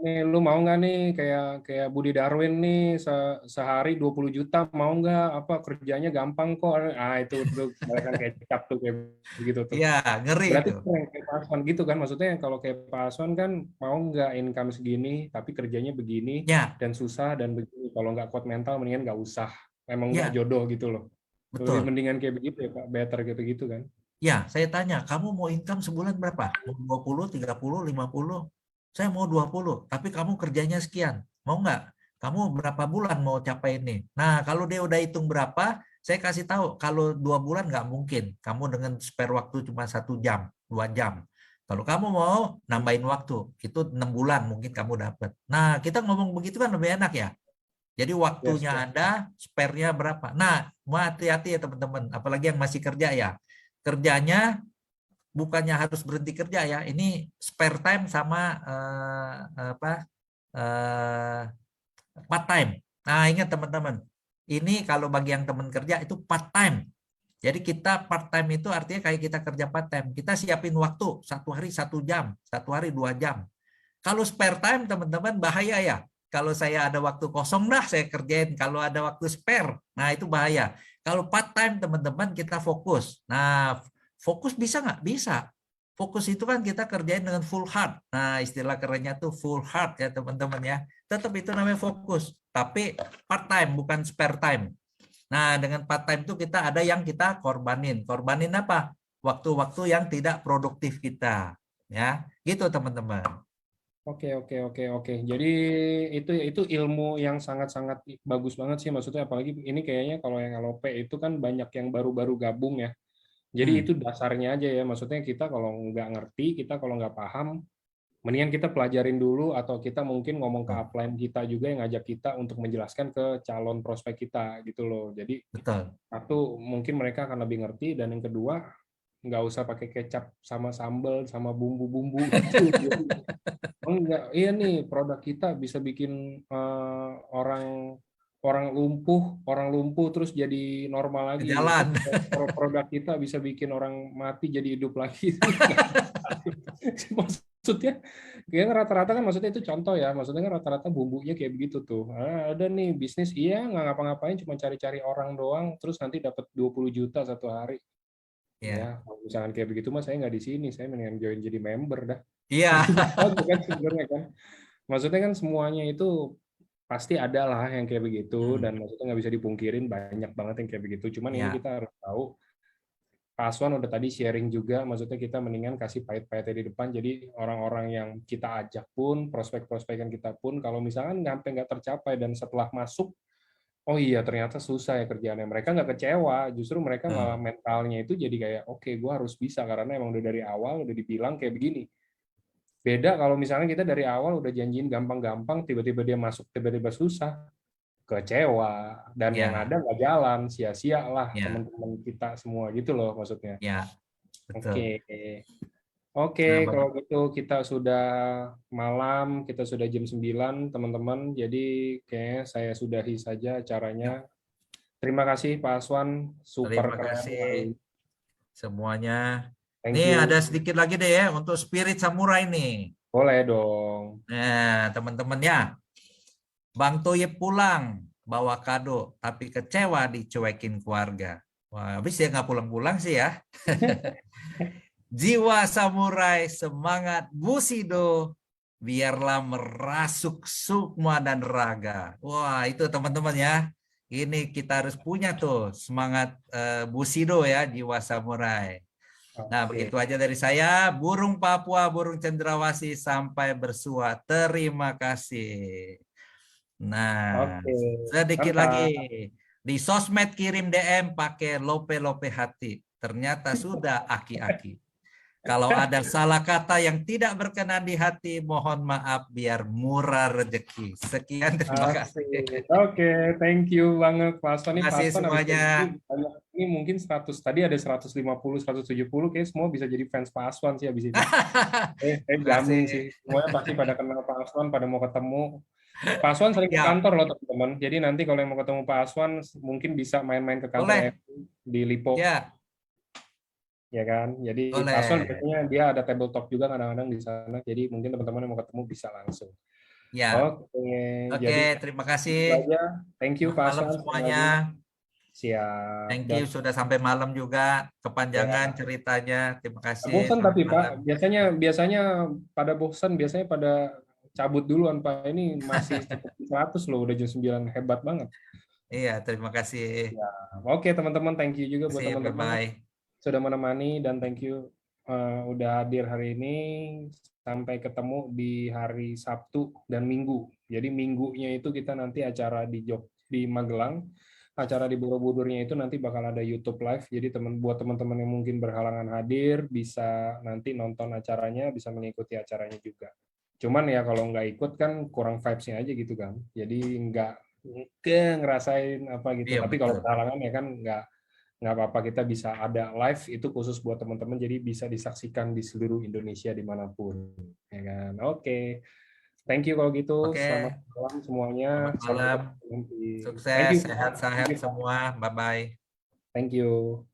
[SPEAKER 1] Nih, lu mau nggak nih kayak Budi Darwin nih sehari 20 juta mau nggak, apa kerjanya gampang kok. Itu mereka kecap tuh kayak begitu tuh.
[SPEAKER 2] Iya, ngeri.
[SPEAKER 1] Berarti kayak Pak Aswan gitu kan, maksudnya kalau kayak Pak Aswan kan mau nggak income segini tapi kerjanya begini
[SPEAKER 2] ya.
[SPEAKER 1] Dan susah dan begini. Kalau nggak kuat mental mendingan nggak usah. Emang nggak jodoh gitu loh.
[SPEAKER 2] Betul.
[SPEAKER 1] Lebih mendingan kayak begitu ya Pak, better gitu kan.
[SPEAKER 2] Ya, saya tanya, kamu mau income sebulan berapa? Mau 20, 30, 50? Saya mau 20, tapi kamu kerjanya sekian. Mau nggak? Kamu berapa bulan mau capai ini? Nah, kalau dia udah hitung berapa, saya kasih tahu, kalau 2 bulan nggak mungkin. Kamu dengan spare waktu cuma 1 jam, 2 jam. Kalau kamu mau nambahin waktu, itu 6 bulan mungkin kamu dapat. Nah, kita ngomong begitu kan lebih enak ya. Jadi waktunya ada, spare-nya berapa. Nah, mau hati-hati ya teman-teman, apalagi yang masih kerja ya. Kerjanya bukannya harus berhenti kerja ya, ini spare time sama part time. Nah ingat teman-teman, ini kalau bagi yang teman kerja itu part time. Jadi kita part time itu artinya kayak kita kerja part time. Kita siapin waktu 1 hari 1 jam, 1 hari 2 jam. Kalau spare time teman-teman bahaya ya. Kalau saya ada waktu kosong dah saya kerjain. Kalau ada waktu spare, nah itu bahaya. Kalau part time teman-teman kita fokus. Nah fokus bisa nggak? Bisa. Fokus itu kan kita kerjain dengan full heart. Nah, istilah kerennya tuh full heart ya teman-teman ya. Tetap itu namanya fokus. Tapi part time, bukan spare time. Nah, dengan part time itu kita ada yang kita korbanin. Korbanin apa? Waktu-waktu yang tidak produktif kita. Ya, gitu teman-teman.
[SPEAKER 1] Oke. Jadi itu ilmu yang sangat-sangat bagus banget sih. Maksudnya apalagi ini kayaknya kalau yang LOP itu kan banyak yang baru-baru gabung ya. Jadi itu dasarnya aja ya, maksudnya kita kalau nggak ngerti, kita kalau nggak paham, mendingan kita pelajarin dulu atau kita mungkin ngomong ke upline kita juga yang ngajak kita untuk menjelaskan ke calon prospek kita gitu loh. Jadi satu mungkin mereka akan lebih ngerti dan yang kedua nggak usah pakai kecap sama sambal sama bumbu-bumbu gitu. Enggak, iya nih produk kita bisa bikin orang lumpuh terus jadi normal lagi.
[SPEAKER 2] Jalan.
[SPEAKER 1] Produk kita bisa bikin orang mati jadi hidup lagi. Maksudnya, kayak rata-rata kan maksudnya itu contoh ya. Maksudnya kan rata-rata bumbunya kayak begitu tuh. Ada nih bisnis, iya nggak ngapa-ngapain, cuma cari-cari orang doang, terus nanti dapat 20 juta 1 hari. Ya, kalau misalkan kayak begitu mah saya nggak di sini, saya mendingan join jadi member dah.
[SPEAKER 2] Iya.
[SPEAKER 1] Itu kan sebenarnya kan. Maksudnya kan semuanya itu pasti ada lah yang kayak begitu, dan maksudnya nggak bisa dipungkirin banyak banget yang kayak begitu. Cuman ini
[SPEAKER 2] Ya.
[SPEAKER 1] kita harus tahu, Pak Aswan udah tadi sharing juga, maksudnya kita mendingan kasih pahit-pahitnya di depan, jadi orang-orang yang kita ajak pun, prospek-prospekan kita pun, kalau misalkan sampai nggak tercapai dan setelah masuk, oh iya ternyata susah ya kerjaannya, mereka nggak kecewa, justru mereka malah mentalnya itu jadi kayak, oke, gue harus bisa, karena emang udah dari awal udah dibilang kayak begini. Beda kalau misalnya kita dari awal udah janjiin gampang-gampang, tiba-tiba dia masuk, tiba-tiba susah, kecewa, dan yang ada nggak jalan, sia-sia lah teman-teman kita semua gitu loh maksudnya.
[SPEAKER 2] Ya, betul.
[SPEAKER 1] Oke, kalau gitu kita sudah malam, kita sudah jam 9 teman-teman, jadi kayaknya saya sudahi saja acaranya. Terima kasih Pak Aswan, super
[SPEAKER 2] Terima
[SPEAKER 1] keren.
[SPEAKER 2] kasih semuanya.
[SPEAKER 1] Thank
[SPEAKER 2] Nih
[SPEAKER 1] you.
[SPEAKER 2] ada sedikit lagi deh ya untuk spirit samurai nih.
[SPEAKER 1] Boleh dong.
[SPEAKER 2] Nah, teman-temannya. Bang Toyib pulang bawa kado, tapi kecewa dicuekin keluarga. Wah, habis ya nggak pulang-pulang sih ya. Jiwa samurai, semangat Bushido, biarlah merasuk sukma dan raga. Wah, itu teman-teman ya. Ini kita harus punya tuh semangat Bushido ya, jiwa samurai. Nah, begitu aja dari saya. Burung Papua, burung cendrawasih, sampai bersua. Terima kasih. Nah, sedikit lagi. Di sosmed kirim DM pakai lope-lope hati. Ternyata sudah aki-aki. Kalau ada salah kata yang tidak berkenan di hati, mohon maaf biar murah rezeki. Sekian, terima kasih.
[SPEAKER 1] Oke, thank you banget Pak Aswan.
[SPEAKER 2] Terima kasih semuanya.
[SPEAKER 1] Ini mungkin 100, tadi ada 150, 170, kayak semua bisa jadi fans Pak Aswan sih habis itu. Jamin sih, semuanya pasti pada kenal Pak Aswan, pada mau ketemu. Pak Aswan sering ke kantor loh teman-teman. Jadi nanti kalau yang mau ketemu Pak Aswan mungkin bisa main-main ke kantor di Lipo. Ya kan. Jadi Pak Aswan biasanya dia ada table talk juga kadang-kadang di sana. Jadi mungkin teman-teman yang mau ketemu bisa langsung.
[SPEAKER 2] Ya. Oke, terima kasih.
[SPEAKER 1] Thank you Pak Aswan
[SPEAKER 2] semuanya.
[SPEAKER 1] Siap.
[SPEAKER 2] Thank you sudah sampai malam juga. Kepanjangan ceritanya. Terima kasih.
[SPEAKER 1] Bosan tapi Pak. Biasanya pada bosan, biasanya pada cabut duluan Pak, ini masih 100 loh, udah jam 9, hebat banget.
[SPEAKER 2] Iya, terima kasih.
[SPEAKER 1] Ya. Oke teman-teman, thank you juga buat teman-teman sudah menemani, dan thank you udah hadir hari ini. Sampai ketemu di hari Sabtu dan Minggu. Jadi minggunya itu kita nanti acara di Magelang, acara di Borobudurnya itu nanti bakal ada YouTube live. Jadi buat teman-teman yang mungkin berhalangan hadir bisa nanti nonton acaranya, bisa mengikuti acaranya juga. Cuman ya kalau nggak ikut kan kurang vibes-nya aja gitu kan. Jadi nggak ngerasain apa gitu. Tapi kalau berhalangan ya kan nggak apa-apa, kita bisa ada live itu khusus buat teman-teman. Jadi bisa disaksikan di seluruh Indonesia dimanapun. Ya kan. Oke. Thank you kalau gitu. Selamat malam semuanya.
[SPEAKER 2] Selamat malam. Sukses, sehat-sehat semua. Bye-bye.
[SPEAKER 1] Thank you.